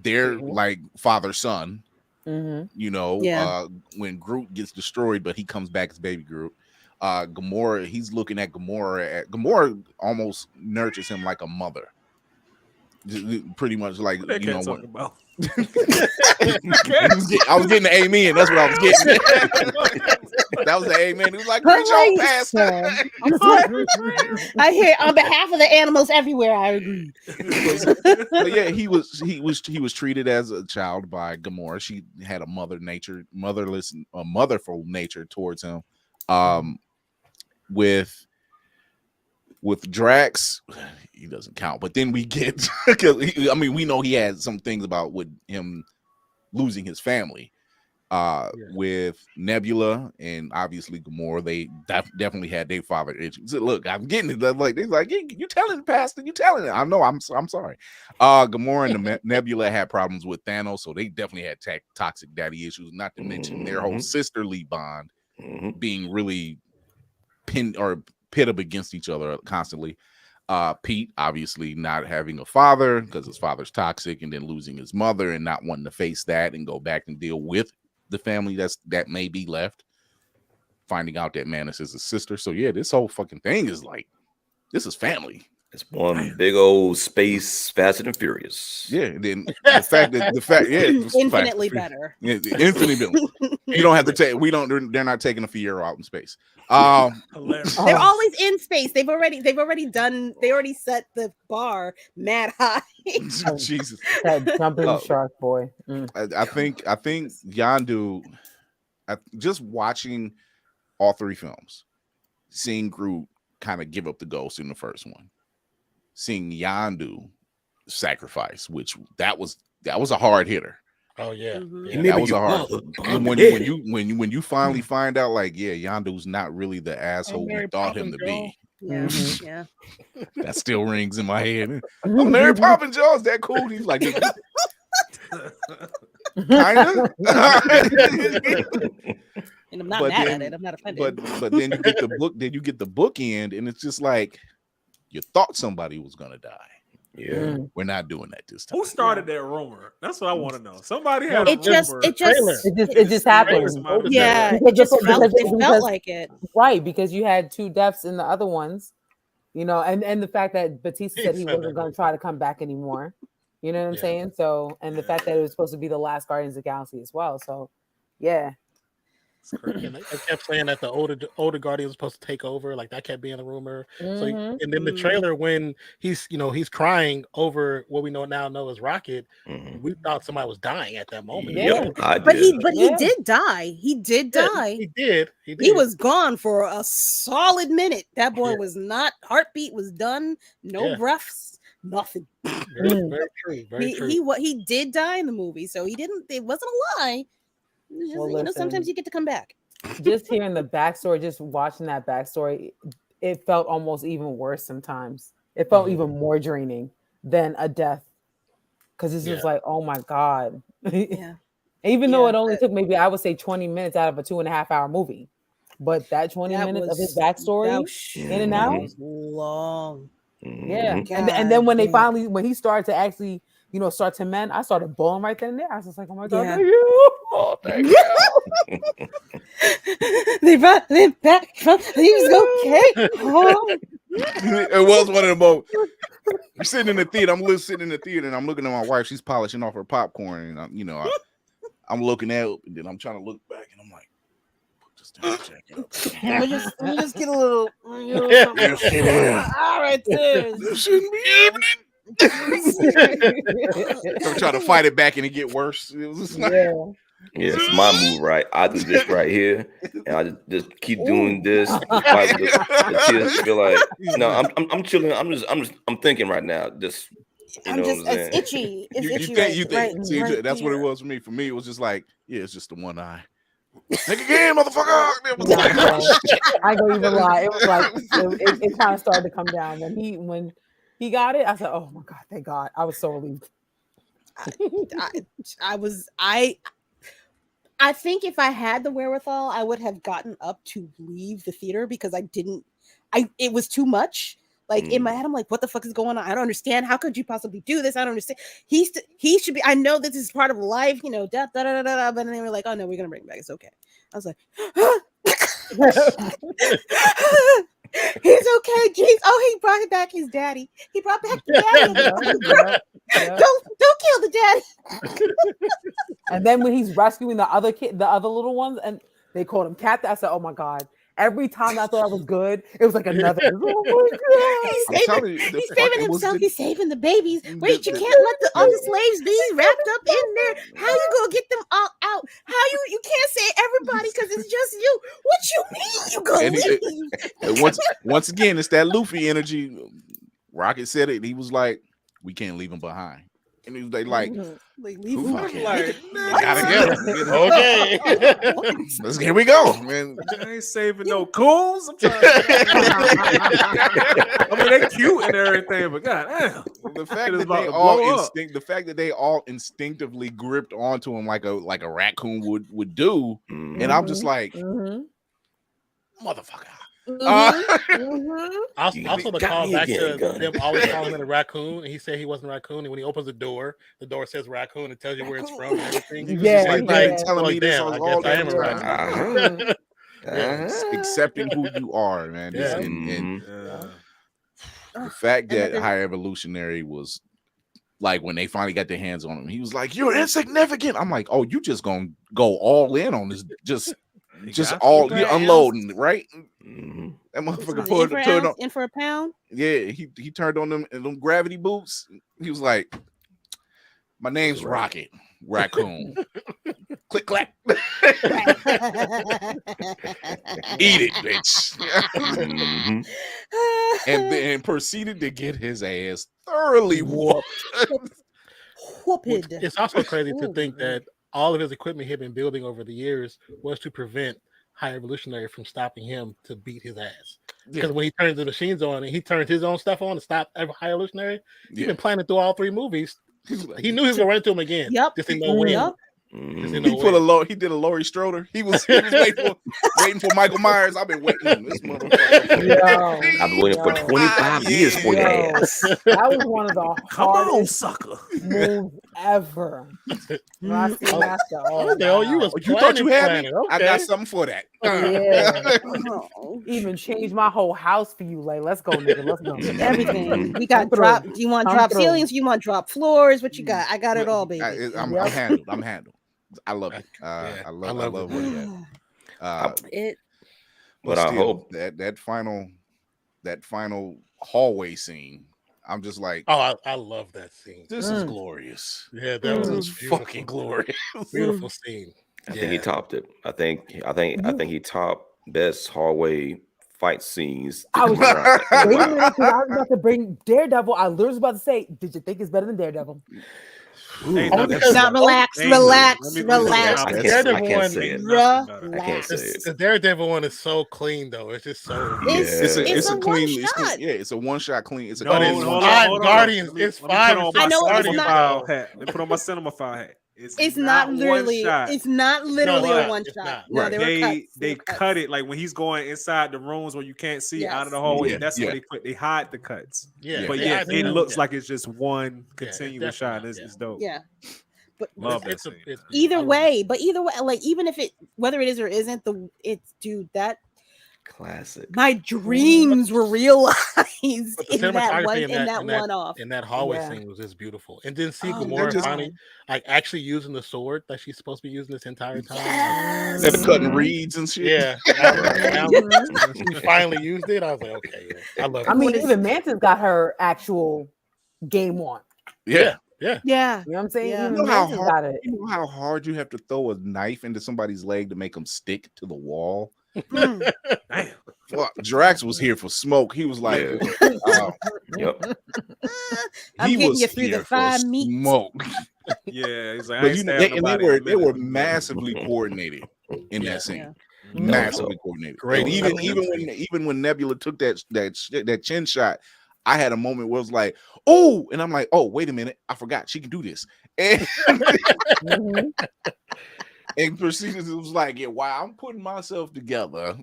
they're like father son. You know, when Groot gets destroyed, but he comes back as baby Groot. Gamora, he's looking at Gamora. Gamora almost nurtures him like a mother. Pretty much like, What that you know cat what. talking about? I was getting the amen. That's what I was getting. That was the amen. He was like, preach on, pastor. I hear on behalf of the animals everywhere. I agree. But yeah, he was treated as a child by Gamora. She had a motherful nature towards him. With Drax, he doesn't count. But then we get, we know he had some things about with him losing his family. With Nebula and obviously Gamora, they definitely had their father issues. So look, I'm getting it. Like they're like, you telling it, Pastor? You telling it? I know. I'm sorry. Gamora and Nebula had problems with Thanos, so they definitely had toxic daddy issues. Not to mention their whole sisterly bond being really pit up against each other constantly. Pete obviously not having a father because his father's toxic, and then losing his mother and not wanting to face that and go back and deal with the family that may be left. Finding out that Manus is his sister. So yeah, this whole fucking thing is like, this is family. It's one big old space Fast and Furious. Yeah, and then the fact, infinitely better. Yeah, infinitely better. You don't have to take. They're not taking a Fiero out in space. They're always in space. They already set the bar mad high. Jesus, that jumping shark boy. I think Yondu. Just watching all three films, seeing Groot kind of give up the ghost in the first one, seeing Yondu sacrifice, which that was a hard hitter. Oh yeah, that was a hard. When you finally find out, like, yeah, Yondu's not really the asshole we thought him to be. Yeah. That still rings in my head. Oh, Mary Poppins Joe, is that cool? He's like, kinda. And I'm not mad at it. I'm not offended. But then you get the book. Then you get the bookend, and it's just like, you thought somebody was gonna die. Yeah, we're not doing that this time. Who started that rumor? That's what I want to know. Somebody had it just happened. Yeah, it just felt like it. Right, because you had 2 deaths in the other ones, you know, and the fact that Batista said he wasn't going to try to come back anymore. You know what I'm saying? So, and the fact that it was supposed to be the last Guardians of the Galaxy as well. So, yeah. It's crazy. And they kept saying that the older Guardian was supposed to take over, like that kept being a rumor. So, Mhm. and then the trailer when he's crying over what we know as Rocket, we thought somebody was dying at that moment. Yeah. Yep, I But did. he Yeah. did die. He did die. He did. He was gone for a solid minute. That boy Yeah. was not. Heartbeat was done. No Yeah. breaths. Nothing. very true. Very true. He did die in the movie, so he didn't. It wasn't a lie. It was just, Well, sometimes listen. you get to come back. Just hearing the backstory, just watching that backstory, it felt almost even worse sometimes. It felt even more draining than a death. Because it's just like, oh my God. Yeah. Even though it only took maybe, I would say 20 minutes out of a 2.5-hour movie. But that 20 minutes of his backstory in and out was long. Yeah. Mhm. And then when they finally, when he started to actually, start to mend, I started bawling right then and there. I was just like, oh my God, Yeah. thank you. Oh, thank you. They brought him back from he was okay. Oh. It was one of the most. We're sitting in the theater. I'm sitting in the theater, and I'm looking at my wife. She's polishing off her popcorn, and I'm looking at it, and then I'm trying to look back, and I'm like, put this damn jacket up. Let me just get a little. All right, there. This shouldn't be happening. I'm trying to fight it back, and it get worse. It was just like, Yeah, it's my move, right? I do this right here, and I just keep doing this. Like the tears feel like, no, I'm chilling. I'm thinking right now. Just you know what I'm saying? It's itchy. It's you itchy. think? See, right that's what it there. was for me. For me, it was just like, yeah, it's just the one eye. Think again, motherfucker. It was like, I ain't gonna even lie. It was like it kind of started to come down when he got it. I said, "Oh my God, thank God!" I was so relieved. I think if I had the wherewithal, I would have gotten up to leave the theater because it was too much. Like in my head, I'm like, what the fuck is going on? I don't understand. How could you possibly do this? I don't understand. He should be, I know this is part of life, da, da, da, da, da, but then they were like, oh no, we're going to bring him back. It's okay. I was like, he's okay. Jeez. Oh, he brought back his daddy. He brought back the daddy. Don't kill the daddy. And then when he's rescuing the other little ones, and they called him Cat, I said, "Oh my God!" Every time I thought I was good, it was like another. Oh my God. He's saving himself. He's saving the babies. Wait, you can't let all the slaves be wrapped up in there. How you gonna get them all out? How you can't say everybody because it's just you. What you mean you gonna leave? And once again, it's that Luffy energy. Rocket said it. He was like, "We can't leave him behind." And he was like leave him like, gotta get him. Okay. Here we go, man. I ain't saving no cools. I'm trying I mean, they're cute and everything, but god damn. The fact that they all instinctively gripped onto him like a raccoon would do, and I'm just like, motherfucker. Also, the call back to them always calling him a raccoon, and he said he wasn't a raccoon. And when he opens the door says raccoon and tells you where it's from and everything. Telling me this I all guess I am a raccoon. Accepting who you are, man. And the fact that High Evolutionary was like, when they finally got their hands on him, he was like, "You're insignificant." I'm like, "Oh, you just gonna go all in on this? Just all you unloading, right?" That motherfucker turned on in for a pound. Yeah, he turned on them gravity boots. He was like, "My name's Rocket Raccoon." Click clack. Eat it, bitch. And then proceeded to get his ass thoroughly whooped. It's also crazy to think that all of his equipment he had been building over the years was to prevent High Evolutionary from stopping him to beat his ass. Because when he turns the machines on and he turns his own stuff on to stop High Evolutionary, he's been planning through all 3 movies. He knew he was gonna run into him again. Yep. Just didn't know when. He did a Laurie Stroder. He was waiting for Michael Myers. I've been waiting on this motherfucker. I've been waiting for 25 years for your ass. That was one of the hardest sucker moves ever. When I see Master, you thought you had me? Okay. I got something for that. Even change my whole house for you. Like, let's go, nigga. Let's go. Everything. We got drop. Do you want drop ceilings? You want drop floors? What you got? I got it all, baby. I'm handled. I love it. I love what he had. It. But But I still, hope that final hallway scene, I'm just like, Oh, I love that scene. this is glorious. Yeah, that This was is beautiful. fucking glorious. Beautiful scene. I think he topped it. I think he topped best hallway fight scenes. I was in a wait a while. minute, because I was about to bring Daredevil. I literally was about to say, did you think it's better than Daredevil? Ain't Only nothing because- Now better. relax, Ain't nothing. relax, Let me relax. say I nothing. can't Daredevil say Ain't it. nothing better. I can't say it. The Daredevil one is so clean though. It's just so. It's Yeah. it's a clean, one it's clean. shot. Yeah, it's a one shot clean. It's a But clean it's one five shot. Guardians. Let me It's put five. on and my I know it's cinema not- file hat. Let me put on my cinema file hat. It's not literally. One shot. It's not literally it's a not. one It's shot. not. No, Right. there were cuts. There They were cuts. cut it like when he's going inside the rooms where you can't see out of the Yes. hallway. Yeah, That's yeah. where they hide the cuts. Yeah, But they yeah, hide the it cuts, looks yeah. like it's just one Yeah, it's continuous shot. definitely It's not, dope. Yeah, but Love that It's scene. it's either I love way, like even if it whether it is or isn't, it's dude that Classic. my dreams were realized But the in that cinematography one in that one off. in that hallway Yeah. scene was just beautiful. And then see Oh, Gamora just- finally like actually using the sword that she's supposed to be using this entire time. Yes. Instead of cutting reeds and shit. Yeah, now she finally used it. I was like, okay, yeah, I love I it. mean, What is- even Mantis got her actual game one. Yeah. Yeah, You know what I'm saying? Yeah. Even You know how Mantis got hard, it. you know how hard you have to throw a knife into somebody's leg to make them stick to the wall? Mm. Damn. Well, Drax was here for smoke. He was like, Yep. I'm he getting was you through the here for fire meat. smoke. Yeah, he's like, I But ain't you know, stabbed and they nobody in a were minute. Let me- massively coordinated in Yeah. that scene. Yeah. Massively coordinated. Great. And even when Nebula took that chin shot, I had a moment where it was like, oh, and I'm like, oh, wait a minute, I forgot she can do this. And Mhm. and proceeded, it was like, yeah, wow, I'm putting myself together.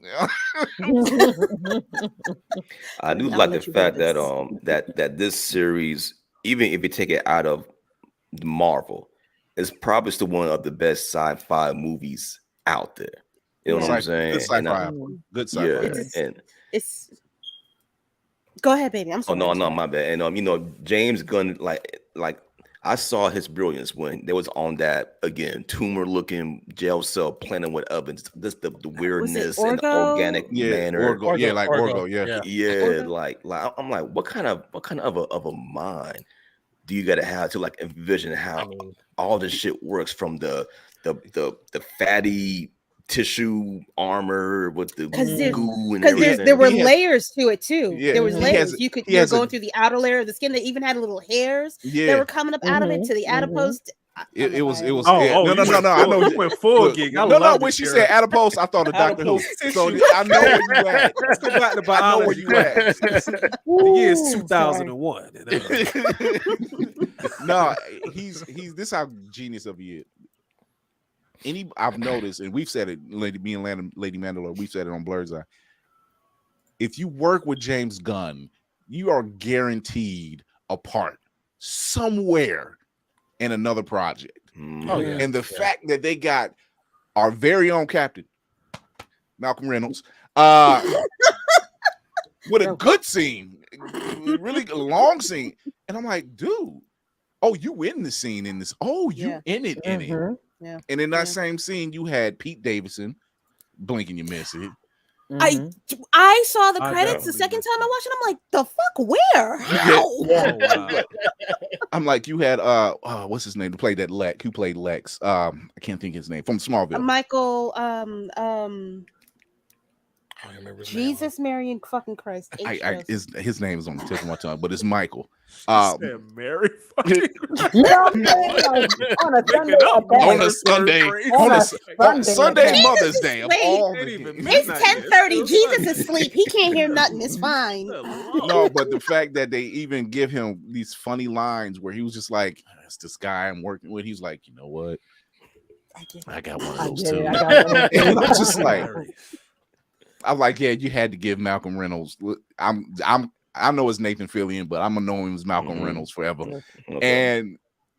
I do I'll like let the you fact have that this. that this series, even if you take it out of Marvel, is probably still one of the best sci-fi movies out there. You know what I'm saying? Good And sci-fi. Good sci-fi. yeah, It's- and It's go ahead, baby. I'm oh sorry. no, I'm no, sorry. my bad. And you know, James Gunn, like I saw his brilliance when there was on that again tumor-looking gel cell planet with ovens. Just the weirdness and the Orgo? organic Yeah, manner. Orgo, yeah, like Orgo, yeah. Yeah, Orgo? like I'm like, what kind of a mind do you gotta have to like envision how I mean, all this shit works, from the fatty tissue armor with the 'Cause there's- goo and Because everything. there were He has- layers to it too. Yeah, There was he layers. has- You he has were a- going through the outer layer of the skin that even had little hairs that Yeah, were coming up out of it to the adipose. it was. Oh, Yeah. No. you went I full- know. you went full Look, gig. I no. love When this she era. said adipose, I thought of Doctor Who. Adipose So tissue. I know where you at. Let's go back to I know where biology. you at. The year is Ooh, 2001. No, he's this how genius of he is. I've noticed, and we've said it, Lady Mandalore, we've said it on Blerds Eye. If you work with James Gunn, you are guaranteed a part somewhere in another project. Oh, yeah. And the fact that they got our very own captain, Malcolm Reynolds, with a good scene, really a long scene. And I'm like, dude, oh, you in the scene in this. Oh, you Yeah. in it. Yeah. And in that Yeah. same scene, you had Pete Davidson, blink and you miss it. I saw the I credits the definitely second missed time I it. watched it. I'm like, the fuck, where? How? Oh, wow. I'm like, you had what's his name to play that Lex? Who played Lex? I can't think his name from Smallville. Michael, I don't remember his name. Jesus, Mary, and fucking Christ. His name is on the tip of my tongue, but it's Michael. Said Mary fucking On a Sunday, up. On a Sunday, on Sunday Mother's Day of Wait. all Ain't the even days. It's midnight yet. 10:30. It's still Jesus Sunday. is asleep. He can't hear nothing. It's fine. No, but the fact that they even give him these funny lines where he was just like, "That's this guy I'm working with." He's like, you know what? I got one of those too. And I'm just like, I'm like, yeah, you had to give Malcolm Reynolds. I know it's Nathan Fillion, but I'm gonna know him as Malcolm Reynolds forever. And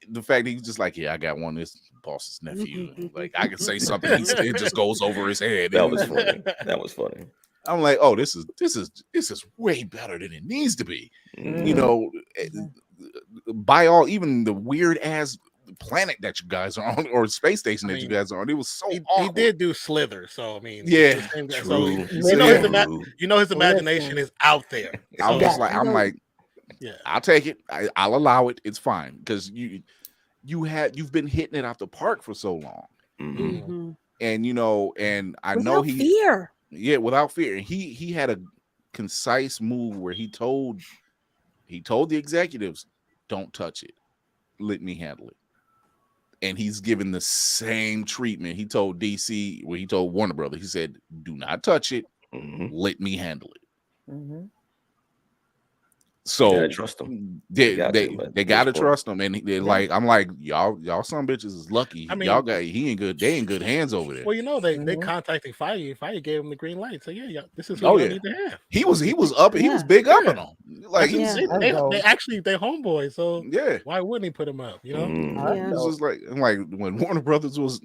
the fact that he's just like, yeah, I got one of this boss's nephew. Like I can say something, it just goes over his head. That was funny. That was funny. I'm like, oh, this is way better than it needs to be. You know, by all, even the weird ass planet that you guys are on or space station that you guys are on. It was so he awkward. did do Slither, so I mean, Yeah, it's the same guy. True. So True. you know his imagination is out there. I was Yeah. just like, I'm like, Yeah, I'll take it. I'll allow it. It's fine because you've been hitting it out the park for so long, Mhm. and you know, and I Without know fear. without fear. And he had a concise move where he told the executives, "Don't touch it. Let me handle it." And he's given the same treatment he told DC, where he told Warner Brothers. He said, "Do not touch it. Let me handle it." Mm-hmm. So You gotta trust them. They to, gotta trust them, and they're like, I'm like, y'all some bitches is lucky. I mean, y'all got they in good hands over there. well, you know, they contacted Feige. Feige gave him the green light. So yeah, this is who Oh, you yeah. need to have. He was up, he was big up on them. Like That's he's what they actually they homeboys. So yeah. why wouldn't he put him up? You know, It was just like when Warner Brothers was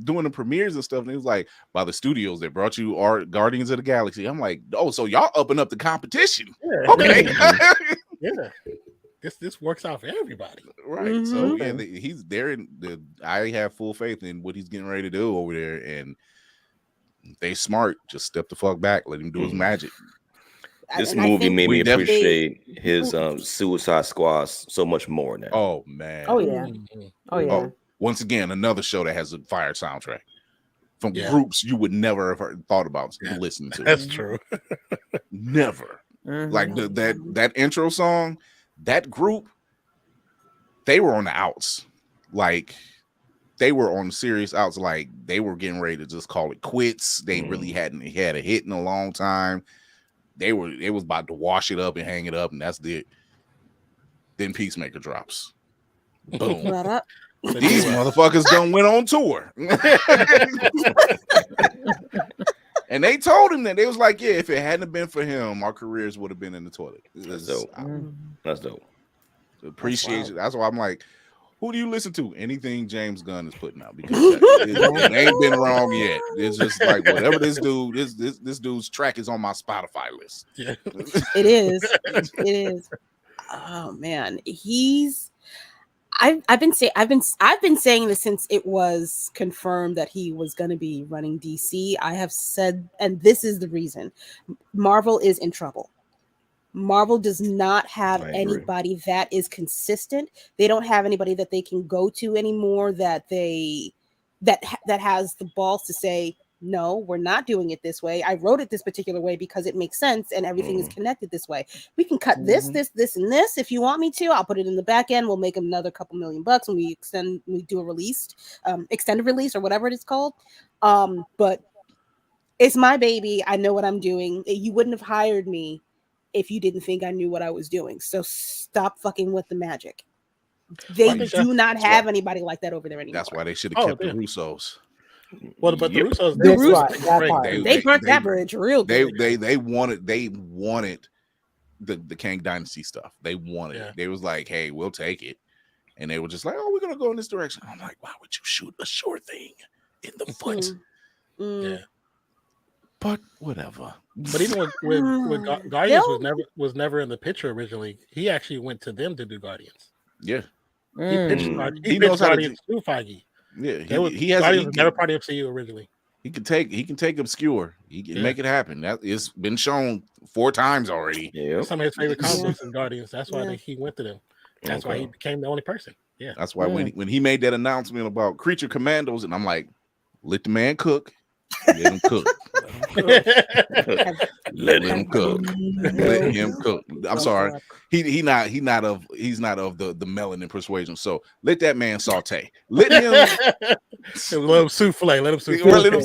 doing the premieres and stuff, and it was like by the studios that brought you our Guardians of the Galaxy. I'm like, oh, so y'all upping up the competition? Yeah. Okay, yeah. This works out for everybody, right? So yeah, he's there. I have full faith in what he's getting ready to do over there, and they smart. Just step the fuck back, let him do his magic. This movie made me appreciate his Suicide Squad so much more now. Oh man. Oh yeah. Oh yeah. Oh, once again, another show that has a fire soundtrack from groups you would never have thought about listening to. That's true. Never. Like that intro song, that group, they were on the outs. Like they were on serious outs. Like they were getting ready to just call it quits. They really hadn't had a hit in a long time. It was about to wash it up and hang it up, and that's it. Then Peacemaker drops. Boom. These motherfuckers done went on tour. And they told him that. They was like, yeah, if it hadn't been for him, our careers would have been in the toilet. That's dope. That's dope. Appreciate it. That's why I'm like, who do you listen to? Anything James Gunn is putting out, because it ain't been wrong yet. It's just like whatever this dude's track is on my Spotify list. Yeah. It is. It is. Oh man, I've been saying this since it was confirmed that he was going to be running DC. I have said, and this is the reason, Marvel is in trouble. Marvel does not have anybody that is consistent. They don't have anybody that they can go to anymore that has the balls to say, no, we're not doing it this way. I wrote it this particular way because it makes sense and everything is connected this way. We can cut this, and this if you want me to. I'll put it in the back end. We'll make another couple $1 million when we do a release, extended release or whatever it is called. But it's my baby. I know what I'm doing. You wouldn't have hired me if you didn't think I knew what I was doing. So stop fucking with the magic. They do not have anybody like that over there anymore. That's why they should have kept the Russos. Well, but the Russos, they burnt that bridge real good. They wanted the Kang Dynasty stuff. They wanted it. They was like, hey, we'll take it. And they were just like, oh, we're gonna go in this direction. I'm like, why would you shoot a sure thing in the foot? Yeah. But whatever. But even with Guardians was never in the picture originally. He actually went to them to do Guardians. Yeah. He pitched Guardians to Feige. Yeah, he was never part of MCU originally. He can take obscure. He can make it happen. That it's been shown 4 times already. Yeah, some of his favorite comic books is Guardians. That's why he went to them. That's why he became the only person. Yeah, that's why when he made that announcement about Creature Commandos, and I'm like, let the man cook. Let him cook. Let him cook. Let him cook. I'm sorry. He's not of the melanin persuasion. So let that man saute. Let him souffle. Let him souffle. Let him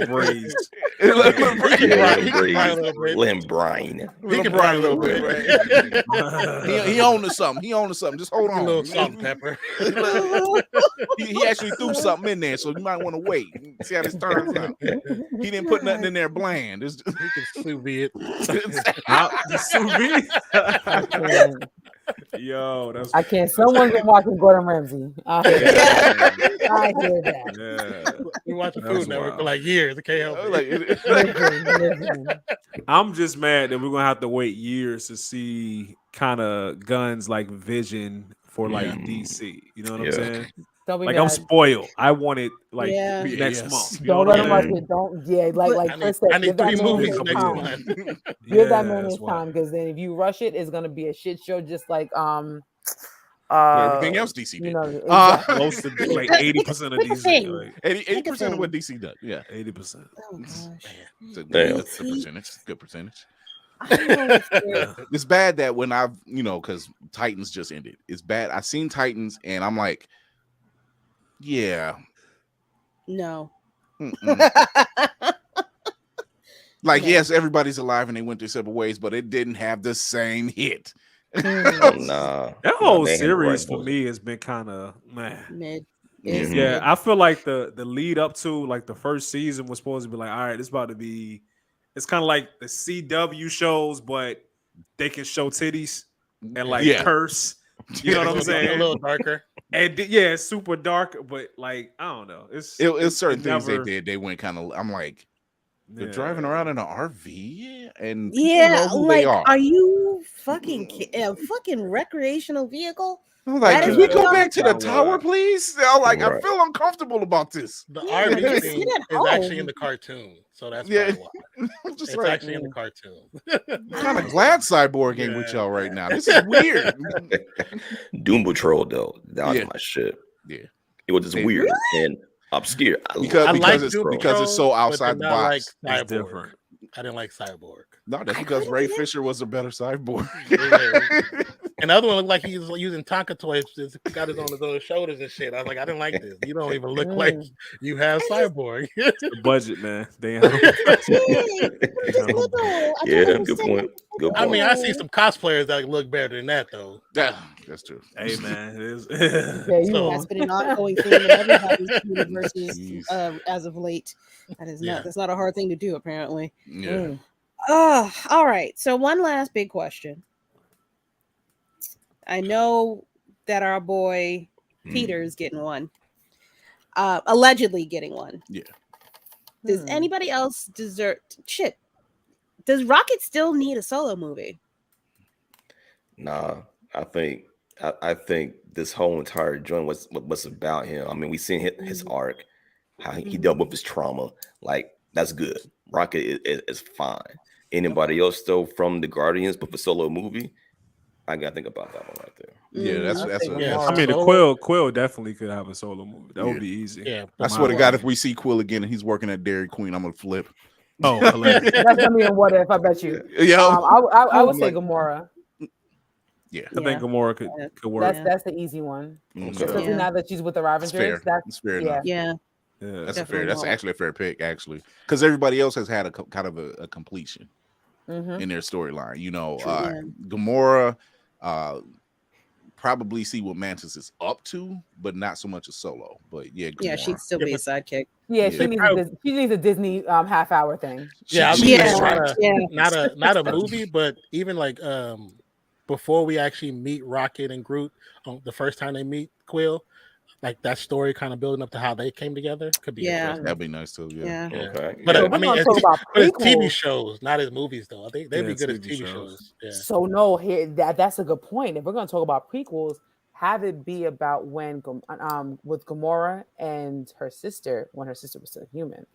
braise. Let him brine. He can brine a little bit. He owned to something. Just hold on. A little salt and pepper. He actually threw something in there, so you might want to wait and see how this turns out. He didn't put nothing in there bland. He can sous vide it. Sous vide. Yo, that's I can't. Someone's been watching Gordon Ramsay. I hear that. I hear that. yeah. We watching That's Food Network for wild. like years. I can't help Like, it. Listen. I'm just mad that we're gonna have to wait years to see kind of guns like Vision for like DC. You know what I'm Yeah. saying? Don't be Like mad. I'm spoiled. I want it like Yeah. next Yes. month. You Don't know let what him I rush mean? it. Don't. Yeah, like I Chris need, said, I need give that 3 man movies his next time. month. Give that Yeah, man that's his wild. time, because then if you rush it, it's gonna be a shit show. Just like everything else DC you did. know, exactly. Most of like 80% of DC, like 80% of what DC does. Yeah. 80%. Oh gosh. Damn. That's a percentage. Good percentage. I don't know if they're- Yeah. It's bad that when I've, because Titans just ended. It's bad. I seen Titans and I'm like, yeah. no. Like, No. yes, everybody's alive and they went their separate ways, but it didn't have the same hit. Oh, nah. That whole they handle series right, for boys. me has been kind of man. Mid. Mhm. It's Yeah, mid. I feel like the lead up to like the first season was supposed to be like, all right, it's about to be. It's kind of like the CW shows, but they can show titties and like Yeah. curse. You know what I'm A saying? little darker. And yeah, it's super dark, but like I don't know. It's Certain things never- they did. They went kind of. I'm like, they're yeah. driving around in an RV and people Yeah, know who like, they are. are you fucking a fucking recreational vehicle? I'm like, that can is we what go y'all- back to the Wow. tower, please? I'm like, I Right. feel uncomfortable about this. The Yeah, RV just scene sit at is actually home. in the cartoon, so that's Yeah. probably why. I'm just It's like, actually in the cartoon. I'm kind of glad Cyborg ain't with Yeah. y'all right now. This is weird. Doom Patrol though, that was Yeah. my shit. Yeah. It was just weird and obscure. Because- I because like it's- Doom because it's Patrol, so outside but the did not box. Like It's Cyborg. different. I didn't like Cyborg. No, that's I because couldn't Ray get- Fisher was a better Cyborg. Yeah. And the other one looked like he was using Tonka toys, just got it on his own shoulders and shit. I was like, I didn't like this. You don't even look like you have Cyborg. The budget, man. They Hey, just little. I don't Yeah, good understand point. Good I mean, I see little. some cosplayers that look better than that, though. That's true. hey man, it is. Yeah, you So- That's been an ongoing theme in everybody's universes Jeez. as of late. That is Yeah. not. That's not a hard thing to do, apparently. Yeah. All right. So one last big question. I know that our boy Peter is getting one. Allegedly getting one. Yeah. Does anybody else deserve shit? Does Rocket still need a solo movie? Nah, I think this whole entire joint was about him. I mean, we seen his arc, how he dealt with his trauma. Like, that's good. Rocket is fine. Anybody else though from the Guardians, but for solo movie, I gotta think about that one right there. Yeah, that's Yeah, I mean, the Solo- Quill definitely could have a solo movie. That would be easy. Yeah, I swear to God, if we see Quill again and he's working at Dairy Queen, I'm gonna flip. Oh, hilarious. That's gonna be in What If, I bet you. Yeah. I would I'm say like- Gamora. Yeah. I think Gamora could work. That's the easy one. Okay. Especially Yeah. now that she's with the That's fair. Ravengers. That's It's fair yeah. enough. Yeah. Yeah. That's Definitely that's not. actually a fair pick, actually, because everybody else has had a kind of a completion Mhm. in their storyline. You know, True, yeah. Gamora, probably see what Mantis is up to, but not so much a solo. But yeah, Gamora. Yeah, she'd still be a sidekick. Yeah, Yeah. she needs a Disney half hour thing. Yeah, I She- mean, Yeah. not a movie, but even like before we actually meet Rocket and Groot, the first time they meet Quill, like that story kind of building up to how they came together could be Yeah. interesting. That'd be nice too. Yeah. Yeah. Okay. But Yeah. I We're mean, gonna talk about but it's TV prequels. shows, not as movies though. I think they'd be Yeah, good as TV TV shows. shows. Yeah. So no, here that's a good point. If we're gonna talk about prequels, have it be about when with Gamora and her sister when her sister was still human,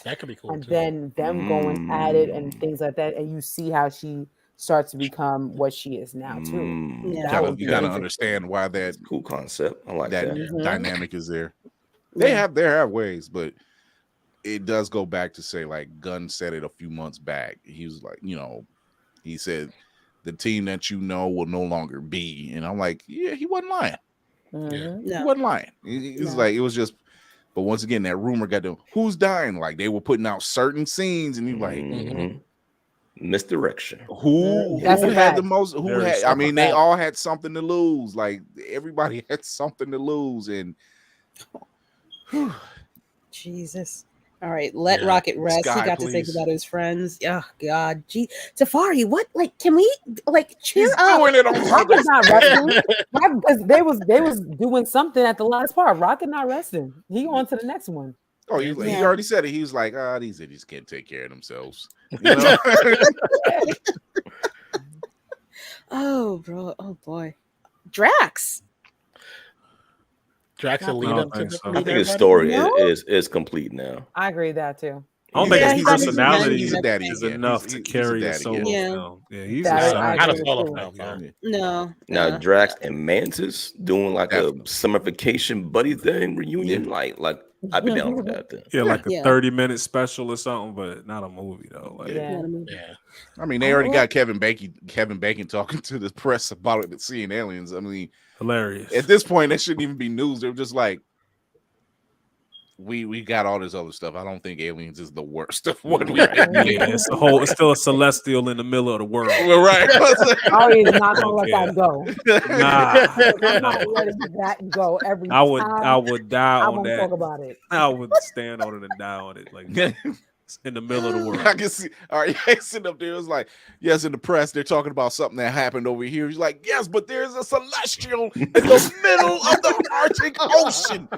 That could be cool and too. then them going at it and things like that, and you see how she starts to become what she is now too. Yeah. That would You be gotta interesting. understand why that Cool concept. I like that. Mhm. dynamic is there. They have ways, but it does go back to say, like Gunn said it a few months back. He was like, he said the team that you know will no longer be, and I'm like, yeah, he wasn't lying. Mhm. He No. wasn't lying. It's like it was just. But once again, that rumor got them. Who's dying? Like they were putting out certain scenes, and you're like, Mhm. Misdirection. who That's a had fact. the most? Who Very had? I simple mean, they fact. all had something to lose. Like everybody had something to lose, and Jesus. All right, let Yeah. Rocket rest. Sky, he got to think please. about his friends. Oh God, gee, Tafari, what? Like, can we cheer He's up? doing it on Rocket's purpose. not resting. Because they was doing something at the last part. Rocket not resting. He on to the next one. Oh, he Yeah. already said it. He was like, these idiots can't take care of themselves. You know? Oh, bro. Oh boy, Drax. Drax will I lead don't up to think the so. I think his everybody? story No? is complete now. I agree with that too. I don't Yeah, think he his got his personality He's a daddy is again. enough He's to a carry a daddy solo again. Yeah. film. Yeah, he's That a I side. Not a agree with solo too. film, no. No. Now no. Drax and Mantis doing like Definitely. a summerification buddy thing reunion, like I'd be down for that. Then. Yeah, like a Yeah. 30-minute special or something, but not a movie though. Like, Yeah. Not a movie. Yeah. I mean, they already got Kevin Bacon talking to the press about it, seeing aliens. I mean, hilarious. at this point, that shouldn't even be news. They're just like, we got all this other stuff. I don't think aliens is the worst of what we Yeah, can it's still a celestial in the middle of the world. Well, right. Ari is not gonna let Yeah. that go. Nah, I'm not letting that go every I would time. die I on won't that. talk about it. I would stand on it and die on it. Like it's in the middle of the world. I can see. All right, sitting up there, it's like, yes, in the press, they're talking about something that happened over here. He's like, yes, but there's a celestial in the middle of the Arctic Ocean.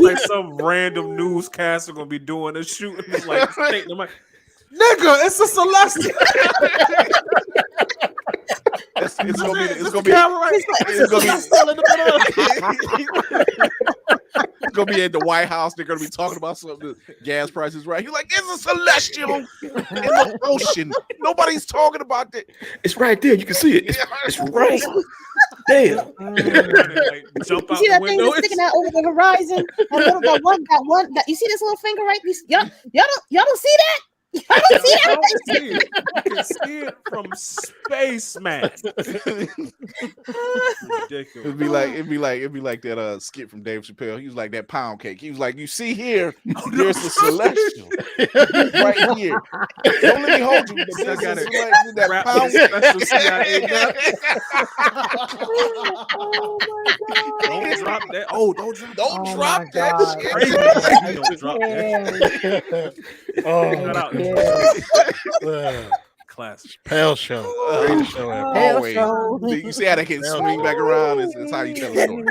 Like some random newscaster gonna be doing a shoot. It's like, taking the mic. Nigga, it's a celestial. It's gonna be. It's gonna the camera right? It's gonna be still in the middle. It's gonna be at the White House. They're gonna be talking about something. Gas prices right. He's like, "There's a celestial in the ocean. Nobody's talking about that. It's right there. You can see it. It's right there. Like, jump You out see the that thing window. that's sticking out over the horizon? You see this little finger right? Y'all don't see that? Y'all don't see that? You can see it from space, man. Ridiculous. It'd be like that skit from Dave Chappelle. He was like that pound cake. He was like, you see here, there's the celestial right here. Don't let me hold you. But I got it. that Wrap pound with special CIA nut. Oh my god! Don't drop that. Oh, don't drop. Don't Oh drop my that God. shit. Crazy. Don't drop that. Oh, Shout out to Yeah. classic. Pale Show. Greatest show ever. Pale Always. Show. You see how they can swing back around? It's how you tell a story.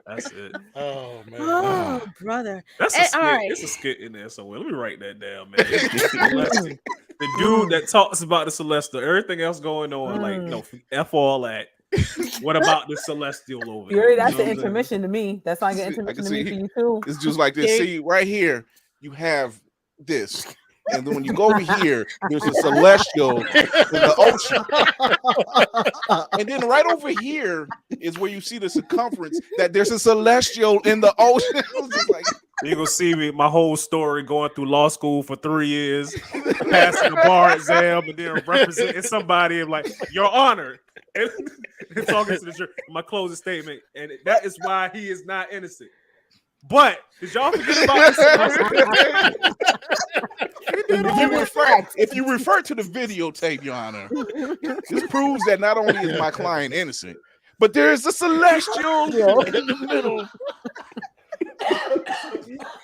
That's it. Oh man. Oh, brother. That's a Hey, skit. all right. It's a skit in there somewhere. Let me write that down, man. Celestial. The dude that talks about the celestial, everything else going on, like no, F all that. What about the celestial over there? That's You know the what I'm saying? intermission to me. That's like an I can intermission to me see. for you too. It's just like this. See, right here, you have this. And then when you go over here, there's a celestial in the ocean. And then right over here is where you see the circumference that there's a celestial in the ocean. It's just like, You're gonna see me, my whole story going through law school for 3 years, passing the bar exam, and then representing somebody and like, Your Honor, and talking to the jury. My closing statement, and that is why he is not innocent. But did y'all forget about this? if you refer to the videotape, Your Honor, this proves that not only is my client innocent, but there is a celestial in the middle.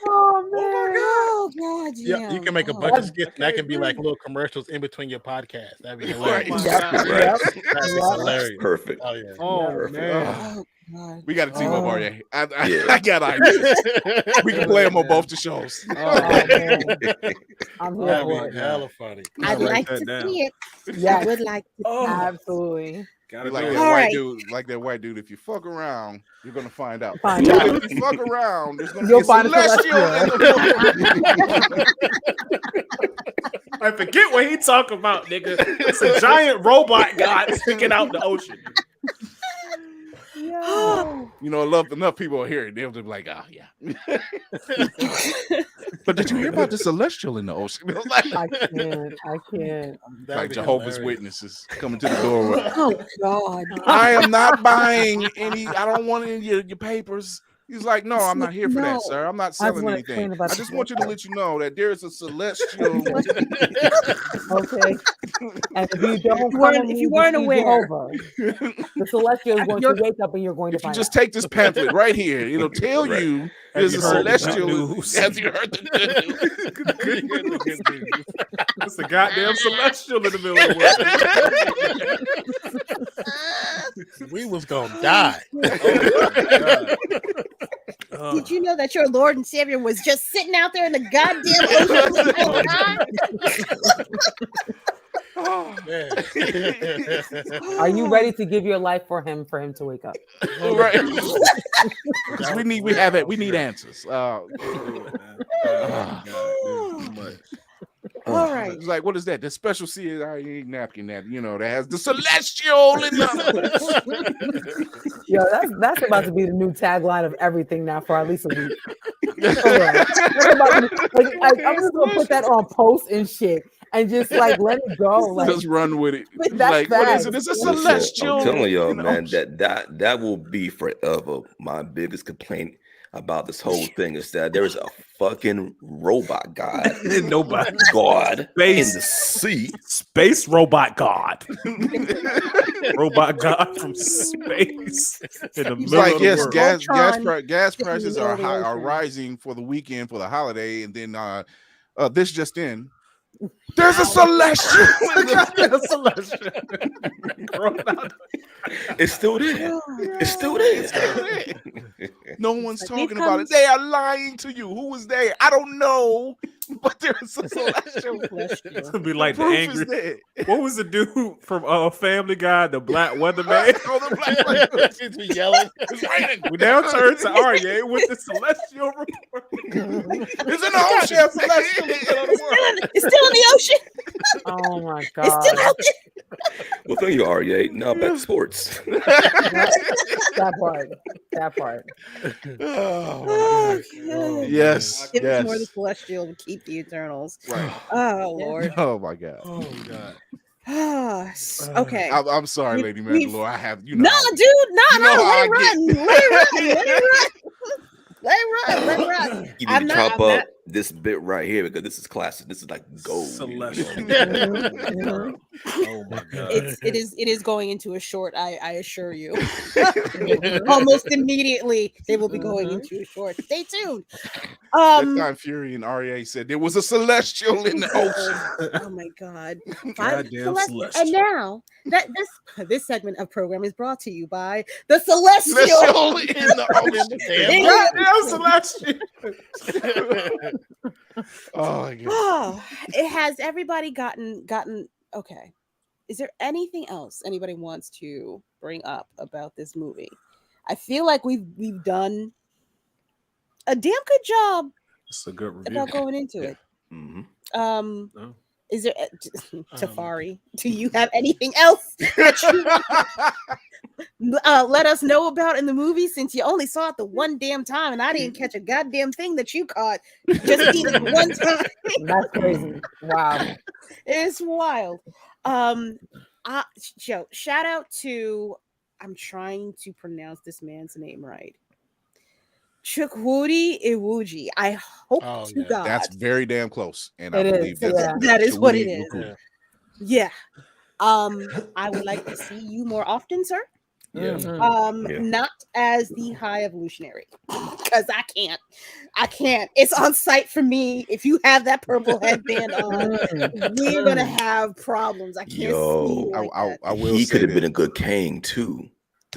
Oh man! Oh God! Yeah, you can make a bunch of skits, and that can be like little commercials in between your podcast. That'd be hilarious. Oh, my Yep, God. yep, That'd be yep. hilarious. Perfect. Oh yeah. Oh Perfect. man. Oh God! We got a team up, Arya. Yeah. I got ideas. We can play them on both the shows. Oh, man. I'm here That'd for be it. hella funny. I'd write like that to down. see it. Yes. I would like to. Oh. Absolutely. Gotta Like do that it. All white right. dude, like that white dude. If you fuck around, you're gonna find out. Find out. If you fuck around, there's gonna You'll be a find a celestial in the I forget what he talking about, nigga. It's a giant robot god sticking out the ocean. Yeah. You know, enough people will hear it. They'll just be like, oh yeah. But did you hear about the celestial in the ocean? Like, I can't. That'd like be Jehovah's hilarious. Witnesses coming to the door. Oh God! I am not buying any. I don't want any of your papers. He's like, no, I'm not here for that, No. sir. I'm not I just selling wanna anything. explain about I the just want you to let you know that there is a celestial. Okay. And if you don't you come weren't- and if you meet weren't aware. Jehovah, the celestial is going to wake up and you're going to If you find just out. take this pamphlet right here, it'll tell Right. you Have there's you a heard the good celestial. news? Have you heard the good news? It's a goddamn celestial in the middle of the world. We was gonna die. Did you know that your Lord and Savior was just sitting out there in the goddamn ocean the whole time? Oh, man. Are you ready to give your life for him to wake up? Right. we need answers. All right. It's like, what is that? The special CIA napkin that that has the celestial in the. Yo, that's about to be the new tagline of everything now for at least a week. I'm just gonna put that on posts and shit and just like let it go. Like Just run with it. That's Like, what is facts. it? It's a Listen, celestial. I'm telling y'all, in the man, ocean. that will be forever my biggest complaint about this whole thing is that there is a fucking robot god, Nobody. god Space. in the sea. Space robot god. Robot god from space in the It's middle like, of the yes, world. gas in the prices middle are of the are ocean. rising for the weekend for the holiday, and then this just in. There's a celestial. Goddamn celestial. It's still there. It's still there. No one's Like, talking here about it. comes- They are lying to you. Who was they? I don't know, but there's a celestial. It'd be like the Proof angry. is there. What was the dude from Family Guy, the black weatherman? Oh, the black man. He's be yelling. It's raining. We now turn to Arya with the celestial report. It's in the ocean. Celestial. It's still in the ocean. Oh my It's god. still out there. Well, thank you, REA. Now back to sports. That part. Oh, God. Yes. Give us more of the Yes. celestial to keep the Eternals. Right. Oh Lord. Oh my God. Oh god. Okay. I'm sorry, Lady we've- Mandalore. I have No, dude, no, You know how let I it run. get. Let it run. Let it run. Let it run. Let it run. You I'm need to not- chop I'm up not- this bit right here because this is classic. This is like gold. Celestial. Mhm. Oh my god. It is going into a short. I assure you. Almost immediately, they will be going into a short. Stay tuned. That time Fury and REA said there was a celestial in the ocean. Oh my god. Goddamn And celestial. now that this segment of program is brought to you by the Celestial. Celestial in the ocean. Goddamn celestial. Oh my God. Oh, it has everybody gotten okay. Is there anything else anybody wants to bring up about this movie? I feel like we've done a damn good job It's a good review. about going into Yeah. it. Mhm. No. Is there Tafari? Do you have anything else that you let us know about in the movie? Since you only saw it the one damn time, and I didn't catch a goddamn thing that you caught just even one time. That's crazy. Wow. It's wild. Joe, shout out to I'm trying to pronounce this man's name right. Chukwudi Iwuji. I hope Oh, to yeah. God That's very damn close. And I It is, believe that's yeah. that is what it Chukwudi is. Nkrumah. Yeah. I would like to see you more often, sir. Yeah. Mhm. Yeah. Not as the high evolutionary, because I can't. It's on site for me. If you have that purple headband on, we're gonna have problems. I can't see you like that. I will He say could have that. been a good Kang too.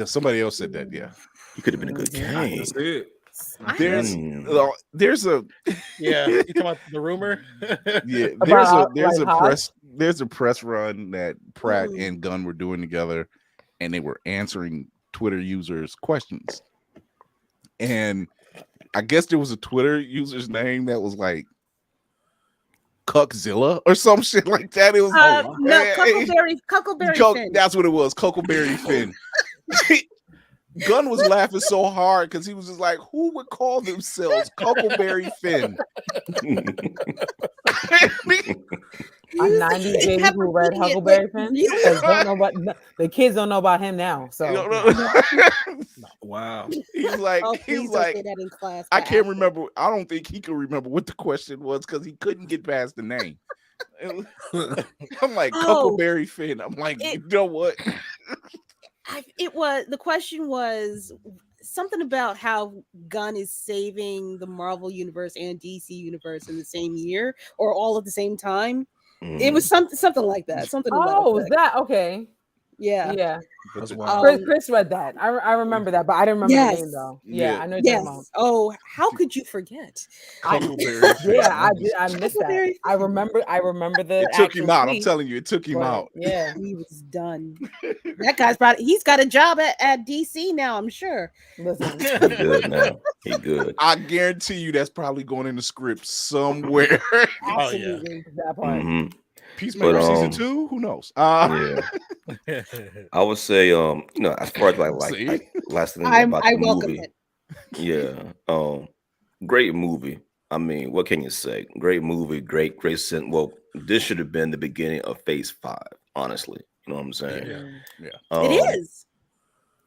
Somebody else said that. Yeah. He could have been a good Kang. That's it. There's Mm. there's a Yeah, you talking about the rumor? yeah About, there's like, a Hodge? press run that Pratt Mm. and Gunn were doing together, and they were answering Twitter users' questions. And I guess there was a Twitter user's name that was like Cuckzilla or some shit like that. It was No, eh, Cuckleberry Finn. That's what it was, Cuckleberry Finn. Gunn was laughing so hard because he was just like, who would call themselves Cuckleberry Finn? A 90s baby kept who read repeating it, Huckleberry like, Finn. really? Because don't know about the kids don't know about him now. So You don't no. know? Wow. He's like, Oh, he's please don't say like, that in class. I by can't accident. remember. I don't think he could remember what the question was because he couldn't get past the name. I'm like, Oh, Huckleberry Finn. I'm like, it- you know what? It was, the question was something about how Gunn is saving the Marvel universe and DC universe in the same year or all at the same time. It was something like that. Something to that Oh, is effect. that okay? Yeah. Yeah. That's the- wild. Chris read that. I remember that, but I didn't remember the name Yes. though. Yeah, Yeah. I know what you're talking about. Yes. Oh, how could you forget? Huckleberry Finn. Yeah, I missed that. Huckleberry I remember the It took him actual out. I'm tweet, telling you, it took him but out. yeah. He was done. That guy's probably, he's got a job at DC now, I'm sure. Listen. He good now. He good. I guarantee you that's probably going in the script somewhere. Absolutely. That part. Mhm. Peacemaker But, season 2? Who knows? Yeah, I would say, as far as See? like last thing I about the welcome movie, it. yeah, great movie. I mean, what can you say? Great movie, great sense. Well, this should have been the beginning of Phase 5. Honestly, you know what I'm saying? Yeah. It is.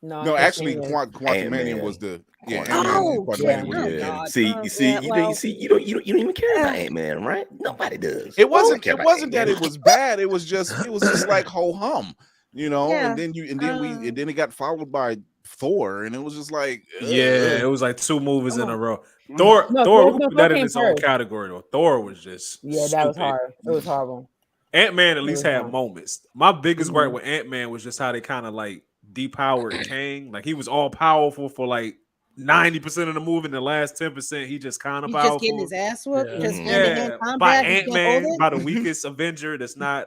No, actually, Quantumania Ant-Man. was the Oh, Quantumania was the oh, beginning. God. See, you don't even care about Ant-Man, right? Nobody does. It wasn't. care It about wasn't that Ant-Man. it was bad. It was just like ho hum, you know. Yeah. And then it got followed by Thor, and it was just like Yeah, it was like 2 movies in a row. No, Thor, Thor we put that in came its own first. category though. Thor was just Yeah, that was stupid. hard. It was horrible. Ant-Man at least was had hard. moments. My biggest gripe with Ant-Man was just how they kind of like depowered Kang. Like he was all powerful for like 90% of the movie, and the last 10% he just kind of He's just getting powerful. his ass whooped. Yeah. Just Mhm. hand-to-hand By combat. He can't hold Ant-Man, it. by the weakest Avenger that's not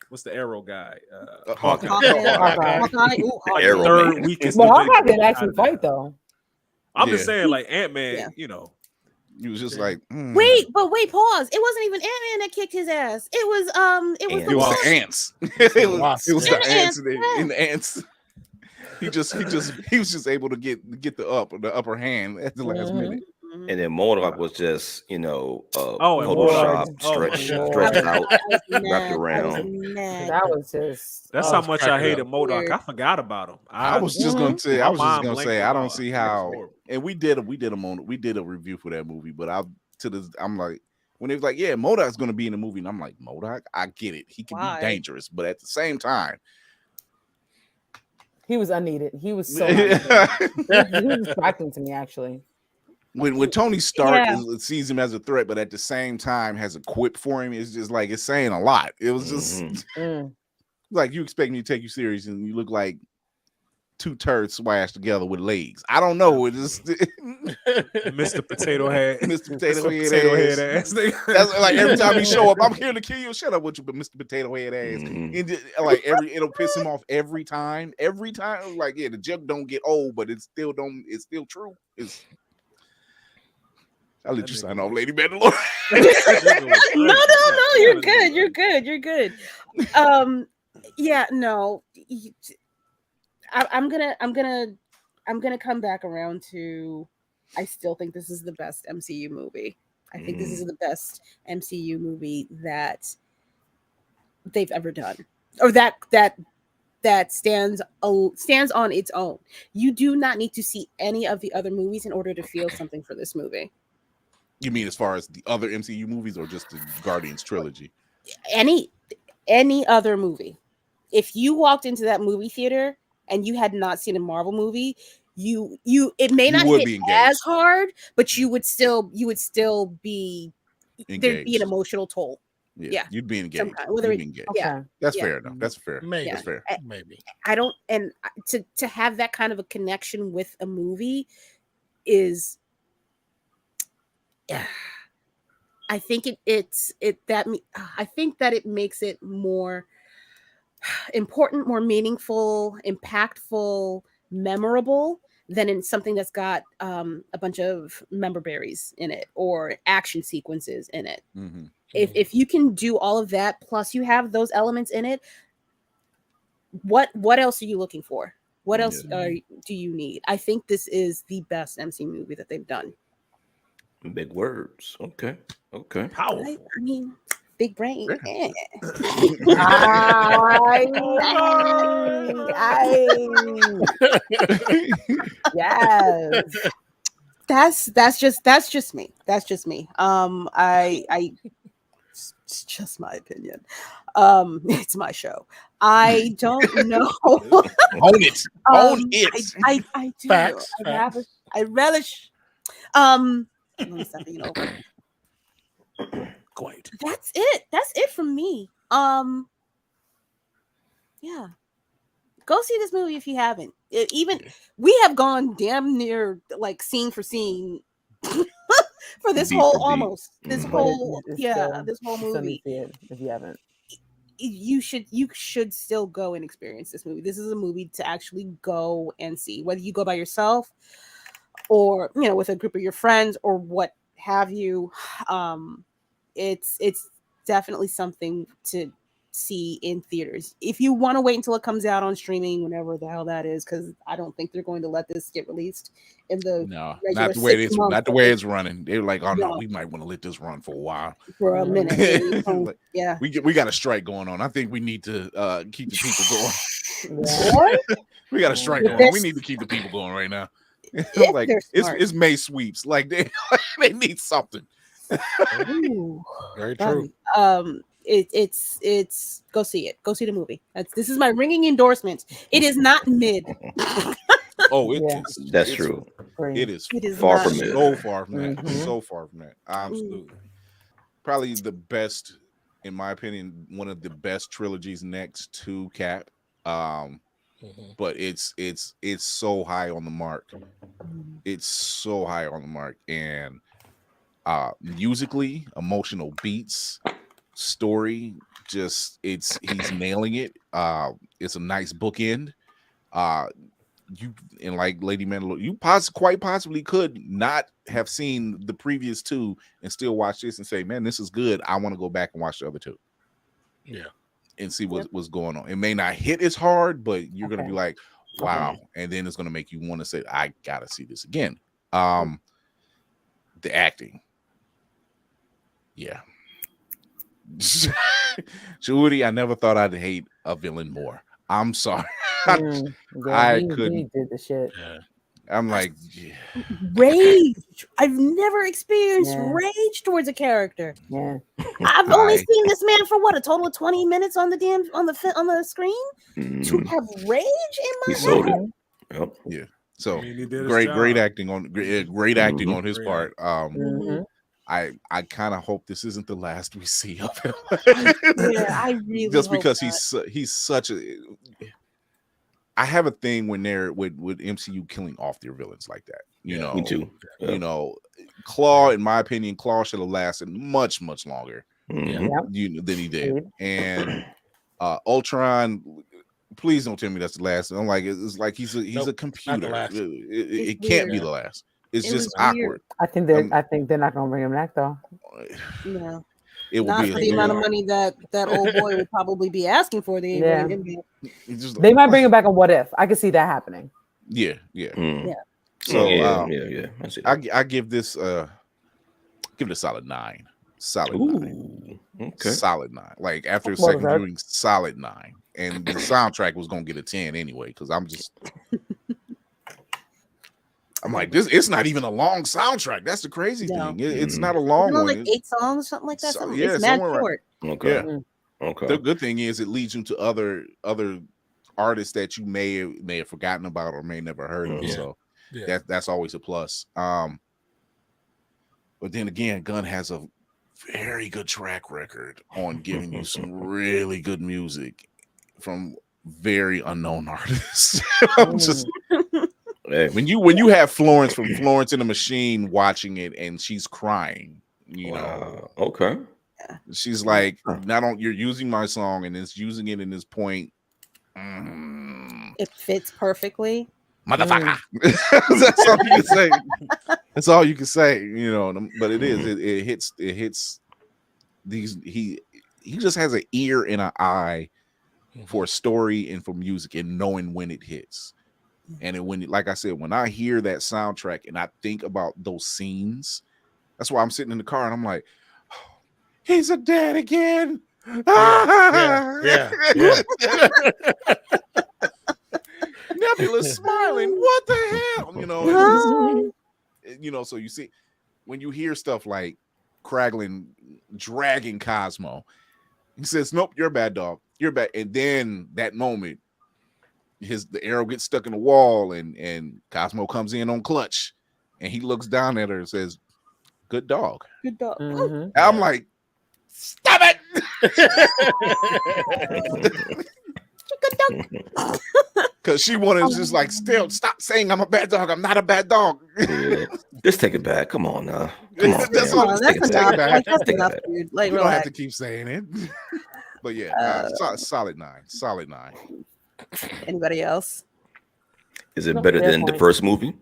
what's the Arrow guy? Hawkeye. Hawkeye. Ooh, Like Arrow the third Man. weakest Well, Avenger. Hawkeye didn't actually fight though. I'm just Yeah. saying, like Ant-Man, Yeah. you know. He was just like Wait, pause. It wasn't even Ant-Man that kicked his ass. It was Ants. the It was wasp. the ants. it was Wasp, the yeah. ants And in the ants. He was just able to get the upper hand at the last minute. And then MODOK was just, and Photoshop MODOK. stretched out, I was wrapped mad. around. That was just That's I how was much I cracking hated up. MODOK. Weird. I forgot about him. I was just gonna say, My I was just mind gonna blanked say, him I don't out. see It was how. horrible. And we did a review for that movie, but I'm like, when it was like, yeah, MODOK's gonna be in the movie, and I'm like, MODOK, I get it, he can Why? be dangerous, but at the same time, he was unneeded. He was so unneeded. He was distracting to me actually. when Tony Stark Yeah. sees him as a threat, but at the same time has a quip for him, it's just like it's saying a lot. It was just like you expect me to take you serious, and you look like 2 turds smashed together with legs. I don't know. It just Mr. Potato Head. Mr. Potato Head Potato ass. Head ass nigga. That's like every time he show up, I'm here to kill you. Shut up with you, but Mr. Potato Head ass. And like it'll piss him off every time. Every time, like the joke don't get old, but it's still true. I'll let you sign off, Lady Mandalorian. No, you're good. Yeah, no. I'm gonna come back around to, I still think this is the best MCU movie. I think this is the best MCU movie that they've ever done, or that stands on its own. You do not need to see any of the other movies in order to feel something for this movie. You mean as far as the other MCU movies, or just the Guardians trilogy? Any other movie. If you walked into that movie theater and you had not seen a Marvel movie, it may not would hit be engaged. as hard, but you would still be Engaged. there'd be an emotional toll. Yeah. You'd be engaged. Some kind, whether You'd it- be engaged. yeah. That's Yeah. fair enough. That's fair. Maybe. That's fair. Maybe. I don't, and to have that kind of a connection with a movie is, I think I think that it makes it more important, more meaningful, impactful, memorable than in something that's got a bunch of member berries in it or action sequences in it. Mhm. If you can do all of that, plus you have those elements in it, what else are you looking for? What else do you need? I think this is the best MC movie that they've done. Big words. Okay. Powerful. I mean, big brain. Yeah. Yes. That's just me. That's just me. It's just my opinion. It's my show. I don't know. Own it. Own it. I do. Facts. I relish. Let me stop being over. Quite. That's it. That's it from me. Yeah. Go see this movie if you haven't. Even we have gone damn near like scene for scene for this Beat whole for beat. almost this Mhm. But whole it's yeah still- this whole you still need movie. to see it if you haven't. You should still go and experience this movie. This is a movie to actually go and see, whether you go by yourself or with a group of your friends or what have you. It's definitely something to see in theaters. If you want to wait until it comes out on streaming, whenever the hell that is, because I don't think they're going to let this get released in the No, regular not the way 6 it's months not the that way they- it's running. They're like, oh no, No. we might want to let this run for a while. for a minute. maybe. Like, Yeah. we got a strike going on. I think we need to keep the people going. Yeah. We got a strike If going on. We there's- need to keep the people going right now. If Like they're smart. it's May sweeps. Like they need something. Ooh. Very true. It's go see it. Go see the movie. This is my ringing endorsement. It is not mid. Oh, it Yeah. is. That's It's- true. It is It is Far not from it. so far from that. Mhm. So far from that. Absolutely. Probably the best, in my opinion, one of the best trilogies next to Cap. Mhm. But it's so high on the mark. It's so high on the mark. And musically, emotional beats, story, just he's nailing it. It's a nice bookend. You and like Lady Mandalorian, you quite possibly could not have seen the previous two and still watch this and say, man, this is good. I want to go back and watch the other two. Yeah. And see what's going on. It may not hit as hard, but you're gonna be Okay. like, wow. And then it's gonna make you want to say, I gotta see this again. The acting. Yeah. Judy, I never thought I'd hate a villain more. I'm sorry. I He couldn't. did the shit. Yeah. I'm like, yeah. rage. I've never experienced Yeah. rage towards a character. Yeah. I've only I- seen this man for what, a total of 20 minutes on the screen to Mhm. have rage in He my sold head. it. Yep. So I mean, he did his great job. acting on great acting on his Great part. Mhm. I kind of hope this isn't the last we see of him. Yeah, I really Just hope because not. he's such a. I have a thing when they're with MCU killing off their villains like that. You know, Me too. You Yeah. know, Claw, in my opinion, Claw should have lasted much longer Mhm. than he did. Agreed. And Ultron, please don't tell me that's the last. I'm like, it's like he's a Nope, computer. last. It can't be weird. the last. It's It just was awkward. I think they're not gonna bring him back though. No, It will not be for a the amount of weird- money that old boy would probably be asking for. They ain't Yeah. bringing him back. it's just They might bring him back on What If. I can see that happening. yeah. Mm. Yeah. So yeah. I see that. I give this a solid 9. Solid 9. Ooh. Okay. Solid 9. Like after a That's well second deserved. viewing, solid 9. And the soundtrack was gonna get a 10 anyway, because I'm like, it's not even a long soundtrack. That's the crazy No. thing. It's Mhm. not a long Isn't it one. like 8 songs, something like that. So- Something. yeah, It's mad somewhere around- short. Okay. Yeah. Okay. The good thing is it leads you to other artists that you may have forgotten about or may never heard of. Mhm. So Yeah. that's always a plus. But then again, Gunn has a very good track record on giving you some really good music from very unknown artists. I'm just Hey, when you have Florence from Florence and the Machine watching it and she's crying, you know, wow. Okay. she's like, not on you're using my song and it's using it in this point. It fits perfectly. Motherfucker. That's all you can say. That's all you can say, you know. But it is, it hits these. He just has an ear and an eye for story and for music and knowing when it hits. And when, like I said, when I hear that soundtrack and I think about those scenes, that's why I'm sitting in the car and I'm like, He's a dad again. Yeah. Nebula's smiling. What the hell? You know, so you see when you hear stuff like Kraglin dragging Cosmo, he says, "Nope, you're a bad dog. You're bad." And then that moment, the arrow gets stuck in the wall, and Cosmo comes in on clutch, and he looks down at her and says, "Good dog." Good dog. Mhm. I'm like, stop it. Because she wanted to just like still stop saying I'm a bad dog. I'm not a bad dog. Yeah. Just take it back. Come on now. Come on. That's man. all. Oh, Just that's take it enough. back. Like, that's Take it enough, back. dude. Like, You don't have relax. to keep saying it. But yeah, solid 9. Solid 9. Anybody else? Is it No, better fair than the point. first movie?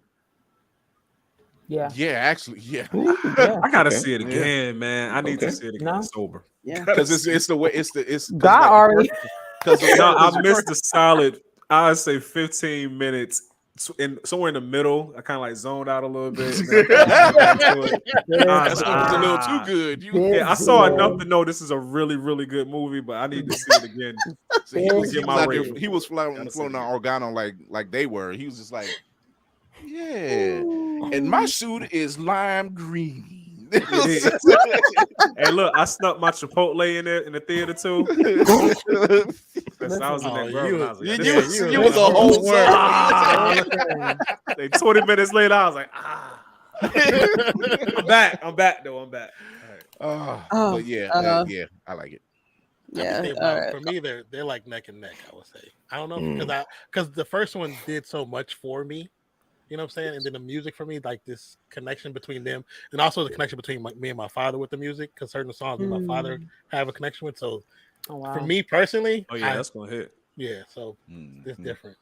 Yeah. Yeah, actually, yeah. Yeah. I gotta Okay. see it again, man. I need Okay. to see it again No. sober. Yeah. Because it's the way it's God like already. because No, I missed a solid, I'd say 15 minutes somewhere in the middle. I kind of like zoned out a little bit. And then I kinda got back to it. I was it's like, a little too good. Yeah, I saw enough to know this is a really, really good movie, but I need to see it again. So he was Get my out there, rating. he was floating Gotta see on it. Organo like they were. He was just like, yeah. And my suit is lime green. It is. Hey, look, I snuck my Chipotle in there in the theater too. Because I was in that grove and I was like, you was a whole word. Like 20 minutes later, I was like, I'm back though. I'm back. All right. But yeah, yeah, I like it. Yeah. For me, they're like neck and neck. I would say. I don't know because the first one did so much for me. You know what I'm saying? And then the music for me, like this connection between them, and also the connection between me and my father with the music, because certain songs me and my father have a connection with. So for me personally, Oh yeah, that's gonna hit. Yeah, so it's different.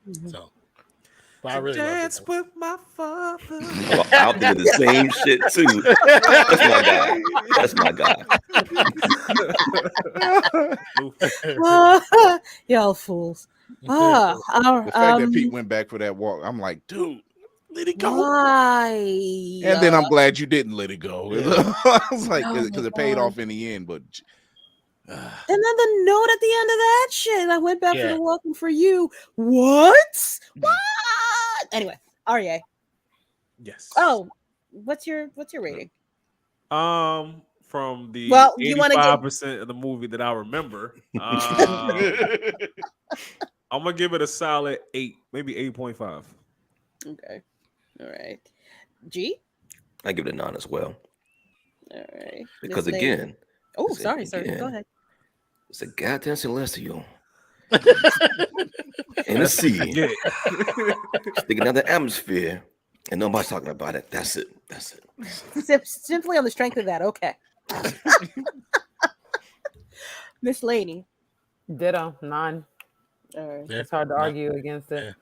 Mhm. So, but I really dance love it. with my father. I'll do the same shit too. That's my guy. That's my guy. Y'all fools. The fact that Pete went back for that walk, I'm like, dude, let it go. Why? And then I'm glad you didn't let it go. Yeah. I was like, Oh my because it paid God. off in the end. But And then the note at the end of that shit. I went back for Yeah. the welcome for you. What? What? Anyway, REA. Yes. Oh, what's your rating? From the Well, you wanna give- 85% of the movie that I remember, I'm gonna give it a solid 8, maybe 8.5. Okay. All right. G? I give it a 9 as well. All right. Because Miss Lady. again, Oh, sorry, sir. Go again, ahead. it's a goddamn celestial in the sea, Yeah. sticking out the atmosphere, and nobody's talking about it. That's it. That's it. Simply on the strength of that. Okay. Miss Lady. Ditto. 9. All right. Yeah. It's hard to argue against it.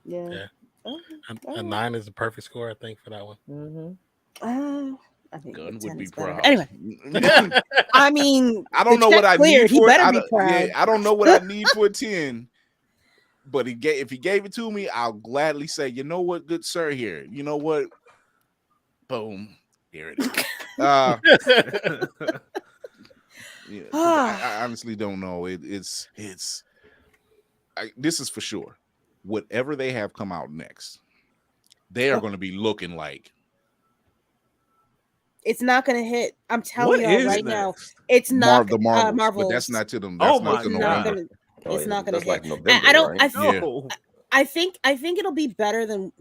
Yeah. Yeah. Okay. A 9 is the perfect score, I think, for that one. Mm-hmm. I think Gunn the would 10 be is better. proud. Anyway, I mean, I don't the know what check I cleared. need He for it. better be proud. I don't know what I need for a 10. But if he gave it to me, I'll gladly say, you know what, good sir, here. You know what? Boom. Here it is. Yeah, 'cause I honestly don't know. This is for sure. Whatever they have come out next, they are going to be looking like. It's not going to hit. I'm telling What y'all is right next? now. It's not the Marvels, Marvels. but that's not to them. That's Oh not my to God. November. It's not going to That's hit. like November, I don't. right? No. I think it'll be better than.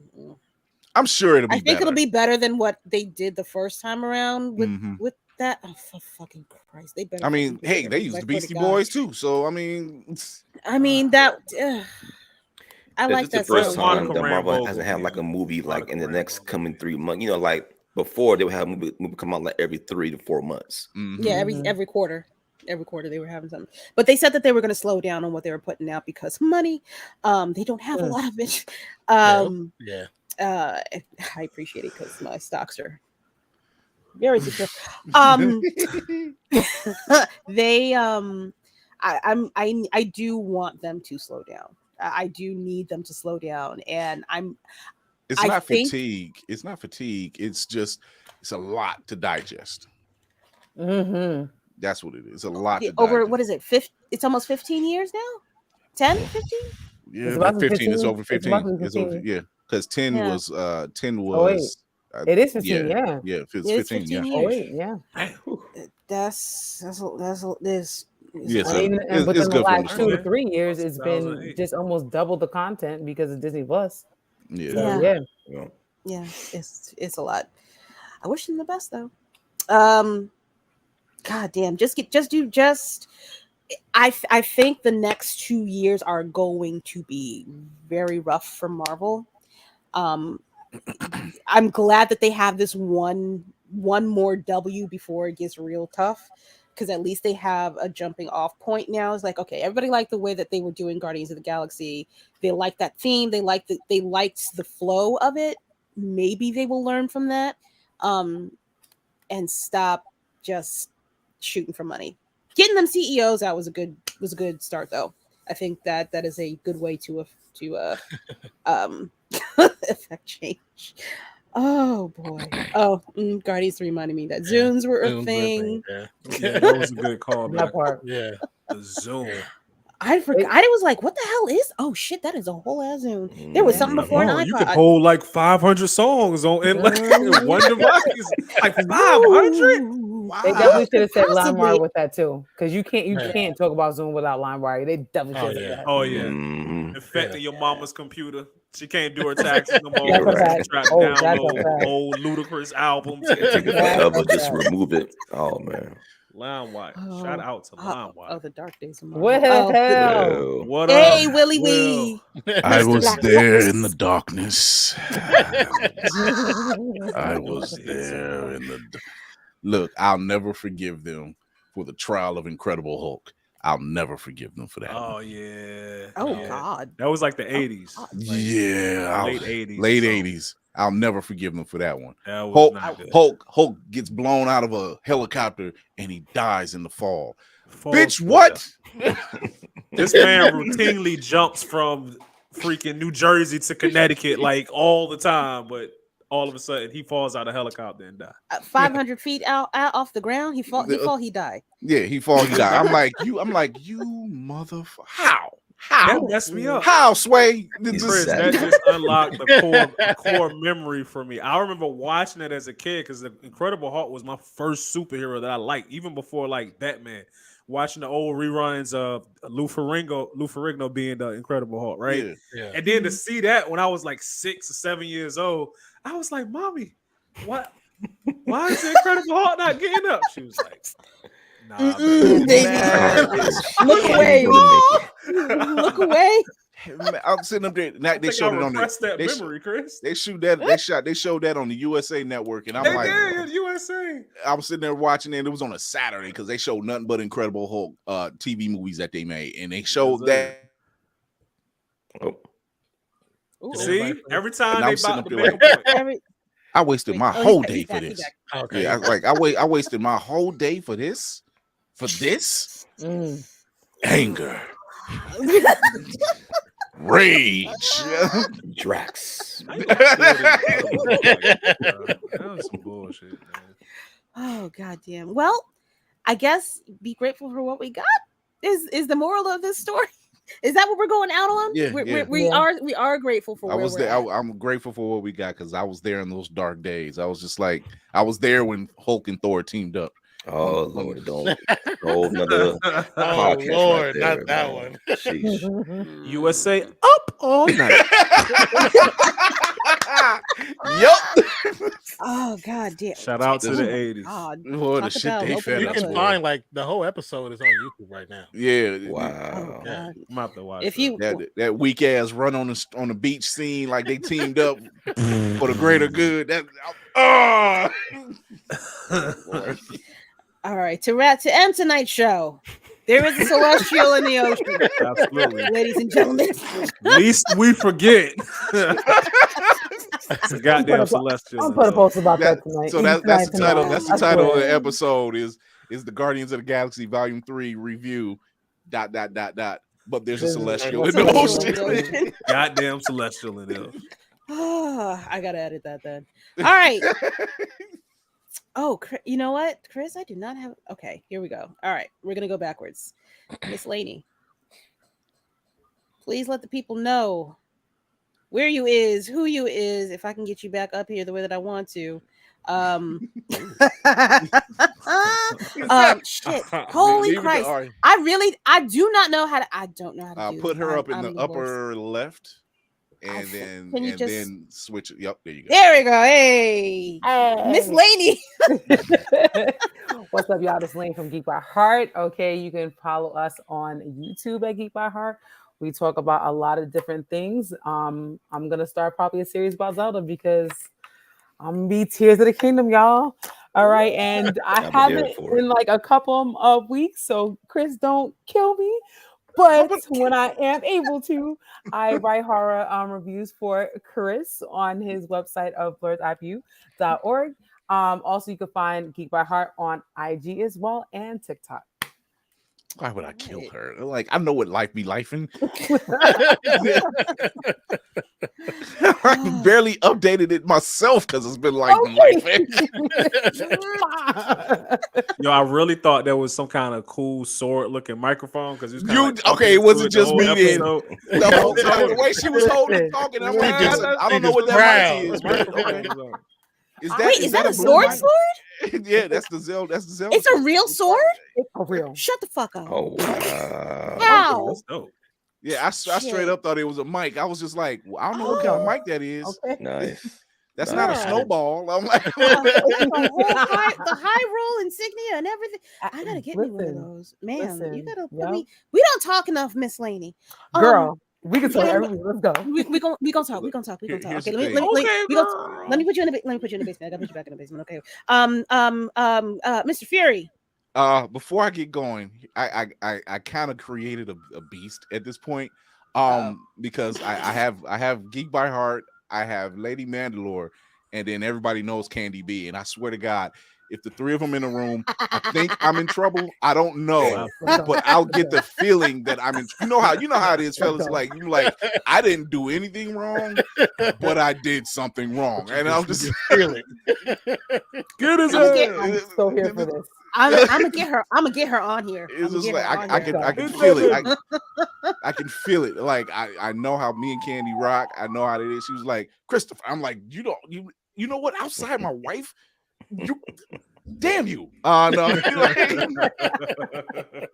I'm sure it'll be I think better. it'll be better than what they did the first time around with that. Oh, for fucking Christ! They better. I mean, fucking do hey, better, they because used I the swear to Beastie God. Boys too. So I mean, that. I like It's the that first song. Monica time that Marvel Rambeau hasn't gonna had be like a on movie like Monica in the next Rambeau. coming 3 months. You know, like before they would have a movie come out like every 3 to 4 months. Yeah, every quarter. Every quarter they were having something. But they said that they were going to slow down on what they were putting out because money. They don't have a lot of it. Yeah. I appreciate it because my stocks are very secure. They I do want them to slow down. I do need them to slow down, and it's I not think- fatigue. It's not fatigue. It's just it's a lot to digest. Mm-hmm. That's what it is. A lot to Over digest. what is it? It's almost 15 years now. 10, 15? Yeah, It's about to be 15. It's 15. over It's 15. about to be It's over. 15. Yeah, because 10 Yeah. was 10 Oh, wait. was. It is 15, yeah. Yeah. If it's It is 15. 15 Yeah. Oh years. wait, yeah. That's Yeah, And so even it's within the good for them to last slow 2 to down. 3 years, it's been 2008. just almost double the content because of Disney Plus. Yeah. So, Yeah. yeah. Yeah, it's a lot. I wish them the best though. God damn, I think the next 2 years are going to be very rough for Marvel. I'm glad that they have this one more W before it gets real tough, because at least they have a jumping off point now. It's like, okay, everybody liked the way that they were doing Guardians of the Galaxy. They liked that theme. They liked the flow of it. Maybe they will learn from that, and stop just shooting for money. Getting them CEOs out was a good start though. I think that is a good way to affect change. Oh boy. Oh, Guardians reminded me that Zooms were a Zooms were a thing. Yeah, that was a good call. That part. Yeah. The Zoom. I forgot. I was like, what the hell is? Oh shit, that is a whole ass Zoom. There was something before an Oh, iPod. you could hold like 500 songs on in one device. Like 500. Wow. They definitely should have said Possibly. LimeWire with that too, because you Right. can't talk about Zoom without LimeWire. They definitely should have said that. Oh yeah. Mhm. Infecting your mama's computer. She can't do her taxes no more. That's a Right. fact. Try to Oh, that's a download fact. old Ludacris albums. Take it That's forever. a Just fact. remove it. Oh man. LimeWire. Shout out to LimeWire. The dark days of Marvel. What the hell? Well, What Hey, up, Willie Will? Wee. I Mr. was Black there Fox. in the darkness. I was It's there in the. Look, I'll never forgive them for the trial of Incredible Hulk. I'll never forgive them for that. Oh yeah. Oh Yeah. God. That was like the 80s. God. Like, Yeah, late 80s. late so 80s. I'll never forgive them for that one. That was not good. Hulk gets blown out of a helicopter and he dies in the fall. Falls Bitch, to what? This man routinely jumps from freaking New Jersey to Connecticut like all the time, but all of a sudden he falls out of a helicopter and dies. 500 feet out off the ground. He died. Yeah, he falls. He died. I'm like you motherfucker. How? That messed me up. How, Sway? He's Chris, sad. that just unlocked the core memory for me. I remember watching it as a kid because the Incredible Hulk was my first superhero that I liked, even before like Batman. Watching the old reruns of Lou Ferrigno being the Incredible Hulk, right? Yeah. And then to see that when I was like 6 or 7 years old, I was like, "Mommy, what? Why is the Incredible Hulk not getting up?" She was like, "Nah, Baby. Look away. Look away. I'm sitting up there. Now, they showed it on that they memory, Chris. They showed that on the USA Network, and I'm They like, did, USA. I was sitting there watching it. It was on a Saturday because they showed nothing but Incredible Hulk TV movies that they made, and they showed that. Oh, See, every time And they I'm sitting about up to there make a point. I wasted my He's whole back, day he's for back, this. he's back. Okay. Yeah, I wasted my whole day for this. For this anger, rage. Drax. That was some bullshit, man. Oh goddamn. Well, I guess be grateful for what we got. Is the moral of this story? Is that what we're going out on? Yeah, We are grateful for I where was we're there. at. I'm grateful for what we got because I was there in those dark days. I was just like, I was there when Hulk and Thor teamed up. Oh Lord, don't another Oh podcast Lord, right there, not that man. one. Mm-hmm. USA up all night. Yup. Oh god damn. Shout out to the 80s. God. Boy, the Talk shit about they open fed You up us. can a- boy. find like the whole episode is on YouTube right now. Yeah. Wow. Oh, God. I'm about to watch If that. you That weak ass run on the beach scene like they teamed up for the greater good. That all right, to end tonight's show. There is a celestial in the ocean, Absolutely. ladies and gentlemen. Least we forget. It's a goddamn celestial. I'll put a post about that tonight. So that's the title. Tonight. That's the I title of swear. the episode is the Guardians of the Galaxy Volume 3 review. ... But there's a There's a celestial in celestial the in ocean. the ocean. Goddamn celestial in there. I gotta edit that then. All right. Oh, you know what, Chris? I do not have. Okay, here we go. All right, we're gonna go backwards. Miss Laney, please let the people know where you is, who you is. If I can get you back up here the way that I want to. Shit. Holy Leave it to Christ. Ari. I do not know how to. I don't know how to do Put this. her up in the worst. upper left, I and think- then can you then switch it. Yep, there you go. There we go. Hey, Miss Laney. What's up, y'all? This is Lane from Geek by Heart. Okay, you can follow us on YouTube at Geek by Heart. We talk about a lot of different things. I'm gonna start probably a series about Zelda because I'm gonna be Tears of the Kingdom, y'all. All right, and I I'll be there haven't for it. in like a couple of weeks, so Chris, don't kill me. But when I am able to, I write horror reviews for Chris on his website of blerds.org. Also, you can find Geek by Heart on IG as well and TikTok. Why would I kill her? Like, I know what life be lifing. I barely updated it myself because it's been like life. Yo, I really thought there was some kind of cool sword-looking microphone because it wasn't just me then. The whole time, the way she was holding it, talking, I'm like, I don't know what that mic is. Is that a sword? Yeah, that's the Zelda. That's the Zelda. It's a real sword? It's a real. Shut the fuck up. Oh wow. How? That's dope. Yeah, I straight up thought it was a mic. I was just like, well, I don't know what kind of mic that is. Okay. Nice. That's not a snowball. I'm like, the high roll insignia and everything. I gotta get me one of those, ma'am. You gotta put me. We don't talk enough, Miss Laney. Girl, we can talk. Everybody, let's go. We gonna talk. We gonna talk. Okay, let me put you in the. Let me put you in the basement. I gotta put you back in the basement. Okay. Mr. Fury. Before I get going, I kind of created a beast at this point. Because I have Geek by Heart, I have Lady Mandalore, and then everybody knows Candy B. And I swear to God, if the three of them in a room, I think I'm in trouble. I don't know, but I'll get the feeling that I'm in. You know how it is, fellas. Like I didn't do anything wrong, but I did something wrong, and I'm just feeling. Good as I'm so here for this. I'm gonna get her. I'm gonna get her on here. It's just like I can feel it. I can feel it. Like I know how me and Candy rock. I know how it is. She was like, Christopher. I'm like, you know what? Outside my wife, damn you. No.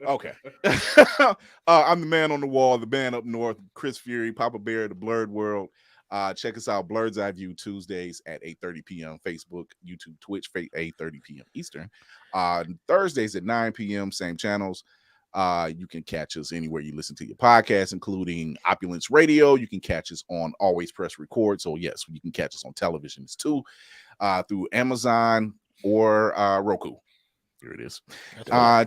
Okay. I'm the man on the wall, the man up north, Chris Fury, Papa Bear, the Blurred World. Check us out, Blerd's Eye View, Tuesdays at 8:30 p.m. Facebook, YouTube, Twitch, 8:30 p.m. Eastern. Thursdays at 9 p.m. Same channels. You can catch us anywhere you listen to your podcast, including Opulence Radio. You can catch us on Always Press Record. So yes, you can catch us on televisions too, through Amazon or Roku. Here it is.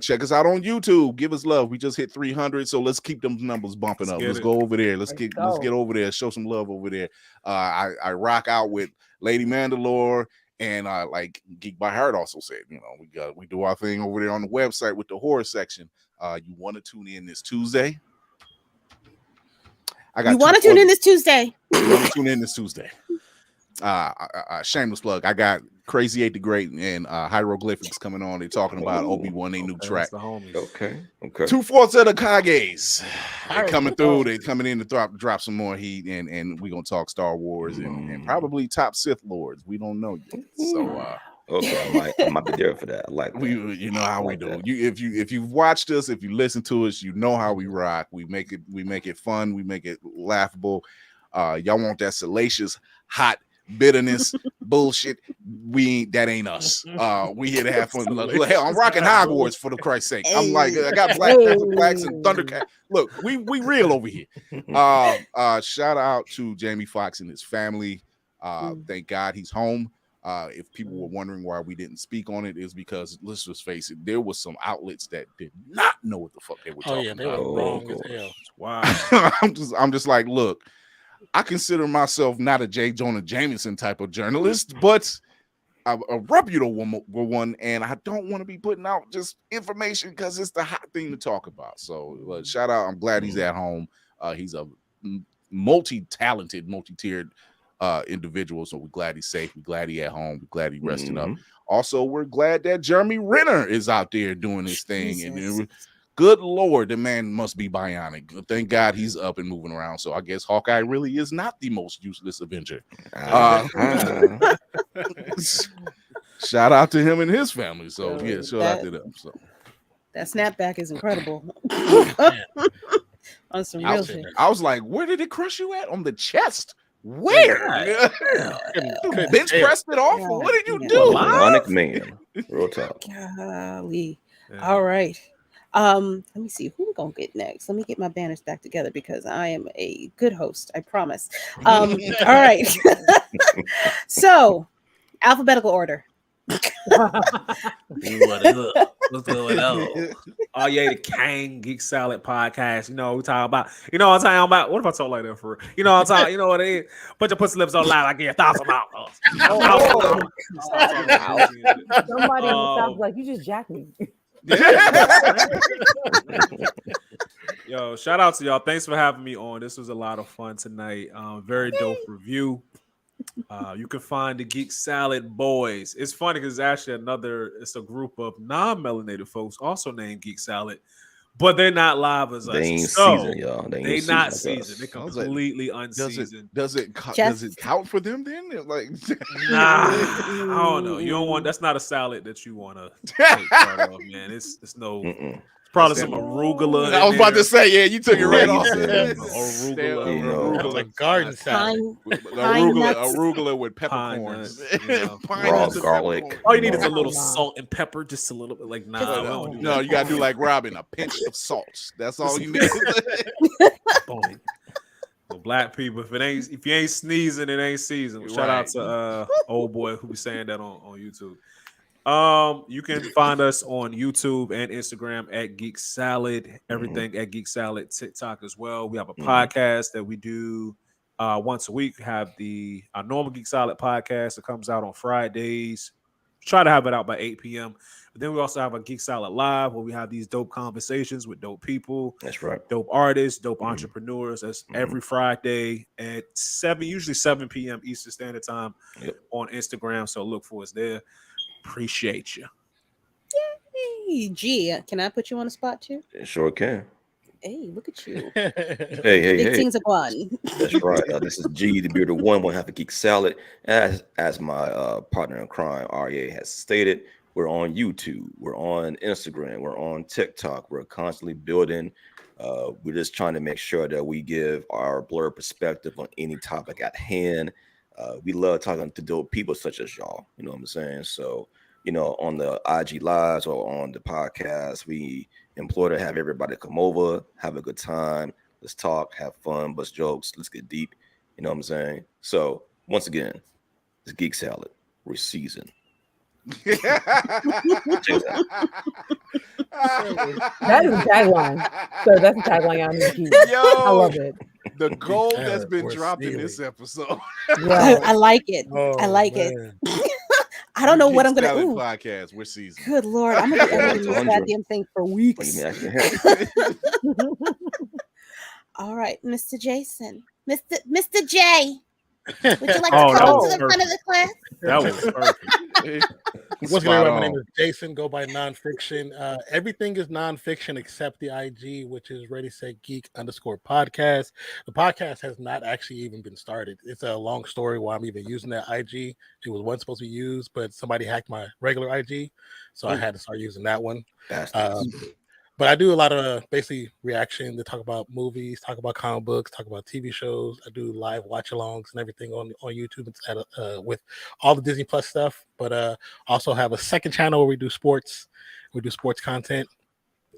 Check us out on YouTube. Give us love. We just hit 300, so let's keep them numbers bumping up. Let's go over there. Let's get over there. Show some love over there. I rock out with Lady Mandalore, and like Geek by Heart also said, we do our thing over there on the website with the horror section. You want to tune in this Tuesday? You want to tune in this Tuesday? You want to tune in this Tuesday? Shameless plug. I got Crazy 8 the Great and Hieroglyphics coming on. They're talking about Obi-Wan, a new track. Okay. 2/4 of the Kages. They're coming through. They're coming in to drop some more heat, and we're gonna talk Star Wars and probably top Sith Lords. We don't know yet. So okay, I might be there for that. I like that. You know how we do. If you've watched us, if you listen to us, you know how we rock. We make it fun. We make it laughable. Y'all want that salacious, hot bitterness bullshit? That ain't us. We here to have fun. Hell, I'm rocking Hogwarts for the Christ's sake. I'm like, I got Black Panther Blacks and Thundercat. Look, we real over here. Shout out to Jamie Foxx and his family. Thank God he's home. If people were wondering why we didn't speak on it, is because, let's just face it, there was some outlets that did not know what the fuck they were talking about. They were wrong as hell. Wow. I'm just like, look, I consider myself not a J. Jonah Jameson type of journalist, but a reputable one, and I don't want to be putting out just information because it's the hot thing to talk about. So shout out. I'm glad he's at home. He's a multi-talented, multi-tiered individual. So we're glad he's safe. We're glad he at home. We're glad he resting up. Also, we're glad that Jeremy Renner is out there doing his thing. And good Lord, the man must be bionic. Thank God he's up and moving around. So I guess Hawkeye really is not the most useless Avenger. Shout out to him and his family. So yeah, shout out to them. So that snapback is incredible. On some real shit. I was like, where did it crush you at? On the chest? Where? Bench pressed it off? What did you do? Bionic man. Real talk. Golly. Yeah. All right. Let me see who we're gonna get next. Let me get my banners back together because I am a good host, I promise. All right. So, alphabetical order. What's going on? Oh yeah, the Kang Geek Salad podcast. You know, we talking about. You know what I'm talking about. What if I talk like that for real? You know what I'm talking. You know what it is. Put your pussy lips on loud. I get $1,000. Somebody sounds like you just jacked me. Yo, shout out to y'all. Thanks for having me on. This was a lot of fun tonight. Very dope review. You can find the Geek Salad Boys. It's funny because it's actually it's a group of non-melanated folks also named Geek Salad, but they're not live as us. They ain't seasoned, y'all. They not seasoned. They're completely unseasoned. Does it count for them then? Like, nah, I don't know. You don't want. That's not a salad that you want to take part of, man. It's no. Probably some arugula. I was about to say, yeah, you took it right off. Arugula, like garden salad. Arugula with peppercorns, raw garlic. All you need is a little salt and pepper, just a little bit. Like, nah, no, you gotta do like Robin, a pinch of salt. That's all you need. Well, black people, if you ain't sneezing, it ain't season. Shout out to old boy who be saying that on YouTube. You can find us on YouTube and Instagram at Geek Salad, everything at Geek Salad, TikTok as well. We have a podcast that we do once a week. We have our normal Geek Salad podcast that comes out on Fridays. Try to have it out by 8 p.m. But then we also have a Geek Salad Live where we have these dope conversations with dope people. That's right. Dope artists, dope entrepreneurs. That's every Friday at 7 p.m. Eastern Standard Time on Instagram. So look for us there. Appreciate you. Yay. G, can I put you on the spot too? Sure can. Hey, look at you. Hey. Big things are one. That's right. This is G, the bearded one half of Geek Salad. As my partner in crime, RA, has stated, we're on YouTube, we're on Instagram, we're on TikTok. We're constantly building. We're just trying to make sure that we give our blurred perspective on any topic at hand. We love talking to dope people such as y'all. You know what I'm saying? So, on the IG Lives or on the podcast, we implore to have everybody come over, have a good time. Let's talk, have fun, bust jokes. Let's get deep. You know what I'm saying? So, once again, it's Geek Salad. We're seasoned. That is a tagline. So that's a tagline on this. I love it. The gold that's been dropped in this episode. I like it. I like it. I don't know what I'm gonna do. Podcast. We're seasoned. Good Lord, I'm gonna be editing this goddamn thing for weeks. All right, Mr. Jason, Mr. J. Would you like to come up to the front of the class? That was perfect. What's going on? My name is Jason. Go by Nonfiction. Everything is nonfiction except the IG, which is Ready Set Geek _podcast. The podcast has not actually even been started. It's a long story why I'm even using that IG. It was once supposed to be used, but somebody hacked my regular IG, so I had to start using that one. But I do a lot of basically reaction to talk about movies, talk about comic books, talk about TV shows. I do live watch-alongs and everything on YouTube with all the Disney Plus stuff. But also have a second channel where we do sports. We do sports content.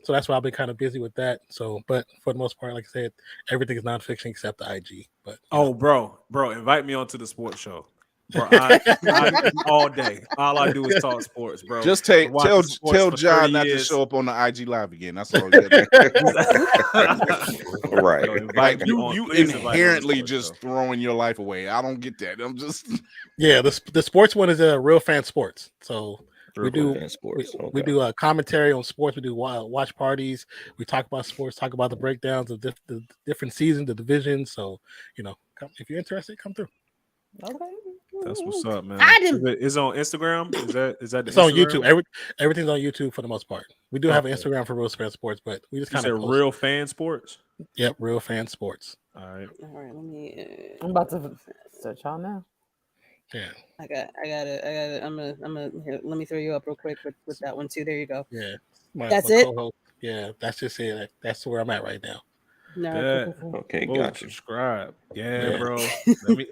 So that's why I've been kind of busy with that. So, but for the most part, like I said, everything is nonfiction except the IG. But bro, invite me onto the sports show. Bro, I all day. All I do is talk sports, bro. Just tell John not to show up on the IG Live again. That's all. Right. You inherently just throwing your life away. I don't get that. I'm just the sports one is a real fan sports. So we do a commentary on sports. We do watch parties. We talk about sports. Talk about the breakdowns of the different seasons, the divisions. So if you're interested, come through. Okay. That's what's up, man. I didn't. It's on Instagram. Is that the It's on Instagram? YouTube. Everything's on YouTube for the most part. We do have an Okay. Instagram for Real Fan Sports, but we just You kind said of Real Fan Sports. Yep, Real Fan Sports. All right. All right, let me. I'm about to search y'all now. Yeah, I got it. I'm gonna. Here, let me throw you up real quick with that one too. There you go. yeah. That's it? co-host. Yeah, that's just it. That's where I'm at right now. No. Bet. Okay, Boom, got you. subscribe. Yeah, Yeah. bro. Let me,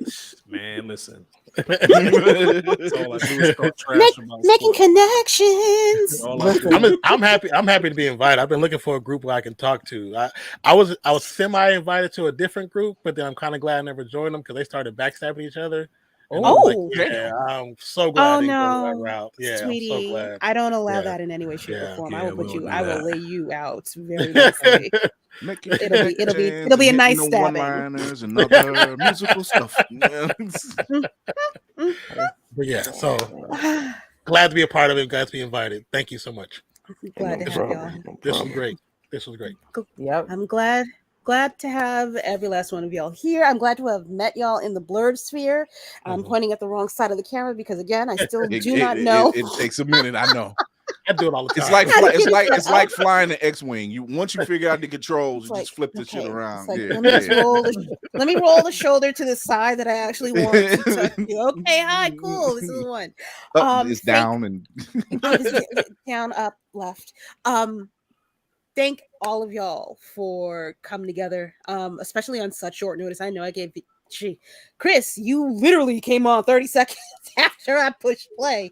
man. Listen. That's all I do is talk trash about Making sports. connections. All I do. I'm happy to be invited. I've been looking for a group where I can talk to. I was semi invited to a different group, but then I'm kind of glad I never joined them because they started backstabbing each other. And I was like, Oh. yeah, I'm so glad I Oh didn't go that no, route. Yeah, sweetie, I'm so glad. I don't allow Yeah. that in any way, shape, or Yeah. form. Yeah, I will put we'll you. do I will that. lay you out very nicely. Making It'll be a connections nice and hitting the stabbing. one-liners and other musical stuff. But yeah, so glad to be a part of it. Glad to be invited. Thank you so much. Glad to have y'all. This was great. Yep. I'm glad to have every last one of y'all here. I'm glad to have met y'all in the blurred sphere. I'm pointing at the wrong side of the camera because again, I still do not know. It takes a minute. I know. I do it all the time. It's like flying the X-wing. Once you figure out the controls, you just flip the shit around. Like, Yeah, let me just let me roll the shoulder to the side that I actually want to touch you. Okay, hi, cool. This is the one. It's down and down, up, left. Thank all of y'all for coming together, especially on such short notice. I know I gave Chris, you literally came on 30 seconds after I pushed play.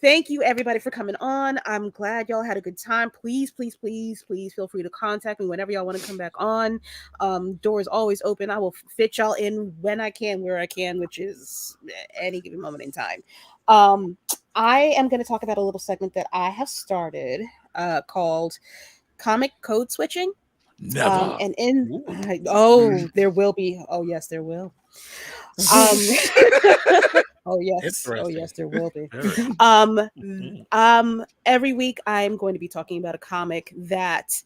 Thank you, everybody, for coming on. I'm glad y'all had a good time. Please, please, please, please feel free to contact me whenever y'all want to come back on. Doors always open. I will fit y'all in when I can, where I can, which is any given moment in time. I am going to talk about a little segment that I have started called Comic Code Switching. never. And in there will be. Oh yes, there will. Oh yes, there will be. Every week I'm going to be talking about a comic that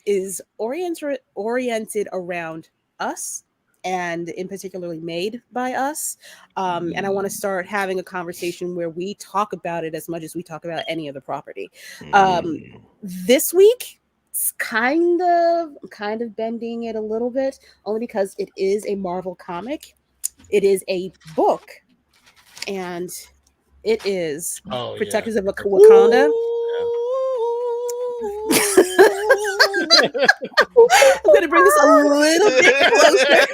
is oriented around us, and in particularly made by us. And I want to start having a conversation where we talk about it as much as we talk about any other property. This week, it's kind of bending it a little bit, only because it is a Marvel comic. It is a book, and it is Protectors of Wakanda. I'm going to bring this a little bit closer.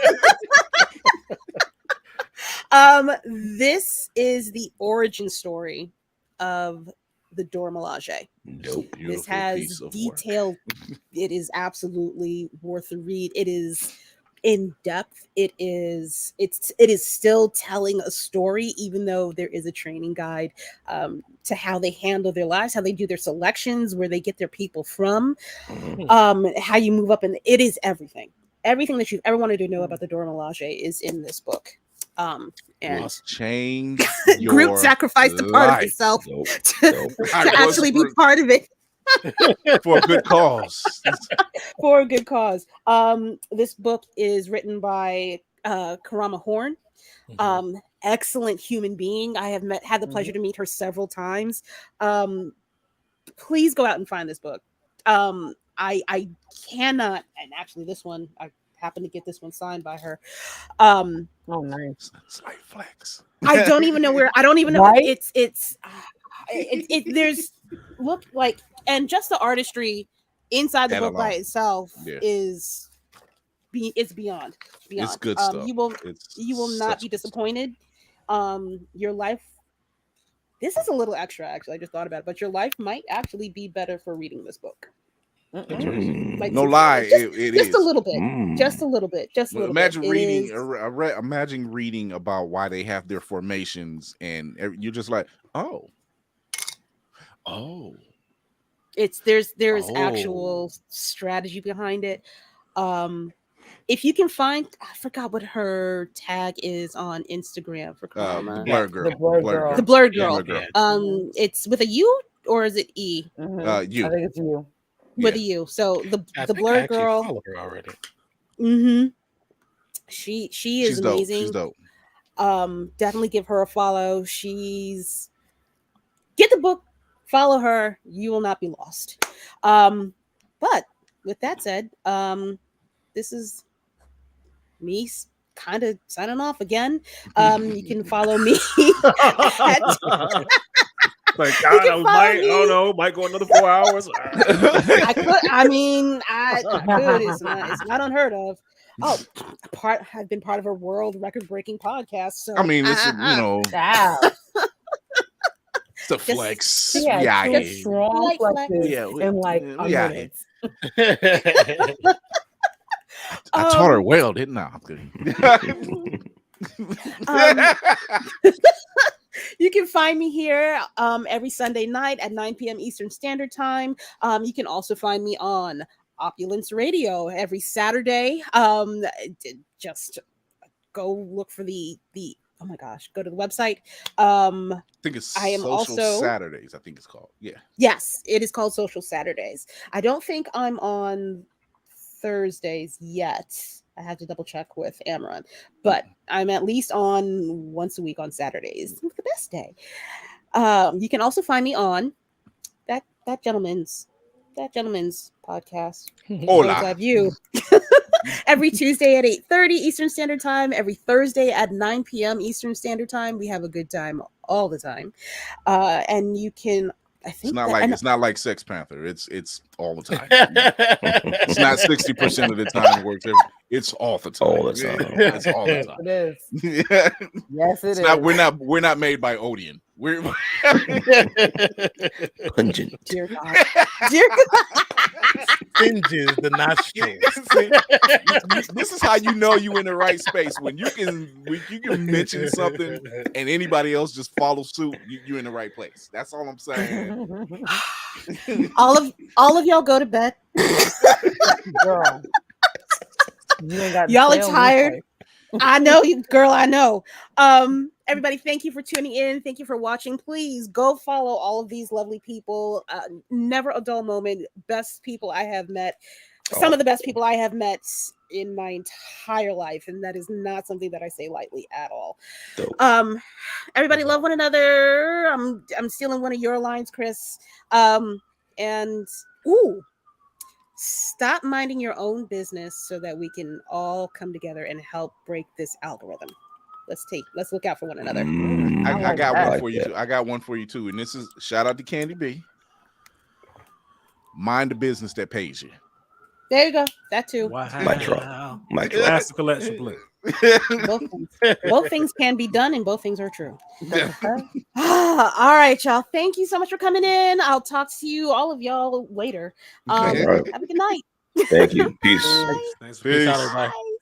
This is the origin story of the Dora Milaje. This has detailed. It is absolutely worth the read. It is in depth. It is still telling a story, even though there is a training guide to how they handle their lives, how they do their selections, where they get their people from, how you move up, and it is everything that you've ever wanted to know about the Dora Milaje is in this book. And change Groot sacrificed a part of himself to actually be part of it. For a good cause. For a good cause. This book is written by Karama Horn. Excellent human being. I have had the pleasure to meet her several times. Please go out and find this book. I cannot, and actually this one, I happen to get this one signed by her. Oh, nice. Slight flex. I don't even know where. I don't even know. Right? There's look like, and just the artistry inside the book by itself is it's beyond. It's good stuff. You will not be disappointed. Your life. This is a little extra, actually. I just thought about it, but your life might actually be better for reading this book. Like, no lie, it is a little bit, just a little bit. Imagine reading. Imagine reading about why they have their formations, and you're just like, oh. There's actual strategy behind it. If you can find, I forgot what her tag is on Instagram for Karama. The Blerd Girl. The Blerd Girl. Yeah. It's with a U or is it E? You. I think it's you. With a U. So the Blerd Girl. Followed her already. She is She's amazing. Dope. She's dope. Definitely give her a follow. Get the book, follow her. You will not be lost. But with that said, this is me kind of signing off again. You can follow me at Like, You can follow I me. don't know, might go another 4 hours. I could. I mean, I could. It's not unheard of. Oh, I've been part of a world record-breaking podcast. So I mean, it's Wow. it's a flex. Yeah, Yeah, two strong Light flex. flexes Yeah, in like a yeah. minute. I taught her well, didn't I? You can find me here every Sunday night at 9 p.m. Eastern Standard Time. You can also find me on Opulence Radio every Saturday. Just go look for the oh my gosh, go to the website. I think it's I am Social also Saturdays. I think it's called. Yeah. Yes, it is called Social Saturdays. I don't think I'm on Thursdays yet. I have to double check with Amron, but I'm at least on once a week on Saturdays. It's the best day. You can also find me on that gentleman's podcast. Hola. Bird's Eye View. Every Tuesday at 8:30 Eastern Standard Time. Every Thursday at 9 p.m. Eastern Standard Time. We have a good time all the time. And you can. I think it's not like Sex Panther. It's all the time. It's not 60% of the time it works. It's all the time. All the time. It's all the time. It is. Yeah. Yes, it is. We're not made by Odeon. We're Pungent. Dear God. Dear God. Hinges the nostrils. This is how you know you in the right space when you can mention something and anybody else just follows suit. You're in the right place. That's all I'm saying. all of y'all go to bed. Girl. You ain't got Y'all are tail tired. replay. I know you, girl. I know. Everybody, thank you for tuning in. Thank you for watching. Please go follow all of these lovely people. Never a dull moment. Best people I have met. Some of the best people I have met in my entire life, and that is not something that I say lightly at all. Dope. Everybody love one another. I'm stealing one of your lines, Chris. Stop minding your own business so that we can all come together and help break this algorithm. Let's look out for one another. I got one like for you that. too. I got one for you too. And this is shout out to Candy B. Mind the business that pays you. There you go. That too. Wow. Mic drop. Mic drop. That's the collection play. Both things can be done, and both things are true. All right, y'all. Thank you so much for coming in. I'll talk to you, all of y'all, later. All right. Have a good night. Thank you. Peace. Bye. Thanks for Peace. Peace out, everybody. Bye.